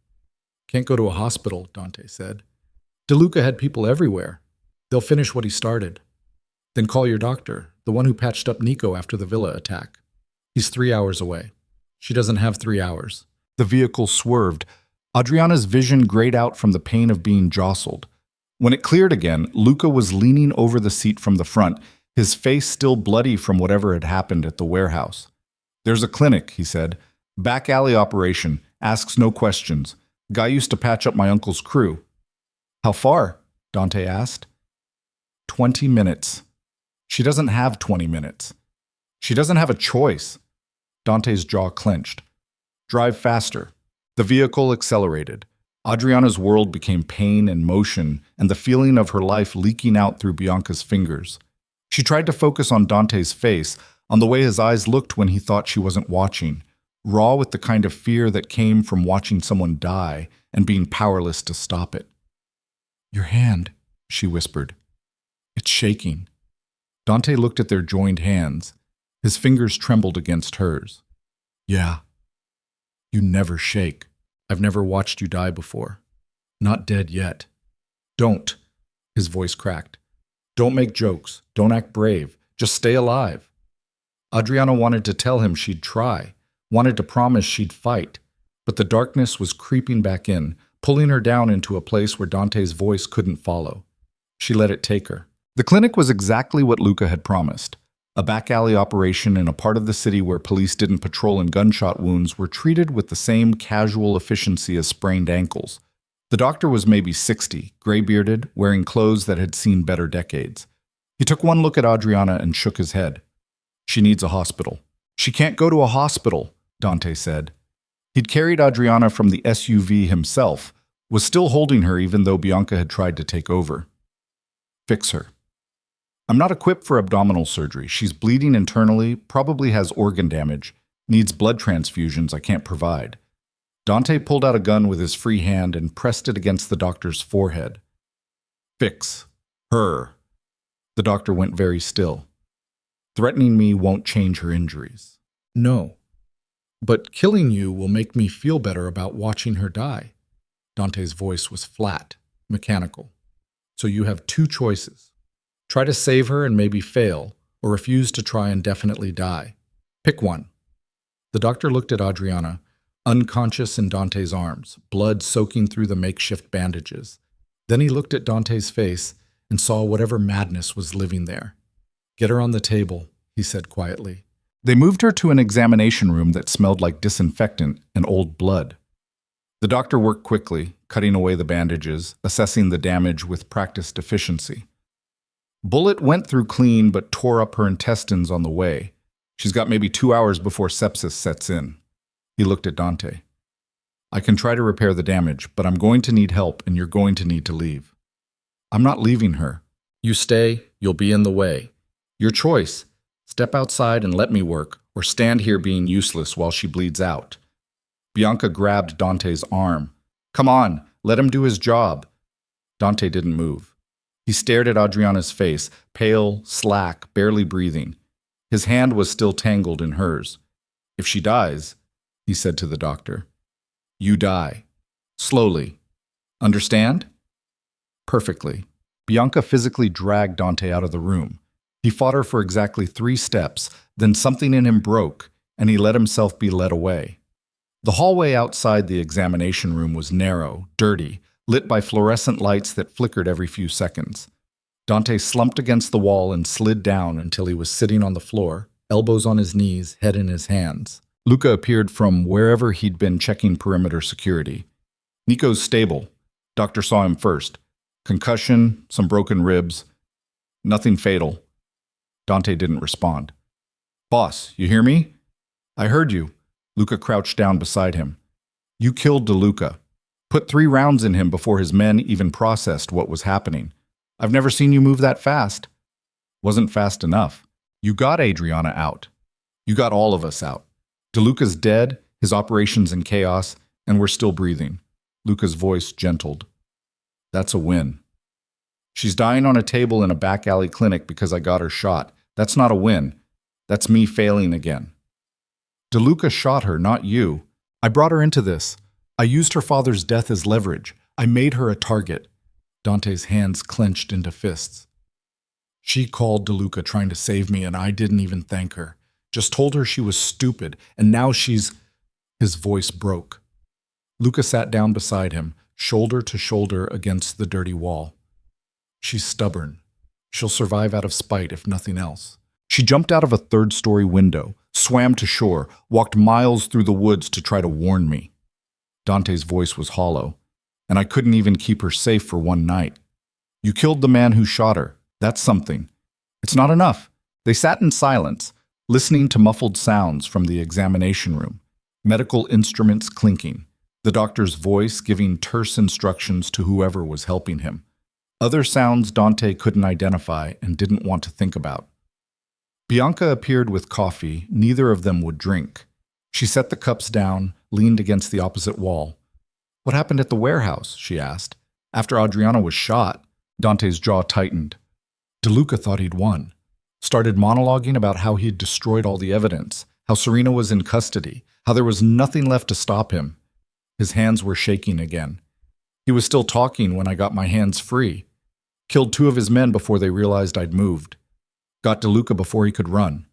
"Can't go to a hospital," Dante said. "DeLuca had people everywhere. They'll finish what he started." "Then call your doctor, the one who patched up Nico after the villa attack. He's 3 hours away." "She doesn't have 3 hours." The vehicle swerved. Adriana's vision grayed out from the pain of being jostled. When it cleared again, Luca was leaning over the seat from the front, his face still bloody from whatever had happened at the warehouse. "There's a clinic," he said. "Back alley operation, asks no questions. Guy used to patch up my uncle's crew." "How far?" Dante asked. 20 minutes. She doesn't have 20 minutes. She doesn't have a choice. Dante's jaw clenched. Drive faster. The vehicle accelerated. Adriana's world became pain and motion, and the feeling of her life leaking out through Bianca's fingers. She tried to focus on Dante's face, on the way his eyes looked when he thought she wasn't watching, raw with the kind of fear that came from watching someone die and being powerless to stop it. "Your hand," she whispered. "It's shaking." Dante looked at their joined hands. His fingers trembled against hers. "Yeah. You never shake. I've never watched you die before. Not dead yet." "Don't," his voice cracked. "Don't make jokes. Don't act brave. Just stay alive." Adriana wanted to tell him she'd try, wanted to promise she'd fight, but the darkness was creeping back in, pulling her down into a place where Dante's voice couldn't follow. She let it take her. The clinic was exactly what Luca had promised. A back alley operation in a part of the city where police didn't patrol and gunshot wounds were treated with the same casual efficiency as sprained ankles. The doctor was maybe 60, gray-bearded, wearing clothes that had seen better decades. He took one look at Adriana and shook his head. "She needs a hospital." "She can't go to a hospital," Dante said. He'd carried Adriana from the SUV himself, was still holding her even though Bianca had tried to take over. "Fix her." "I'm not equipped for abdominal surgery. She's bleeding internally, probably has organ damage, needs blood transfusions I can't provide." Dante pulled out a gun with his free hand and pressed it against the doctor's forehead. "Fix her." The doctor went very still. "Threatening me won't change her injuries." "No. But killing you will make me feel better about watching her die." Dante's voice was flat, mechanical. "So you have two choices. Try to save her and maybe fail, or refuse to try and definitely die. Pick one." The doctor looked at Adriana, unconscious in Dante's arms, blood soaking through the makeshift bandages. Then he looked at Dante's face and saw whatever madness was living there. "Get her on the table," he said quietly. They moved her to an examination room that smelled like disinfectant and old blood. The doctor worked quickly, cutting away the bandages, assessing the damage with practiced efficiency. "Bullet went through clean but tore up her intestines on the way. She's got maybe 2 hours before sepsis sets in." He looked at Dante. "I can try to repair the damage, but I'm going to need help and you're going to need to leave." "I'm not leaving her." "You stay, you'll be in the way. Your choice. Step outside and let me work, or stand here being useless while she bleeds out." Bianca grabbed Dante's arm. "Come on, let him do his job." Dante didn't move. He stared at Adriana's face, pale, slack, barely breathing. His hand was still tangled in hers. "If she dies," he said to the doctor, "you die. Slowly. Understand?" "Perfectly." Bianca physically dragged Dante out of the room. He fought her for exactly 3 steps, then something in him broke, and he let himself be led away. The hallway outside the examination room was narrow, dirty, lit by fluorescent lights that flickered every few seconds. Dante slumped against the wall and slid down until he was sitting on the floor, elbows on his knees, head in his hands. Luca appeared from wherever he'd been checking perimeter security. "Nico's stable. Doctor saw him first. Concussion, some broken ribs. Nothing fatal." Dante didn't respond. "Boss, you hear me?" "I heard you." Luca crouched down beside him. "You killed DeLuca. Put 3 rounds in him before his men even processed what was happening. I've never seen you move that fast." "Wasn't fast enough. You got Adriana out. You got all of us out. DeLuca's dead, his operation's in chaos, and we're still breathing." Luca's voice gentled. "That's a win." "She's dying on a table in a back alley clinic because I got her shot. That's not a win. That's me failing again." "DeLuca shot her, not you. I brought her into this. I used her father's death as leverage. I made her a target." Dante's hands clenched into fists. "She called DeLuca trying to save me and I didn't even thank her. Just told her she was stupid, and now she's—" His voice broke. Luca sat down beside him, shoulder to shoulder against the dirty wall. "She's stubborn. She'll survive out of spite if nothing else." She jumped out of a 3rd-story window, swam to shore, walked miles through the woods to try to warn me. Dante's voice was hollow. "And I couldn't even keep her safe for one night. You killed the man who shot her. That's something. It's not enough." They sat in silence, listening to muffled sounds from the examination room, medical instruments clinking, the doctor's voice giving terse instructions to whoever was helping him. Other sounds Dante couldn't identify and didn't want to think about. Bianca appeared with coffee neither of them would drink. She set the cups down, leaned against the opposite wall. "What happened at the warehouse?" she asked. "After Adriana was shot." Dante's jaw tightened. DeLuca thought he'd won. Started monologuing about how he'd destroyed all the evidence, how Serena was in custody, how there was nothing left to stop him. His hands were shaking again. He was still talking when I got my hands free. Killed 2 of his men before they realized I'd moved. Got DeLuca before he could run.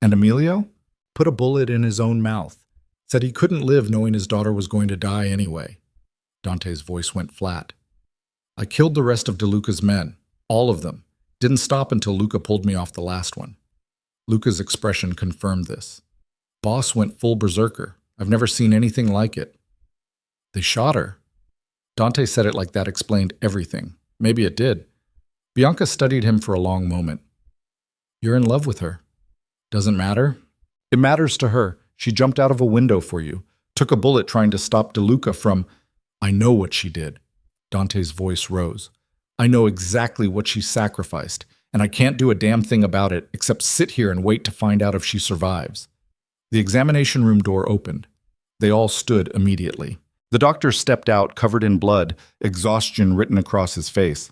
And Emilio? Put a bullet in his own mouth. Said he couldn't live knowing his daughter was going to die anyway. Dante's voice went flat. I killed the rest of DeLuca's men. All of them. Didn't stop until Luca pulled me off the last one. Luca's expression confirmed this. Boss went full berserker. I've never seen anything like it. They shot her. Dante said it like that explained everything. Maybe it did. Bianca studied him for a long moment. You're in love with her. Doesn't matter. It matters to her. She jumped out of a window for you. Took a bullet trying to stop DeLuca from... I know what she did. Dante's voice rose. I know exactly what she sacrificed, and I can't do a damn thing about it except sit here and wait to find out if she survives. The examination room door opened. They all stood immediately. The doctor stepped out, covered in blood, exhaustion written across his face.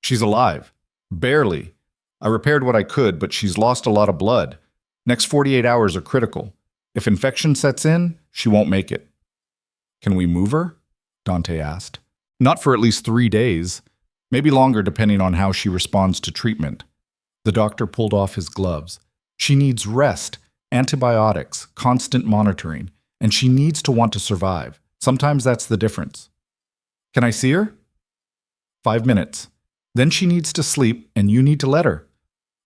She's alive. Barely. I repaired what I could, but she's lost a lot of blood. Next 48 hours are critical. If infection sets in, she won't make it. Can we move her? Dante asked. Not for at least 3 days. Maybe longer depending on how she responds to treatment. The doctor pulled off his gloves. She needs rest, antibiotics, constant monitoring, and she needs to want to survive. Sometimes that's the difference. Can I see her? 5 minutes. Then she needs to sleep, and you need to let her.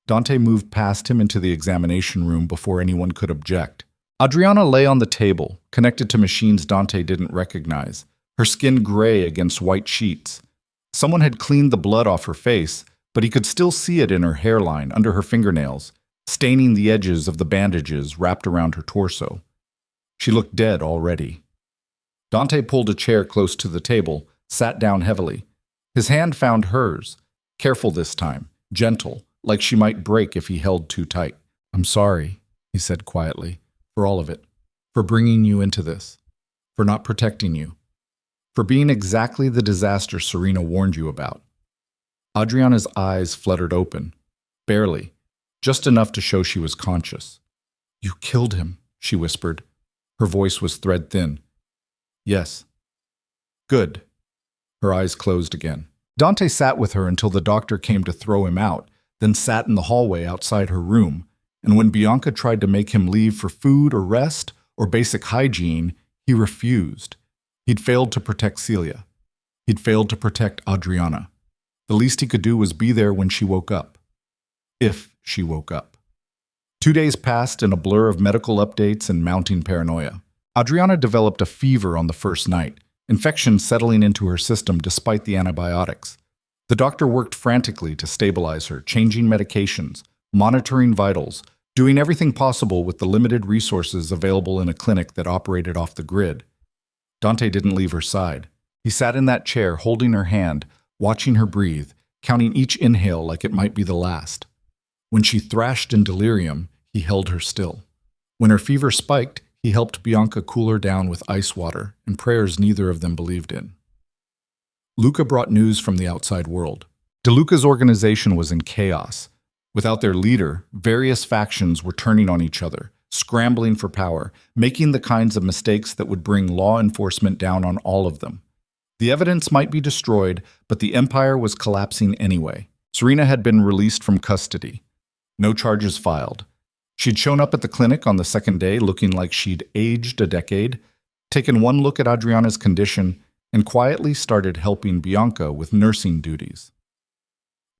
Dante moved past him into the examination room before anyone could object. Adriana lay on the table, connected to machines Dante didn't recognize, her skin gray against white sheets. Someone had cleaned the blood off her face, but he could still see it in her hairline, under her fingernails, staining the edges of the bandages wrapped around her torso. She looked dead already. Dante pulled a chair close to the table, sat down heavily. His hand found hers, careful this time, gentle, like she might break if he held too tight. I'm sorry, he said quietly, for all of it, for bringing you into this, for not protecting you. For being exactly the disaster Serena warned you about. Adriana's eyes fluttered open, barely, just enough to show she was conscious. You killed him, she whispered. Her voice was thread thin. Yes. Good. Her eyes closed again. Dante sat with her until the doctor came to throw him out, then sat in the hallway outside her room, and when Bianca tried to make him leave for food or rest or basic hygiene, he refused. He'd failed to protect Celia. He'd failed to protect Adriana. The least he could do was be there when she woke up. If she woke up. 2 days passed in a blur of medical updates and mounting paranoia. Adriana developed a fever on the first night, infection settling into her system despite the antibiotics. The doctor worked frantically to stabilize her, changing medications, monitoring vitals, doing everything possible with the limited resources available in a clinic that operated off the grid. Dante didn't leave her side. He sat in that chair, holding her hand, watching her breathe, counting each inhale like it might be the last. When she thrashed in delirium, he held her still. When her fever spiked, he helped Bianca cool her down with ice water and prayers neither of them believed in. Luca brought news from the outside world. DeLuca's organization was in chaos. Without their leader, various factions were turning on each other, scrambling for power, making the kinds of mistakes that would bring law enforcement down on all of them. The evidence might be destroyed, but the empire was collapsing anyway. Serena had been released from custody. No charges filed. She'd shown up at the clinic on the second day looking like she'd aged a decade, taken one look at Adriana's condition, and quietly started helping Bianca with nursing duties.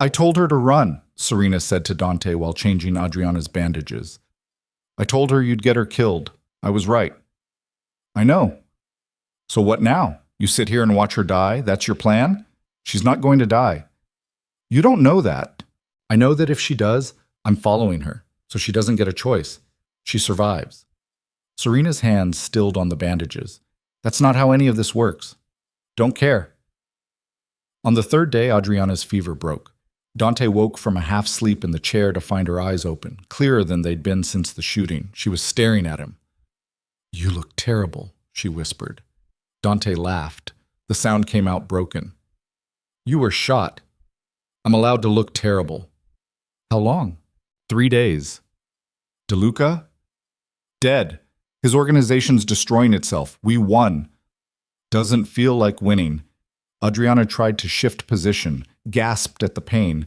I told her to run, Serena said to Dante while changing Adriana's bandages. I told her you'd get her killed. I was right. I know. So what now? You sit here and watch her die? That's your plan? She's not going to die. You don't know that. I know that if she does, I'm following her. so she doesn't get a choice. She survives. Serena's hands stilled on the bandages. That's not how any of this works. Don't care. On the third day, Adriana's fever broke. Dante woke from a half-sleep in the chair to find her eyes open, clearer than they'd been since the shooting. She was staring at him. "You look terrible," she whispered. Dante laughed. The sound came out broken. "You were shot. I'm allowed to look terrible." "How long?" 3 days. DeLuca? Dead. His organization's destroying itself. We won. Doesn't feel like winning. Adriana tried to shift position, gasped at the pain.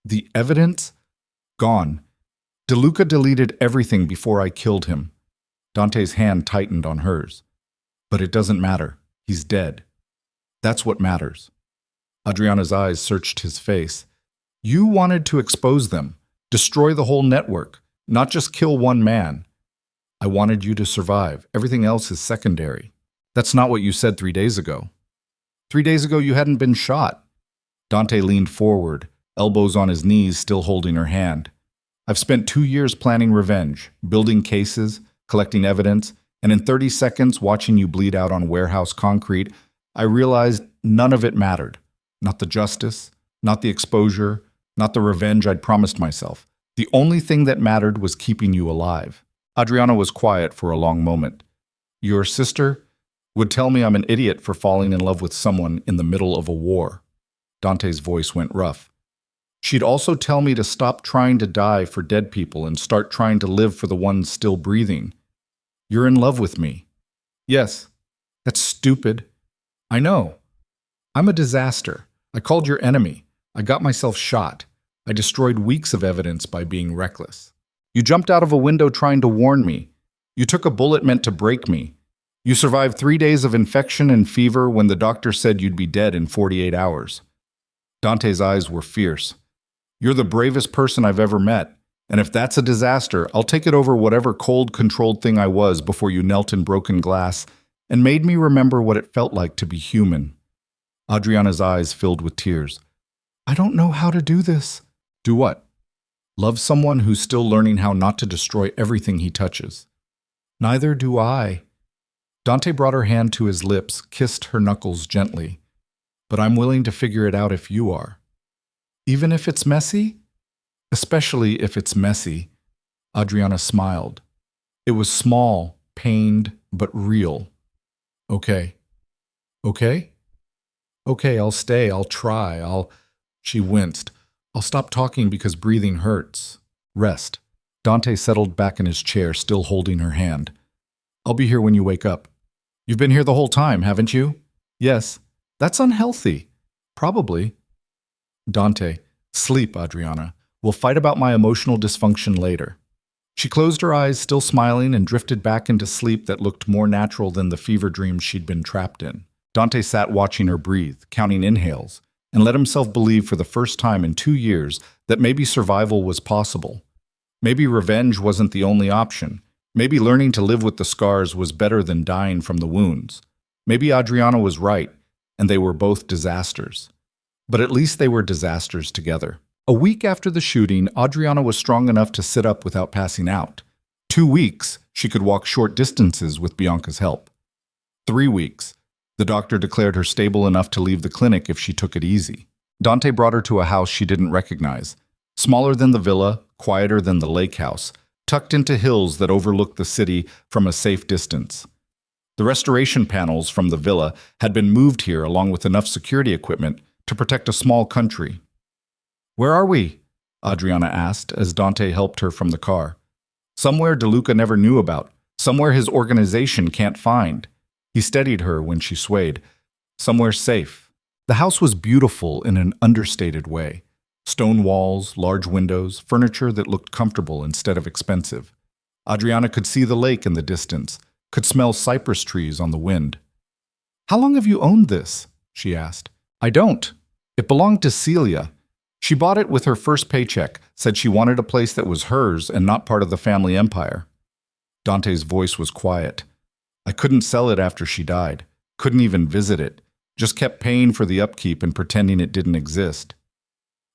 The evidence? Gone. DeLuca deleted everything before I killed him. Dante's hand tightened on hers. But it doesn't matter. He's dead. That's what matters. Adriana's eyes searched his face. You wanted to expose them, destroy the whole network, not just kill one man. I wanted you to survive. Everything else is secondary. That's not what you said 3 days ago. 3 days ago, you hadn't been shot. Dante leaned forward, elbows on his knees, still holding her hand. I've spent 2 years planning revenge, building cases, collecting evidence, and in 30 seconds, watching you bleed out on warehouse concrete, I realized none of it mattered. Not the justice, not the exposure, not the revenge I'd promised myself. The only thing that mattered was keeping you alive. Adriana was quiet for a long moment. Your sister would tell me I'm an idiot for falling in love with someone in the middle of a war. Dante's voice went rough. She'd also tell me to stop trying to die for dead people and start trying to live for the ones still breathing. You're in love with me. Yes. That's stupid. I know. I'm a disaster. I called your enemy. I got myself shot. I destroyed weeks of evidence by being reckless. You jumped out of a window trying to warn me. You took a bullet meant to break me. You survived 3 days of infection and fever when the doctor said you'd be dead in 48 hours. Dante's eyes were fierce. You're the bravest person I've ever met, and if that's a disaster, I'll take it over whatever cold, controlled thing I was before you knelt in broken glass and made me remember what it felt like to be human. Adriana's eyes filled with tears. I don't know how to do this. Do what? Love someone who's still learning how not to destroy everything he touches. Neither do I. Dante brought her hand to his lips, kissed her knuckles gently. But I'm willing to figure it out if you are. Even if it's messy? Especially if it's messy. Adriana smiled. It was small, pained, but real. Okay. Okay? Okay, I'll stay. I'll try. She winced. I'll stop talking because breathing hurts. Rest. Dante settled back in his chair, still holding her hand. I'll be here when you wake up. You've been here the whole time, haven't you? Yes. That's unhealthy. Probably. Dante, sleep, Adriana. We'll fight about my emotional dysfunction later. She closed her eyes, still smiling, and drifted back into sleep that looked more natural than the fever dream she'd been trapped in. Dante sat watching her breathe, counting inhales, and let himself believe for the first time in 2 years that maybe survival was possible. Maybe revenge wasn't the only option. Maybe learning to live with the scars was better than dying from the wounds. Maybe Adriana was right, and they were both disasters. But at least they were disasters together. A week after the shooting, Adriana was strong enough to sit up without passing out. 2 weeks, she could walk short distances with Bianca's help. 3 weeks, the doctor declared her stable enough to leave the clinic if she took it easy. Dante brought her to a house she didn't recognize. Smaller than the villa, quieter than the lake house, tucked into hills that overlooked the city from a safe distance. The restoration panels from the villa had been moved here along with enough security equipment to protect a small country. Where are we? Adriana asked as Dante helped her from the car. Somewhere DeLuca never knew about, somewhere his organization can't find. He steadied her when she swayed. Somewhere safe. The house was beautiful in an understated way. Stone walls, large windows, furniture that looked comfortable instead of expensive. Adriana could see the lake in the distance, could smell cypress trees on the wind. How long have you owned this? She asked. I don't. It belonged to Celia. She bought it with her first paycheck, said she wanted a place that was hers and not part of the family empire. Dante's voice was quiet. I couldn't sell it after she died. Couldn't even visit it. Just kept paying for the upkeep and pretending it didn't exist.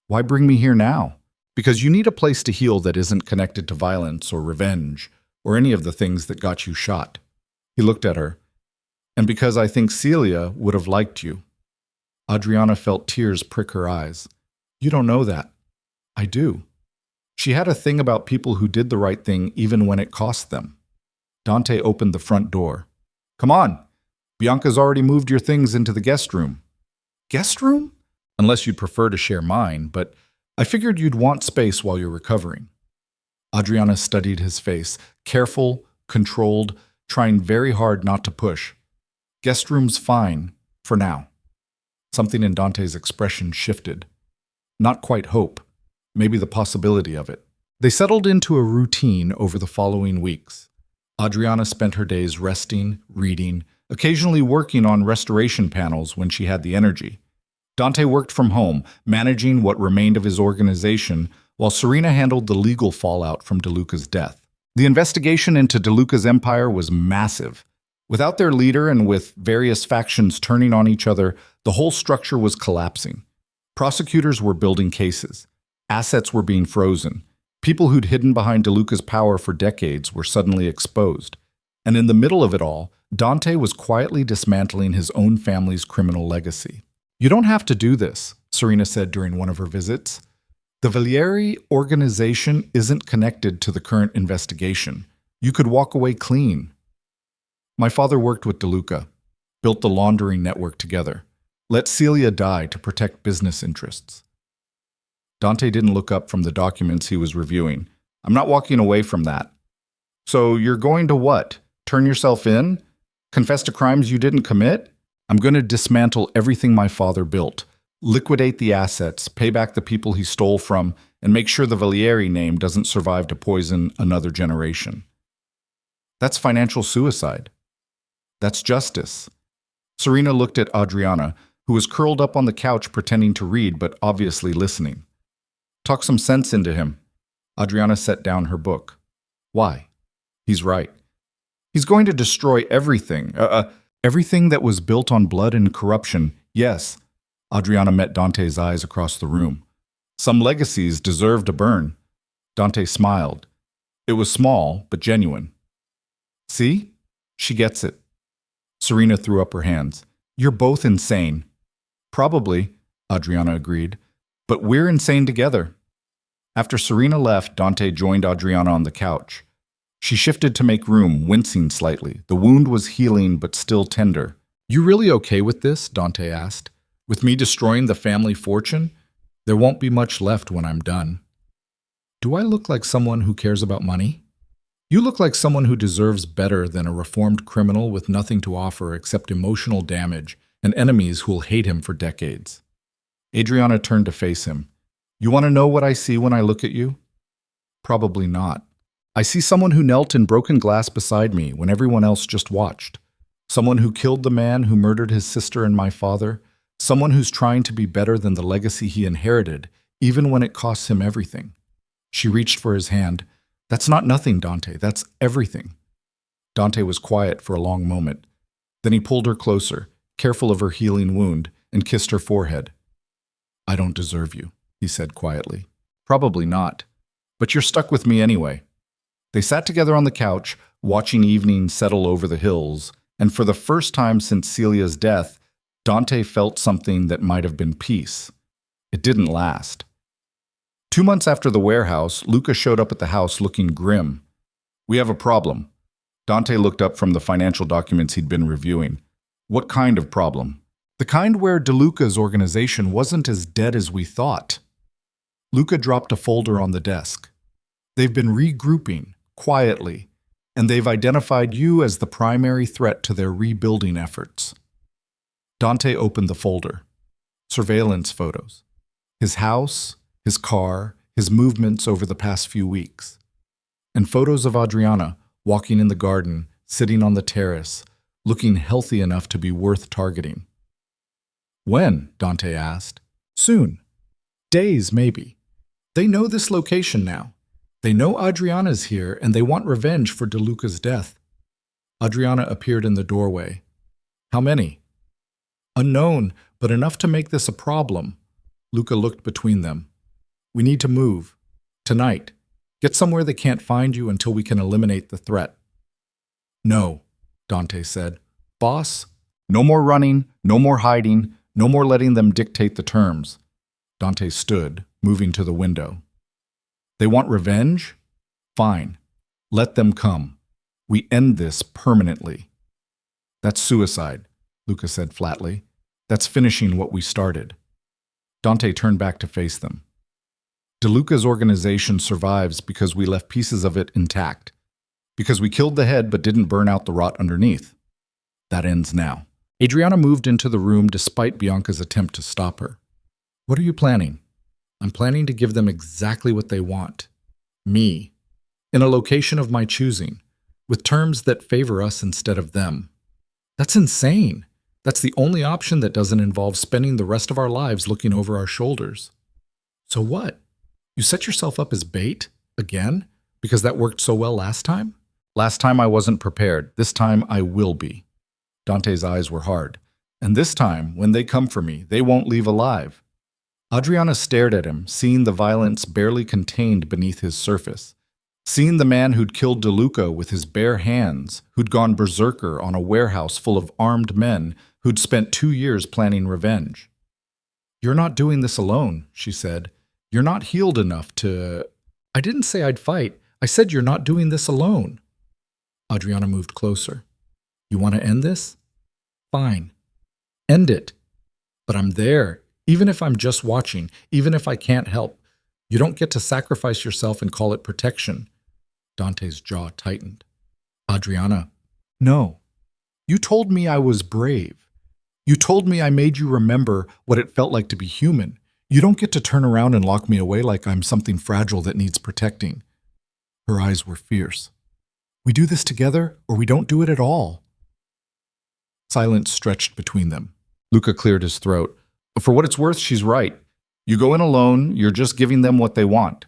Why bring me here now? Because you need a place to heal that isn't connected to violence or revenge or any of the things that got you shot. He looked at her. And because I think Celia would have liked you. Adriana felt tears prick her eyes. You don't know that. I do. She had a thing about people who did the right thing even when it cost them. Dante opened the front door. Come on. Bianca's already moved your things into the guest room. Guest room? Unless you'd prefer to share mine, but I figured you'd want space while you're recovering. Adriana studied his face, careful, controlled, trying very hard not to push. Guest room's fine, for now. Something in Dante's expression shifted. Not quite hope, maybe the possibility of it. They settled into a routine over the following weeks. Adriana spent her days resting, reading, occasionally working on restoration panels when she had the energy. Dante worked from home, managing what remained of his organization, while Serena handled the legal fallout from DeLuca's death. The investigation into DeLuca's empire was massive. Without their leader and with various factions turning on each other, the whole structure was collapsing. Prosecutors were building cases. Assets were being frozen. People who'd hidden behind DeLuca's power for decades were suddenly exposed. And in the middle of it all, Dante was quietly dismantling his own family's criminal legacy. You don't have to do this, Serena said during one of her visits. The Valieri organization isn't connected to the current investigation. You could walk away clean. My father worked with DeLuca, built the laundering network together. Let Celia die to protect business interests. Dante didn't look up from the documents he was reviewing. I'm not walking away from that. So you're going to what? Turn yourself in? Confess to crimes you didn't commit? I'm going to dismantle everything my father built, liquidate the assets, pay back the people he stole from, and make sure the Valieri name doesn't survive to poison another generation. That's financial suicide. That's justice. Serena looked at Adriana, who was curled up on the couch pretending to read but obviously listening. Talk some sense into him. Adriana set down her book. Why? He's right. He's going to destroy everything. Everything that was built on blood and corruption. Yes. Adriana met Dante's eyes across the room. Some legacies deserve to burn. Dante smiled. It was small, but genuine. See? She gets it. Serena threw up her hands. You're both insane. Probably, Adriana agreed. But we're insane together. After Serena left, Dante joined Adriana on the couch. She shifted to make room, wincing slightly. The wound was healing but still tender. You really okay with this? Dante asked. With me destroying the family fortune? There won't be much left when I'm done. Do I look like someone who cares about money? You look like someone who deserves better than a reformed criminal with nothing to offer except emotional damage and enemies who'll hate him for decades. Adriana turned to face him. You want to know what I see when I look at you? Probably not. I see someone who knelt in broken glass beside me when everyone else just watched. Someone who killed the man who murdered his sister and my father. Someone who's trying to be better than the legacy he inherited, even when it costs him everything. She reached for his hand. That's not nothing, Dante. That's everything. Dante was quiet for a long moment. Then he pulled her closer, careful of her healing wound, and kissed her forehead. I don't deserve you, he said quietly. Probably not. But you're stuck with me anyway. They sat together on the couch, watching evening settle over the hills, and for the first time since Celia's death, Dante felt something that might have been peace. It didn't last. 2 months after the warehouse, Luca showed up at the house looking grim. We have a problem. Dante looked up from the financial documents he'd been reviewing. What kind of problem? The kind where DeLuca's organization wasn't as dead as we thought. Luca dropped a folder on the desk. They've been regrouping, quietly, and they've identified you as the primary threat to their rebuilding efforts. Dante opened the folder. Surveillance photos. His house, his car, his movements over the past few weeks. And photos of Adriana walking in the garden, sitting on the terrace, looking healthy enough to be worth targeting. When? Dante asked. Soon. Days, maybe. They know this location now. They know Adriana's here, and they want revenge for DeLuca's death. Adriana appeared in the doorway. How many? Unknown, but enough to make this a problem. Luca looked between them. We need to move. Tonight. Get somewhere they can't find you until we can eliminate the threat." "No," Dante said. "Boss, no more running, no more hiding, no more letting them dictate the terms." Dante stood, moving to the window. "They want revenge? Fine. Let them come. We end this permanently." "That's suicide," Luca said flatly. "That's finishing what we started." Dante turned back to face them. "DeLuca's organization survives because we left pieces of it intact. Because we killed the head but didn't burn out the rot underneath. That ends now." Adriana moved into the room despite Bianca's attempt to stop her. "What are you planning?" "I'm planning to give them exactly what they want. Me. In a location of my choosing, with terms that favor us instead of them." "That's insane. That's the only option that doesn't involve spending the rest of our lives looking over our shoulders." "So what? You set yourself up as bait? Again? Because that worked so well last time?" "Last time I wasn't prepared. This time I will be." Dante's eyes were hard. "And this time, when they come for me, they won't leave alive." Adriana stared at him, seeing the violence barely contained beneath his surface. Seeing the man who'd killed DeLuca with his bare hands, who'd gone berserker on a warehouse full of armed men, who'd spent 2 years planning revenge. "You're not doing this alone," she said. "You're not healed enough to—" "I didn't say I'd fight. I said you're not doing this alone." Adriana moved closer. "You want to end this? Fine. End it. But I'm there, even if I'm just watching, even if I can't help. You don't get to sacrifice yourself and call it protection." Dante's jaw tightened. "Adriana, no. You told me I was brave. You told me I made you remember what it felt like to be human. You don't get to turn around and lock me away like I'm something fragile that needs protecting." Her eyes were fierce. "We do this together, or we don't do it at all." Silence stretched between them. Luca cleared his throat. "For what it's worth, she's right. You go in alone, you're just giving them what they want.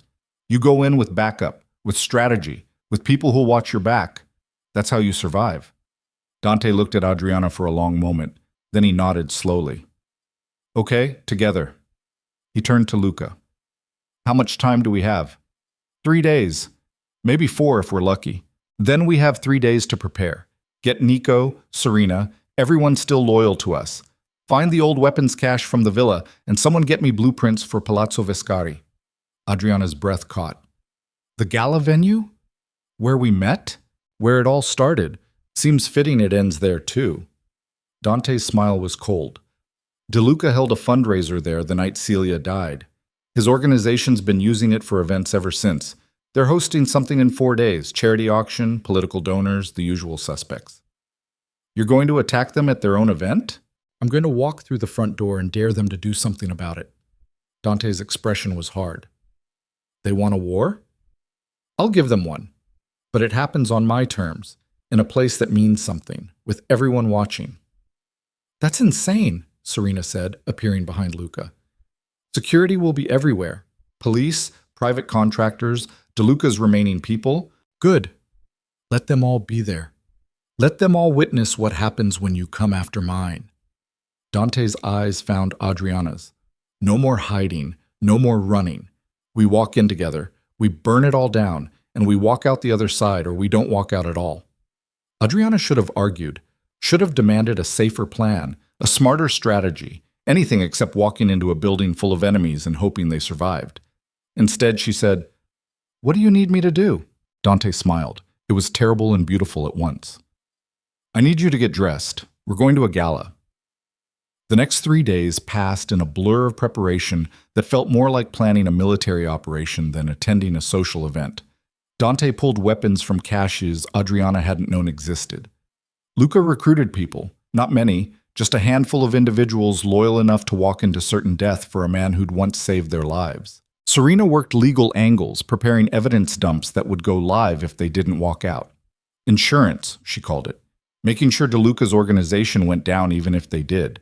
You go in with backup, with strategy, with people who'll watch your back. That's how you survive." Dante looked at Adriana for a long moment. Then he nodded slowly. "Okay, together." He turned to Luca. "How much time do we have?" 3 days. Maybe 4 if we're lucky. Then we have 3 days to prepare. Get Nico, Serena, everyone still loyal to us. Find the old weapons cache from the villa, and someone get me blueprints for Palazzo Vescari." Adriana's breath caught. "The gala venue? Where we met? Where it all started. Seems fitting it ends there too." Dante's smile was cold. DeLuca held a fundraiser there the night Celia died. His organization's been using it for events ever since. They're hosting something in 4 days, charity auction, political donors, the usual suspects. "You're going to attack them at their own event?" "I'm going to walk through the front door and dare them to do something about it." Dante's expression was hard. "They want a war?" "I'll give them one. But it happens on my terms, in a place that means something, with everyone watching." "That's insane," Serena said, appearing behind Luca. "Security will be everywhere. Police, private contractors, DeLuca's remaining people. Good. Let them all be there. Let them all witness what happens when you come after mine." Dante's eyes found Adriana's. "No more hiding, no more running. We walk in together, we burn it all down, and we walk out the other side, or we don't walk out at all." Adriana should have argued, should have demanded a safer plan, a smarter strategy, anything except walking into a building full of enemies and hoping they survived. Instead, she said, "What do you need me to do?" Dante smiled. It was terrible and beautiful at once. "I need you to get dressed. We're going to a gala." The next 3 days passed in a blur of preparation that felt more like planning a military operation than attending a social event. Dante pulled weapons from caches Adriana hadn't known existed. Luca recruited people, not many, just a handful of individuals loyal enough to walk into certain death for a man who'd once saved their lives. Serena worked legal angles, preparing evidence dumps that would go live if they didn't walk out. Insurance, she called it, making sure DeLuca's organization went down even if they did.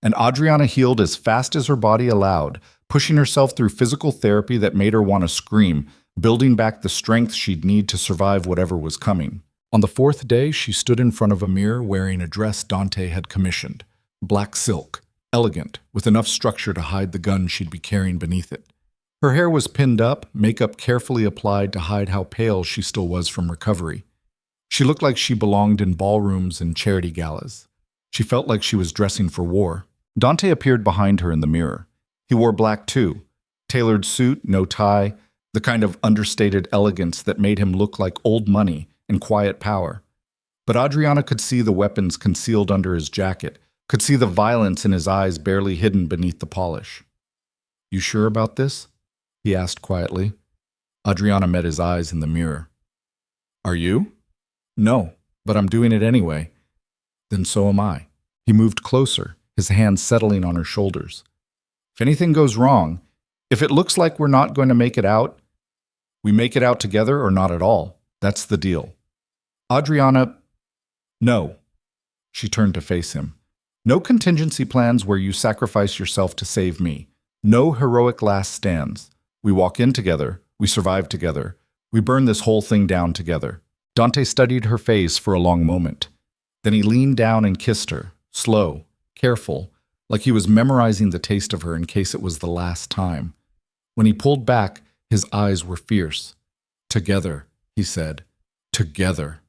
And Adriana healed as fast as her body allowed, pushing herself through physical therapy that made her want to scream, building back the strength she'd need to survive whatever was coming. On the 4th day, she stood in front of a mirror wearing a dress Dante had commissioned. Black silk, elegant, with enough structure to hide the gun she'd be carrying beneath it. Her hair was pinned up, makeup carefully applied to hide how pale she still was from recovery. She looked like she belonged in ballrooms and charity galas. She felt like she was dressing for war. Dante appeared behind her in the mirror. He wore black too. Tailored suit, no tie, the kind of understated elegance that made him look like old money and quiet power. But Adriana could see the weapons concealed under his jacket, could see the violence in his eyes barely hidden beneath the polish. "You sure about this?" he asked quietly. Adriana met his eyes in the mirror. "Are you?" "No, but I'm doing it anyway." "Then so am I." He moved closer, his hands settling on her shoulders. "If anything goes wrong, if it looks like we're not going to make it out, we make it out together or not at all. That's the deal." Adriana, "No." She turned to face him. "No contingency plans where you sacrifice yourself to save me. No heroic last stands. We walk in together, we survive together, we burn this whole thing down together." Dante studied her face for a long moment. Then he leaned down and kissed her, slow, careful, like he was memorizing the taste of her in case it was the last time. When he pulled back, his eyes were fierce. "Together," he said. "Together."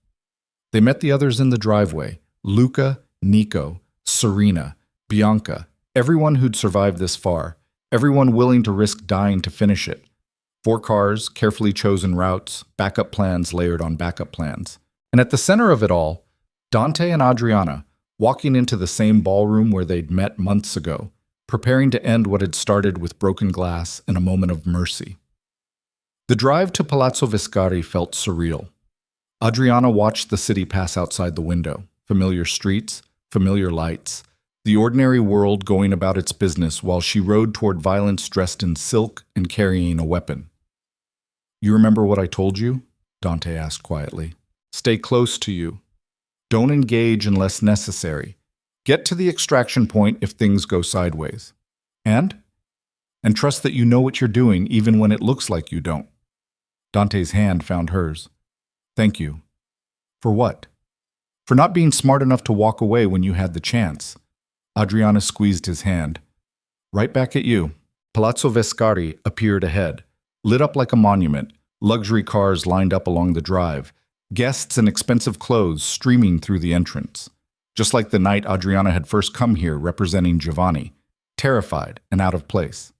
They met the others in the driveway. Luca, Nico, Serena, Bianca, everyone who'd survived this far, everyone willing to risk dying to finish it. 4 cars, carefully chosen routes, backup plans layered on backup plans. And at the center of it all, Dante and Adriana, walking into the same ballroom where they'd met months ago, preparing to end what had started with broken glass and a moment of mercy. The drive to Palazzo Viscari felt surreal. Adriana watched the city pass outside the window, familiar streets, familiar lights, the ordinary world going about its business while she rode toward violence dressed in silk and carrying a weapon. "You remember what I told you?" Dante asked quietly. "Stay close to you. Don't engage unless necessary. Get to the extraction point if things go sideways. And trust that you know what you're doing even when it looks like you don't." Dante's hand found hers. "Thank you." "For what?" "For not being smart enough to walk away when you had the chance." Adriana squeezed his hand. "Right back at you." Palazzo Viscari appeared ahead, lit up like a monument, luxury cars lined up along the drive, guests in expensive clothes streaming through the entrance. Just like the night Adriana had first come here representing Giovanni, terrified and out of place.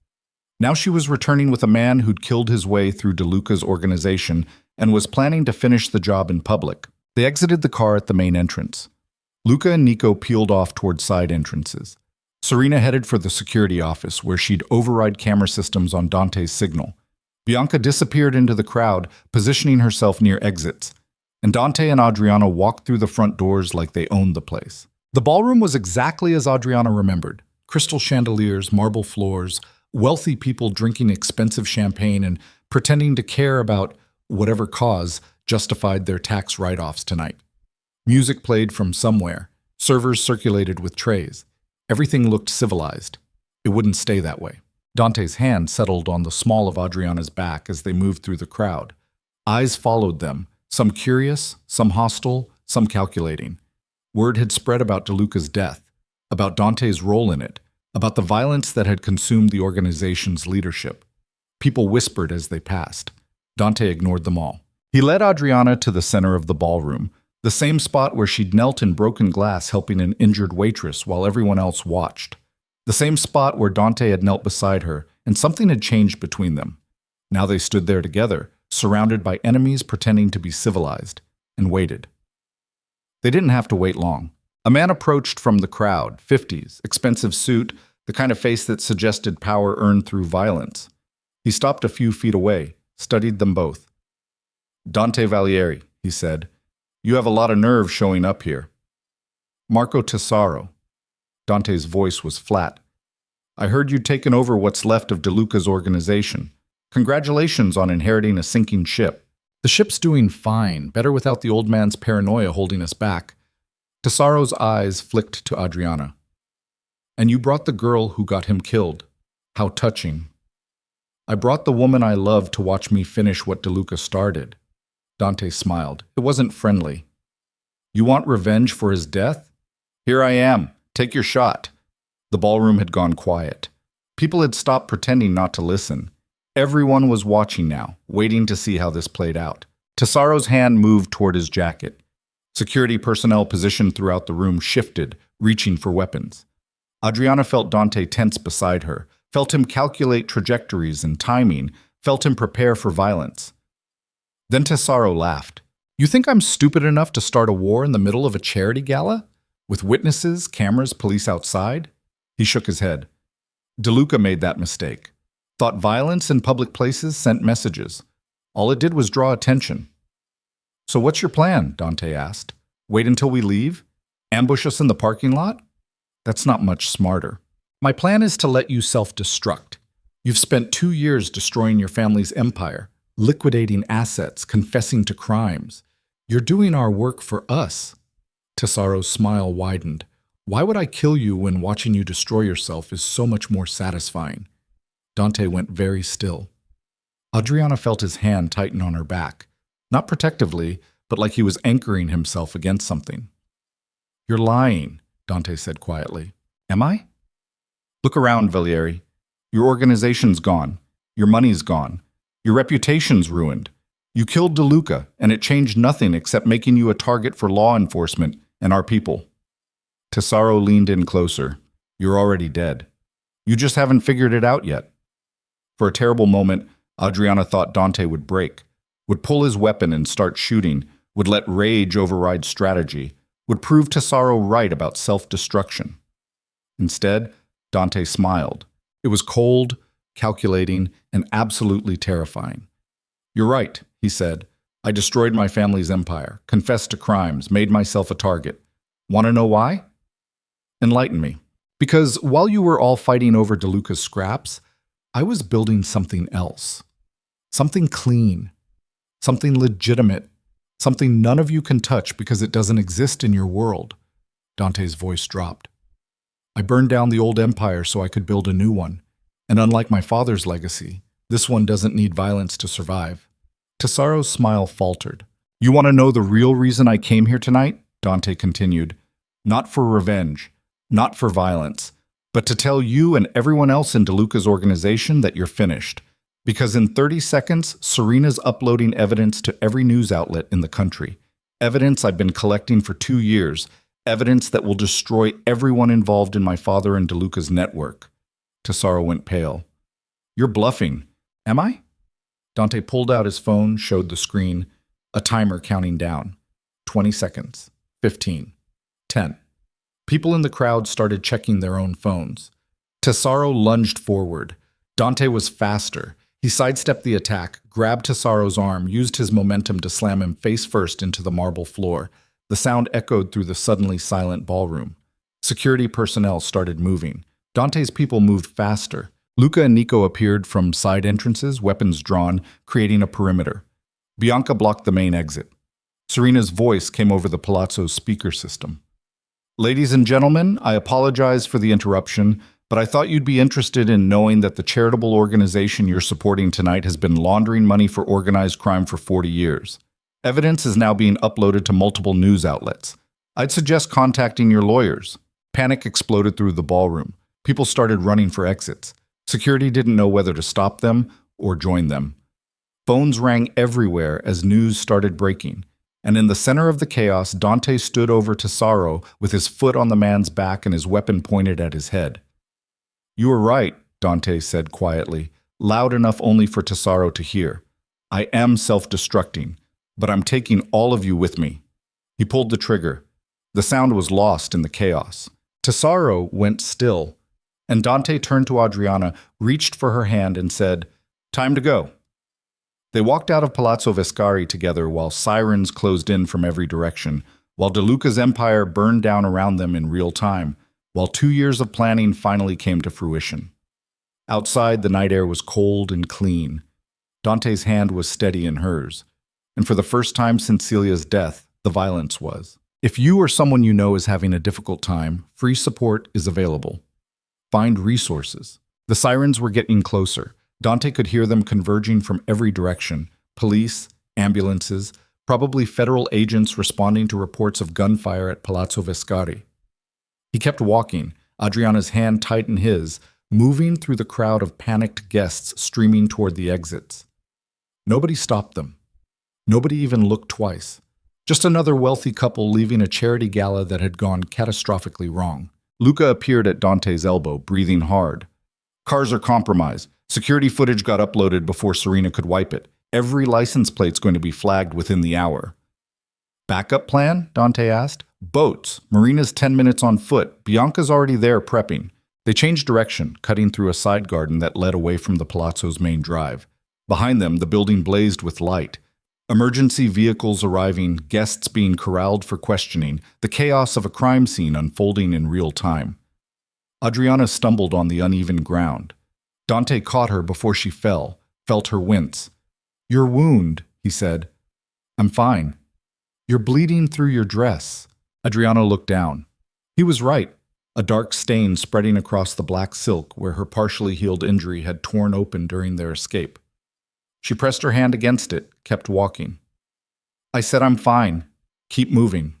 Now she was returning with a man who'd killed his way through De Luca's organization and was planning to finish the job in public. They exited the car at the main entrance. Luca and Nico peeled off toward side entrances. Serena headed for the security office, where she'd override camera systems on Dante's signal. Bianca disappeared into the crowd, positioning herself near exits. And Dante and Adriana walked through the front doors like they owned the place. The ballroom was exactly as Adriana remembered. Crystal chandeliers, marble floors, wealthy people drinking expensive champagne and pretending to care about whatever cause justified their tax write-offs tonight. Music played from somewhere. Servers circulated with trays. Everything looked civilized. It wouldn't stay that way. Dante's hand settled on the small of Adriana's back as they moved through the crowd. Eyes followed them, some curious, some hostile, some calculating. Word had spread about De Luca's death, about Dante's role in it, about the violence that had consumed the organization's leadership. People whispered as they passed. Dante ignored them all. He led Adriana to the center of the ballroom, the same spot where she'd knelt in broken glass helping an injured waitress while everyone else watched. The same spot where Dante had knelt beside her, and something had changed between them. Now they stood there together, surrounded by enemies pretending to be civilized, and waited. They didn't have to wait long. A man approached from the crowd, 50s, expensive suit, the kind of face that suggested power earned through violence. He stopped a few feet away, studied them both. "Dante Valieri," he said. "You have a lot of nerve showing up here." "Marco Tesoro." Dante's voice was flat. "I heard you'd taken over what's left of De Luca's organization. Congratulations on inheriting a sinking ship." "The ship's doing fine, better without the old man's paranoia holding us back." Tesoro's eyes flicked to Adriana. "And you brought the girl who got him killed. How touching." "I brought the woman I loved to watch me finish what De Luca started." Dante smiled. It wasn't friendly. "You want revenge for his death? Here I am. Take your shot." The ballroom had gone quiet. People had stopped pretending not to listen. Everyone was watching now, waiting to see how this played out. Tesaro's hand moved toward his jacket. Security personnel positioned throughout the room shifted, reaching for weapons. Adriana felt Dante tense beside her, felt him calculate trajectories and timing, felt him prepare for violence. Then Tesaro laughed. "You think I'm stupid enough to start a war in the middle of a charity gala? With witnesses, cameras, police outside?" He shook his head. DeLuca made that mistake. Thought violence in public places sent messages. All it did was draw attention. "So what's your plan?" Dante asked. "Wait until we leave? Ambush us in the parking lot?" "That's not much smarter. My plan is to let you self-destruct. You've spent 2 years destroying your family's empire, liquidating assets, confessing to crimes. You're doing our work for us." Tesaro's smile widened. "Why would I kill you when watching you destroy yourself is so much more satisfying?" Dante went very still. Adriana felt his hand tighten on her back, not protectively, but like he was anchoring himself against something. "You're lying," Dante said quietly. "Am I?" "Look around, Valieri. Your organization's gone. Your money's gone. Your reputation's ruined. You killed DeLuca, and it changed nothing except making you a target for law enforcement and our people." Tesaro leaned in closer. "You're already dead. You just haven't figured it out yet." For a terrible moment, Adriana thought Dante would break, would pull his weapon and start shooting, would let rage override strategy, would prove Tesaro right about self-destruction. Instead, Dante smiled. It was cold, calculating, and absolutely terrifying. "You're right," he said. "I destroyed my family's empire, confessed to crimes, made myself a target. Want to know why? Enlighten me. Because while you were all fighting over DeLuca's scraps, I was building something else. Something clean. Something legitimate. Something none of you can touch because it doesn't exist in your world." Dante's voice dropped. "I burned down the old empire so I could build a new one. And unlike my father's legacy, this one doesn't need violence to survive." Tesaro's smile faltered. "You want to know the real reason I came here tonight?" Dante continued. "Not for revenge, not for violence, but to tell you and everyone else in DeLuca's organization that you're finished. Because in 30 seconds, Serena's uploading evidence to every news outlet in the country. Evidence I've been collecting for 2 years. Evidence that will destroy everyone involved in my father and DeLuca's network." Tesaro went pale. "You're bluffing. Am I?" Dante pulled out his phone, showed the screen, a timer counting down. 20 seconds. 15. 10. People in the crowd started checking their own phones. Tesaro lunged forward. Dante was faster. He sidestepped the attack, grabbed Tesaro's arm, used his momentum to slam him face first into the marble floor. The sound echoed through the suddenly silent ballroom. Security personnel started moving. Dante's people moved faster. Luca and Nico appeared from side entrances, weapons drawn, creating a perimeter. Bianca blocked the main exit. Serena's voice came over the palazzo's speaker system. "Ladies and gentlemen, I apologize for the interruption, but I thought you'd be interested in knowing that the charitable organization you're supporting tonight has been laundering money for organized crime for 40 years. Evidence is now being uploaded to multiple news outlets. I'd suggest contacting your lawyers." Panic exploded through the ballroom. People started running for exits. Security didn't know whether to stop them or join them. Phones rang everywhere as news started breaking. And in the center of the chaos, Dante stood over Tesaro with his foot on the man's back and his weapon pointed at his head. "You were right," Dante said quietly, loud enough only for Tesaro to hear. "I am self-destructing, but I'm taking all of you with me." He pulled the trigger. The sound was lost in the chaos. Tesaro went still, and Dante turned to Adriana, reached for her hand, and said, "Time to go." They walked out of Palazzo Vescari together while sirens closed in from every direction, while DeLuca's empire burned down around them in real time, while 2 years of planning finally came to fruition. Outside, the night air was cold and clean. Dante's hand was steady in hers, and for the first time since Celia's death, the violence was. If you or someone you know is having a difficult time, free support is available. Find resources. The sirens were getting closer. Dante could hear them converging from every direction. Police, ambulances, probably federal agents responding to reports of gunfire at Palazzo Vescari. He kept walking, Adriana's hand tight in his, moving through the crowd of panicked guests streaming toward the exits. Nobody stopped them. Nobody even looked twice. Just another wealthy couple leaving a charity gala that had gone catastrophically wrong. Luca appeared at Dante's elbow, breathing hard. Cars are compromised. Security footage got uploaded before Serena could wipe it. Every license plate's going to be flagged within the hour. Backup plan? Dante asked. Boats. Marina's 10 minutes on foot. Bianca's already there prepping. They changed direction, cutting through a side garden that led away from the palazzo's main drive. Behind them, the building blazed with light. Emergency vehicles arriving, guests being corralled for questioning, the chaos of a crime scene unfolding in real time. Adriana stumbled on the uneven ground. Dante caught her before she fell, felt her wince. Your wound, he said. I'm fine. You're bleeding through your dress. Adriana looked down. He was right. A dark stain spreading across the black silk where her partially healed injury had torn open during their escape. She pressed her hand against it, kept walking. I said I'm fine. Keep moving.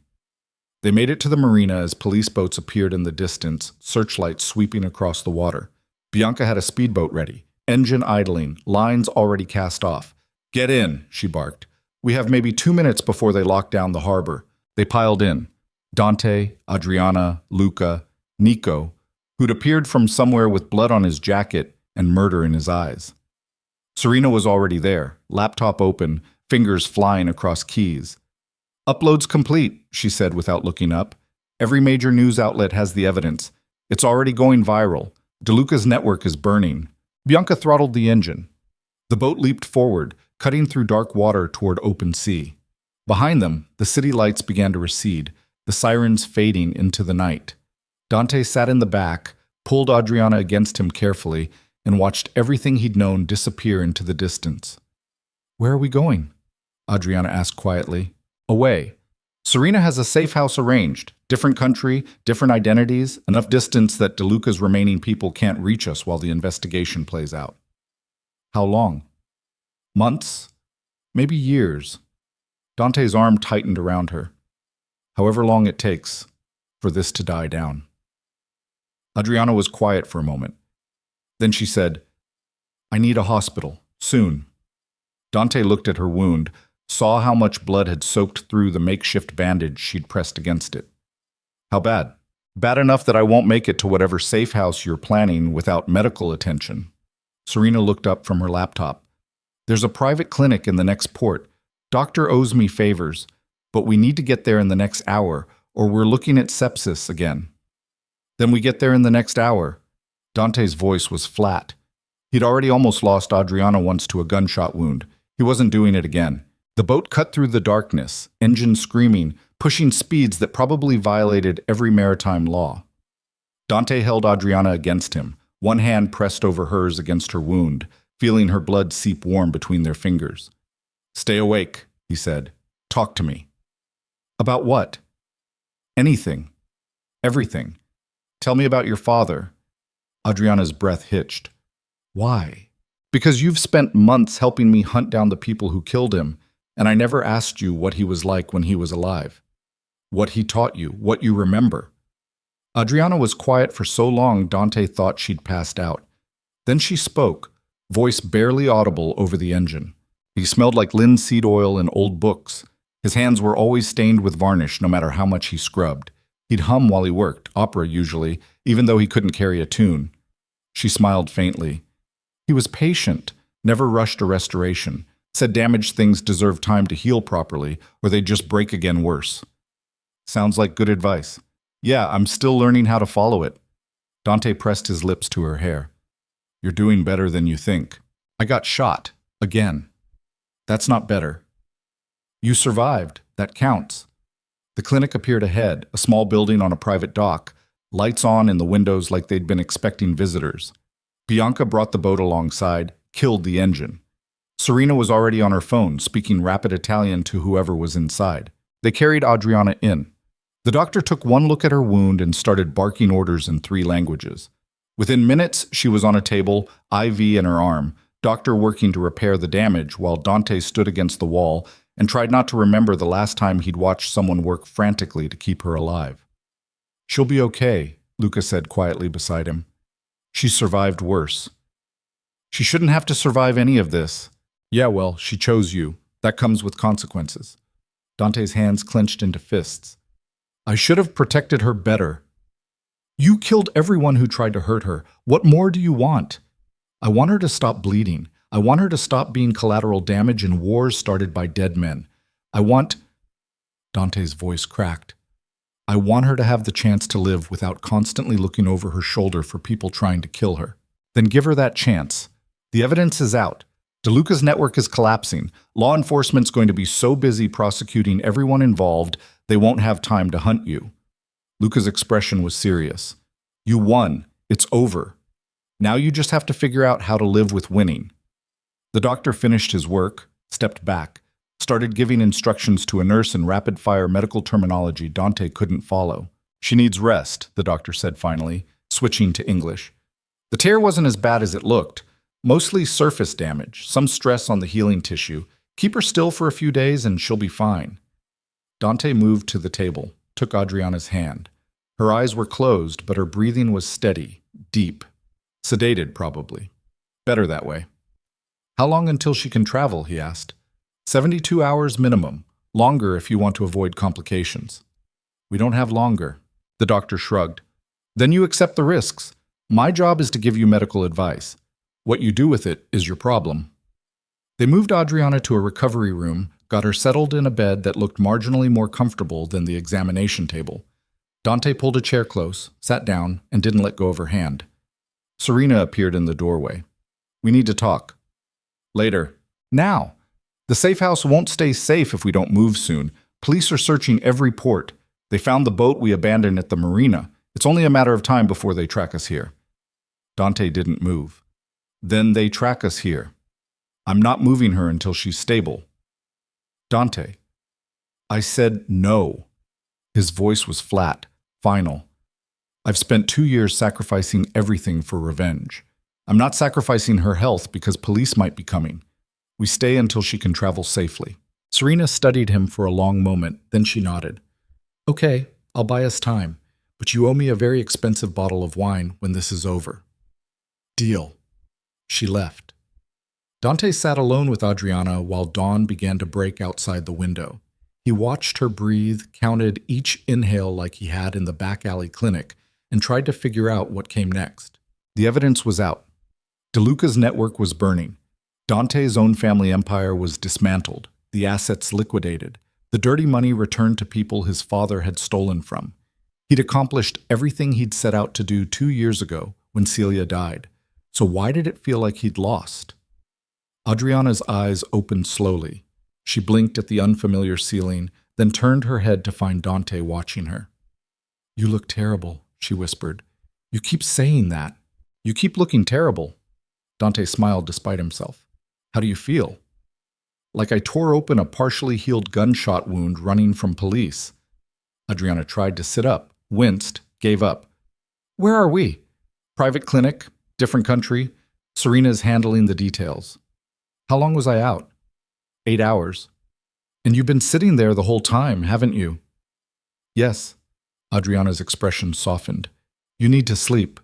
They made it to the marina as police boats appeared in the distance, searchlights sweeping across the water. Bianca had a speedboat ready, engine idling, lines already cast off. Get in, she barked. We have maybe 2 minutes before they lock down the harbor. They piled in. Dante, Adriana, Luca, Nico, who'd appeared from somewhere with blood on his jacket and murder in his eyes. Serena was already there, laptop open, fingers flying across keys. Upload's complete, she said without looking up. Every major news outlet has the evidence. It's already going viral. DeLuca's network is burning. Bianca throttled the engine. The boat leaped forward, cutting through dark water toward open sea. Behind them, the city lights began to recede, the sirens fading into the night. Dante sat in the back, pulled Adriana against him carefully, and watched everything he'd known disappear into the distance. Where are we going? Adriana asked quietly. Away. Serena has a safe house arranged. Different country, different identities, enough distance that DeLuca's remaining people can't reach us while the investigation plays out. How long? Months? Maybe years. Dante's arm tightened around her. However long it takes for this to die down. Adriana was quiet for a moment. Then she said, I need a hospital, soon. Dante looked at her wound, saw how much blood had soaked through the makeshift bandage she'd pressed against it. How bad? Bad enough that I won't make it to whatever safe house you're planning without medical attention. Serena looked up from her laptop. There's a private clinic in the next port. Doctor owes me favors, but we need to get there in the next hour, or we're looking at sepsis again. Then we get there in the next hour. Dante's voice was flat. He'd already almost lost Adriana once to a gunshot wound. He wasn't doing it again. The boat cut through the darkness, engine screaming, pushing speeds that probably violated every maritime law. Dante held Adriana against him, one hand pressed over hers against her wound, feeling her blood seep warm between their fingers. Stay awake, he said. Talk to me. About what? Anything. Everything. Tell me about your father. Adriana's breath hitched. Why? Because you've spent months helping me hunt down the people who killed him, and I never asked you what he was like when he was alive. What he taught you, what you remember. Adriana was quiet for so long Dante thought she'd passed out. Then she spoke, voice barely audible over the engine. He smelled like linseed oil and old books. His hands were always stained with varnish no matter how much he scrubbed. He'd hum while he worked, opera usually, even though he couldn't carry a tune. She smiled faintly. He was patient, never rushed a restoration, said damaged things deserved time to heal properly, or they'd just break again worse. Sounds like good advice. Yeah, I'm still learning how to follow it. Dante pressed his lips to her hair. You're doing better than you think. I got shot. Again. That's not better. You survived. That counts. The clinic appeared ahead, a small building on a private dock, lights on in the windows like they'd been expecting visitors. Bianca brought the boat alongside, killed the engine. Serena was already on her phone, speaking rapid Italian to whoever was inside. They carried Adriana in. The doctor took one look at her wound and started barking orders in 3 languages. Within minutes, she was on a table, IV in her arm, doctor working to repair the damage while Dante stood against the wall and tried not to remember the last time he'd watched someone work frantically to keep her alive. She'll be okay, Luca said quietly beside him. She survived worse. She shouldn't have to survive any of this. Yeah, well, she chose you. That comes with consequences. Dante's hands clenched into fists. I should have protected her better. You killed everyone who tried to hurt her. What more do you want? I want her to stop bleeding. I want her to stop being collateral damage in wars started by dead men. I want... Dante's voice cracked. I want her to have the chance to live without constantly looking over her shoulder for people trying to kill her. Then give her that chance. The evidence is out. DeLuca's network is collapsing. Law enforcement's going to be so busy prosecuting everyone involved, they won't have time to hunt you. Luca's expression was serious. You won. It's over. Now you just have to figure out how to live with winning. The doctor finished his work, stepped back, started giving instructions to a nurse in rapid-fire medical terminology Dante couldn't follow. She needs rest, the doctor said finally, switching to English. The tear wasn't as bad as it looked. Mostly surface damage, some stress on the healing tissue. Keep her still for a few days and she'll be fine. Dante moved to the table, took Adriana's hand. Her eyes were closed, but her breathing was steady, deep. Sedated, probably. Better that way. How long until she can travel, he asked. 72 hours minimum. Longer if you want to avoid complications. We don't have longer. The doctor shrugged. Then you accept the risks. My job is to give you medical advice. What you do with it is your problem. They moved Adriana to a recovery room, got her settled in a bed that looked marginally more comfortable than the examination table. Dante pulled a chair close, sat down, and didn't let go of her hand. Serena appeared in the doorway. We need to talk. Later. Now. The safe house won't stay safe if we don't move soon. Police are searching every port. They found the boat we abandoned at the marina. It's only a matter of time before they track us here. Dante didn't move. Then they track us here. I'm not moving her until she's stable. Dante. I said no. His voice was flat, final. I've spent 2 years sacrificing everything for revenge. I'm not sacrificing her health because police might be coming. We stay until she can travel safely. Serena studied him for a long moment, then she nodded. Okay, I'll buy us time, but you owe me a very expensive bottle of wine when this is over. Deal. She left. Dante sat alone with Adriana while dawn began to break outside the window. He watched her breathe, counted each inhale like he had in the back alley clinic, and tried to figure out what came next. The evidence was out. DeLuca's network was burning. Dante's own family empire was dismantled, the assets liquidated, the dirty money returned to people his father had stolen from. He'd accomplished everything he'd set out to do 2 years ago when Celia died. So why did it feel like he'd lost? Adriana's eyes opened slowly. She blinked at the unfamiliar ceiling, then turned her head to find Dante watching her. You look terrible, she whispered. You keep saying that. You keep looking terrible. Dante smiled despite himself. How do you feel? Like I tore open a partially healed gunshot wound running from police. Adriana tried to sit up, winced, gave up. Where are we? Private clinic, different country. Serena's handling the details. How long was I out? 8 hours. And you've been sitting there the whole time, haven't you? Yes. Adriana's expression softened. You need to sleep.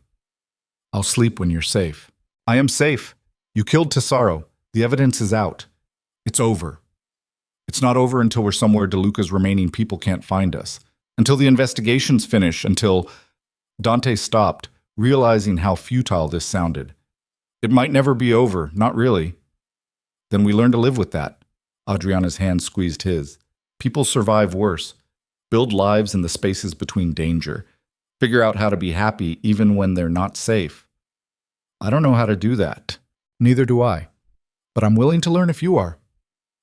I'll sleep when you're safe. I am safe. You killed Tesoro. The evidence is out. It's over. It's not over until we're somewhere DeLuca's remaining people can't find us. Until the investigations finish, until... Dante stopped, realizing how futile this sounded. It might never be over, not really. Then we learn to live with that. Adriana's hand squeezed his. People survive worse. Build lives in the spaces between danger. Figure out how to be happy even when they're not safe. I don't know how to do that. Neither do I. But I'm willing to learn if you are.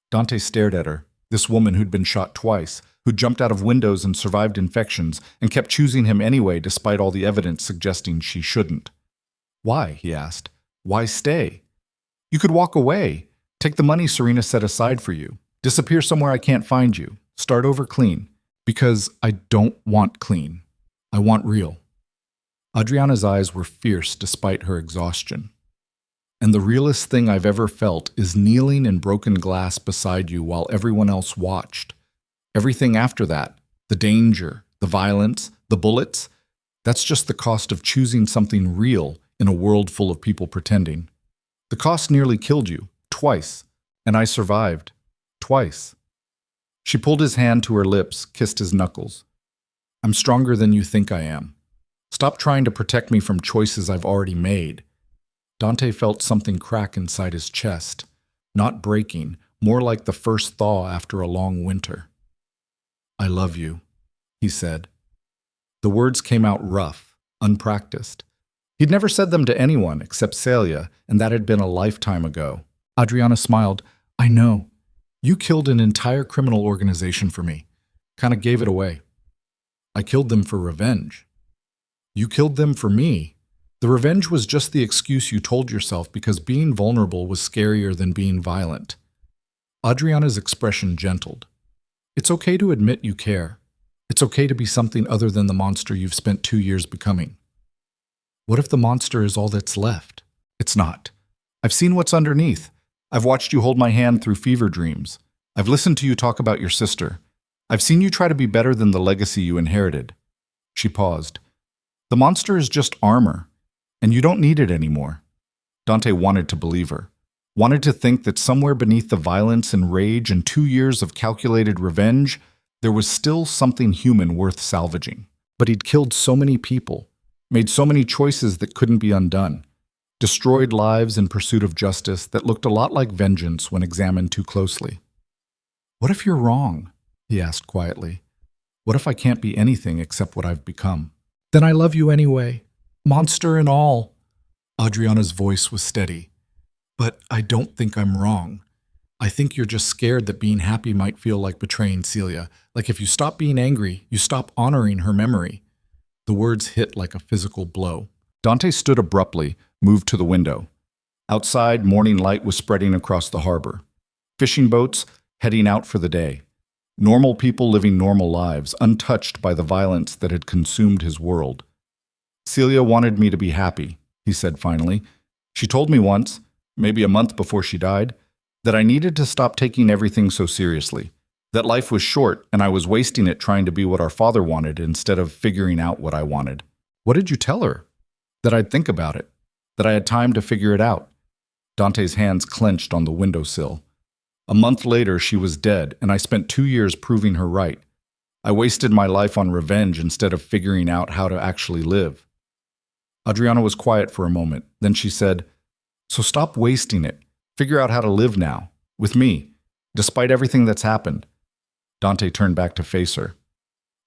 Dante stared at her, this woman who'd been shot twice, who jumped out of windows and survived infections, and kept choosing him anyway despite all the evidence suggesting she shouldn't. Why? He asked. Why stay? You could walk away. Take the money Serena set aside for you. Disappear somewhere I can't find you. Start over clean. Because I don't want clean. I want real. Adriana's eyes were fierce despite her exhaustion. And the realest thing I've ever felt is kneeling in broken glass beside you while everyone else watched. Everything after that, the danger, the violence, the bullets, that's just the cost of choosing something real, in a world full of people pretending. The cost nearly killed you, twice, and I survived, twice. She pulled his hand to her lips, kissed his knuckles. I'm stronger than you think I am. Stop trying to protect me from choices I've already made. Dante felt something crack inside his chest, not breaking, more like the first thaw after a long winter. I love you, he said. The words came out rough, unpracticed. He'd never said them to anyone except Celia, and that had been a lifetime ago. Adriana smiled. I know. You killed an entire criminal organization for me. Kind of gave it away. I killed them for revenge. You killed them for me. The revenge was just the excuse you told yourself because being vulnerable was scarier than being violent. Adriana's expression gentled. It's okay to admit you care. It's okay to be something other than the monster you've spent 2 years becoming. What if the monster is all that's left? It's not. I've seen what's underneath. I've watched you hold my hand through fever dreams. I've listened to you talk about your sister. I've seen you try to be better than the legacy you inherited. She paused. The monster is just armor, and you don't need it anymore. Dante wanted to believe her, wanted to think that somewhere beneath the violence and rage and 2 years of calculated revenge, there was still something human worth salvaging. But he'd killed so many people, made so many choices that couldn't be undone, destroyed lives in pursuit of justice that looked a lot like vengeance when examined too closely. What if you're wrong? He asked quietly. What if I can't be anything except what I've become? Then I love you anyway, monster and all. Adriana's voice was steady. But I don't think I'm wrong. I think you're just scared that being happy might feel like betraying Celia. Like if you stop being angry, you stop honoring her memory. The words hit like a physical blow. Dante stood abruptly, moved to the window. Outside, morning light was spreading across the harbor. Fishing boats heading out for the day. Normal people living normal lives, untouched by the violence that had consumed his world. Celia wanted me to be happy, he said finally. She told me once, maybe a month before she died, that I needed to stop taking everything so seriously, that life was short and I was wasting it trying to be what our father wanted instead of figuring out what I wanted. What did you tell her? That I'd think about it, that I had time to figure it out. Dante's hands clenched on the windowsill. A month later, she was dead, and I spent 2 years proving her right. I wasted my life on revenge instead of figuring out how to actually live. Adriana was quiet for a moment. Then she said, So stop wasting it. Figure out how to live now, with me, despite everything that's happened. Dante turned back to face her.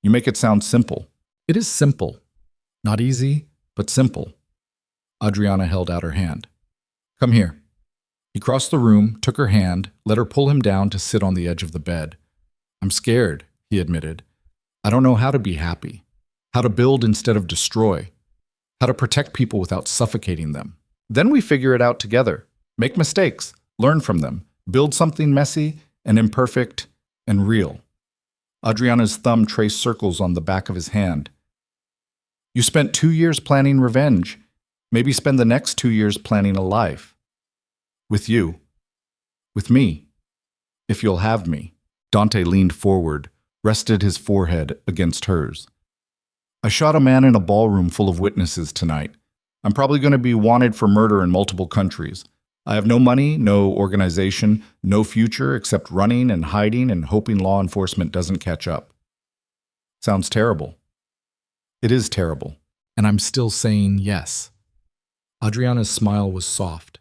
You make it sound simple. It is simple. Not easy, but simple. Adriana held out her hand. Come here. He crossed the room, took her hand, let her pull him down to sit on the edge of the bed. I'm scared, he admitted. I don't know how to be happy, how to build instead of destroy, how to protect people without suffocating them. Then we figure it out together. Make mistakes, learn from them, build something messy and imperfect and real. Adriana's thumb traced circles on the back of his hand. You spent 2 years planning revenge. Maybe spend the next 2 years planning a life. With you. With me. If you'll have me. Dante leaned forward, rested his forehead against hers. I shot a man in a ballroom full of witnesses tonight. I'm probably going to be wanted for murder in multiple countries. I have no money, no organization, no future except running and hiding and hoping law enforcement doesn't catch up. Sounds terrible. It is terrible. And I'm still saying yes. Adriana's smile was soft.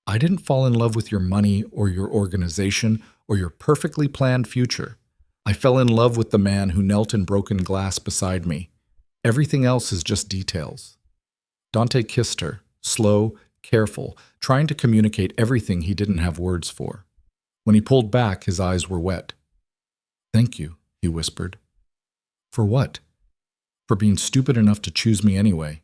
I didn't fall in love with your money or your organization or your perfectly planned future. I fell in love with the man who knelt in broken glass beside me. Everything else is just details. Dante kissed her, slow, careful, trying to communicate everything he didn't have words for. When he pulled back, his eyes were wet. Thank you, he whispered. For what? For being stupid enough to choose me anyway.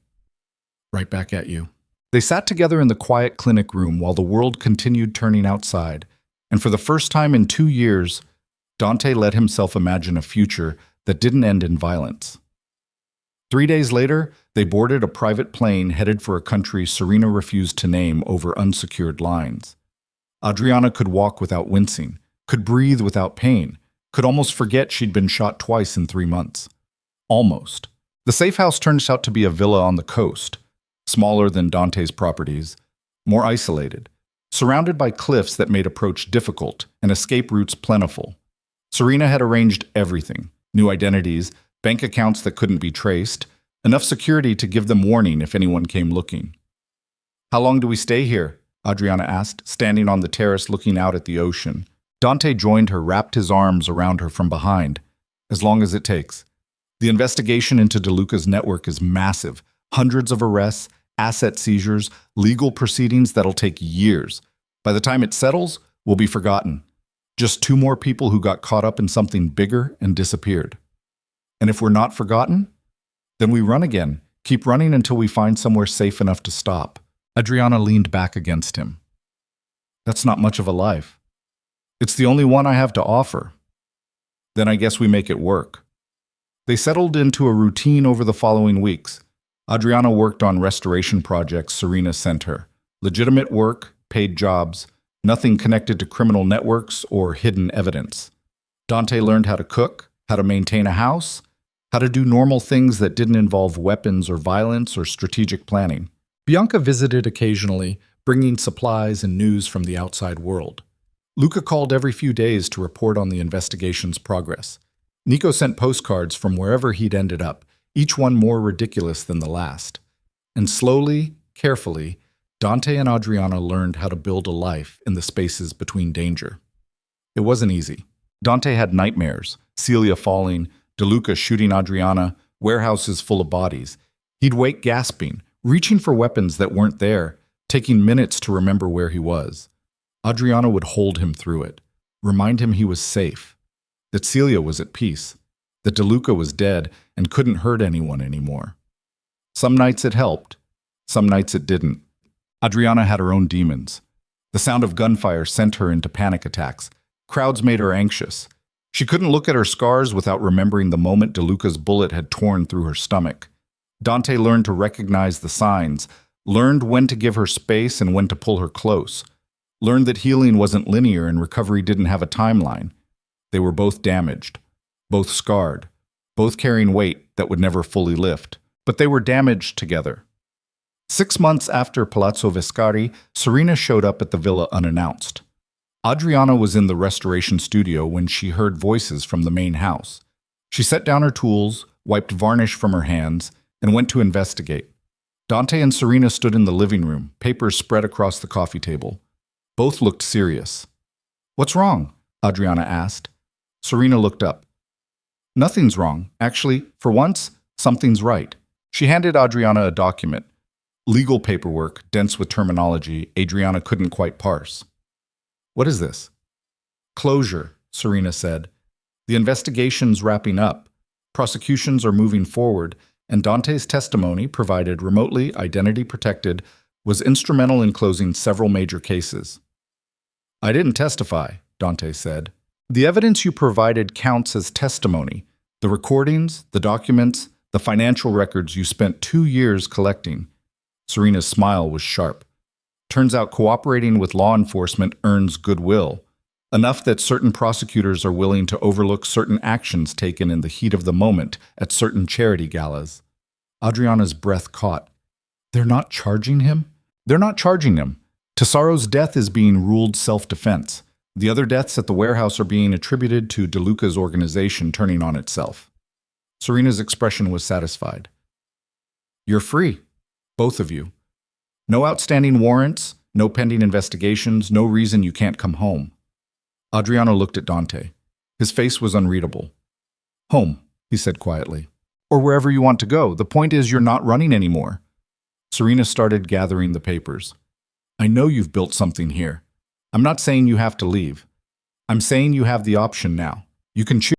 Right back at you. They sat together in the quiet clinic room while the world continued turning outside, and for the first time in 2 years, Dante let himself imagine a future that didn't end in violence. 3 days later, they boarded a private plane headed for a country Serena refused to name over unsecured lines. Adriana could walk without wincing, could breathe without pain, could almost forget she'd been shot twice in 3 months. Almost. The safe house turned out to be a villa on the coast. smaller than Dante's properties, more isolated, surrounded by cliffs that made approach difficult and escape routes plentiful. Serena had arranged everything: new identities, bank accounts that couldn't be traced, enough security to give them warning if anyone came looking. "How long do we stay here?" Adriana asked, standing on the terrace looking out at the ocean. Dante joined her, wrapped his arms around her from behind. "As long as it takes. The investigation into DeLuca's network is massive. Hundreds of arrests, asset seizures, legal proceedings that'll take years. By the time it settles, we'll be forgotten. Just 2 more people who got caught up in something bigger and disappeared. And if we're not forgotten, then we run again, keep running until we find somewhere safe enough to stop." Adriana leaned back against him. "That's not much of a life. It's the only one I have to offer." "Then I guess we make it work." They settled into a routine over the following weeks. Adriana worked on restoration projects Serena sent her. Legitimate work, paid jobs, nothing connected to criminal networks or hidden evidence. Dante learned how to cook, how to maintain a house, how to do normal things that didn't involve weapons or violence or strategic planning. Bianca visited occasionally, bringing supplies and news from the outside world. Luca called every few days to report on the investigation's progress. Nico sent postcards from wherever he'd ended up, each one more ridiculous than the last. And slowly, carefully, Dante and Adriana learned how to build a life in the spaces between danger. It wasn't easy. Dante had nightmares: Celia falling, DeLuca shooting Adriana, warehouses full of bodies. He'd wake gasping, reaching for weapons that weren't there, taking minutes to remember where he was. Adriana would hold him through it, remind him he was safe, that Celia was at peace, that DeLuca was dead and couldn't hurt anyone anymore. Some nights it helped, some nights it didn't. Adriana had her own demons. The sound of gunfire sent her into panic attacks. Crowds made her anxious. She couldn't look at her scars without remembering the moment DeLuca's bullet had torn through her stomach. Dante learned to recognize the signs, learned when to give her space and when to pull her close, learned that healing wasn't linear and recovery didn't have a timeline. They were both damaged, both scarred, both carrying weight that would never fully lift, but they were damaged together. 6 months after Palazzo Vescari, Serena showed up at the villa unannounced. Adriana was in the restoration studio when she heard voices from the main house. She set down her tools, wiped varnish from her hands, and went to investigate. Dante and Serena stood in the living room, papers spread across the coffee table. Both looked serious. "What's wrong?" Adriana asked. Serena looked up. "Nothing's wrong. Actually, for once, something's right." She handed Adriana a document. Legal paperwork, dense with terminology Adriana couldn't quite parse. "What is this?" "Closure," Serena said. "The investigation's wrapping up. Prosecutions are moving forward, and Dante's testimony, provided remotely, identity protected, was instrumental in closing several major cases." "I didn't testify," Dante said. "The evidence you provided counts as testimony. The recordings, the documents, the financial records you spent 2 years collecting." Serena's smile was sharp. "Turns out cooperating with law enforcement earns goodwill, enough that certain prosecutors are willing to overlook certain actions taken in the heat of the moment at certain charity galas." Adriana's breath caught. "They're not charging him?" "They're not charging him. Tesaro's death is being ruled self-defense. The other deaths at the warehouse are being attributed to DeLuca's organization turning on itself." Serena's expression was satisfied. "You're free, both of you. No outstanding warrants, no pending investigations, no reason you can't come home." Adriana looked at Dante. His face was unreadable. "Home," he said quietly. "Or wherever you want to go. The point is you're not running anymore." Serena started gathering the papers. "I know you've built something here. I'm not saying you have to leave. I'm saying you have the option now. You can choose."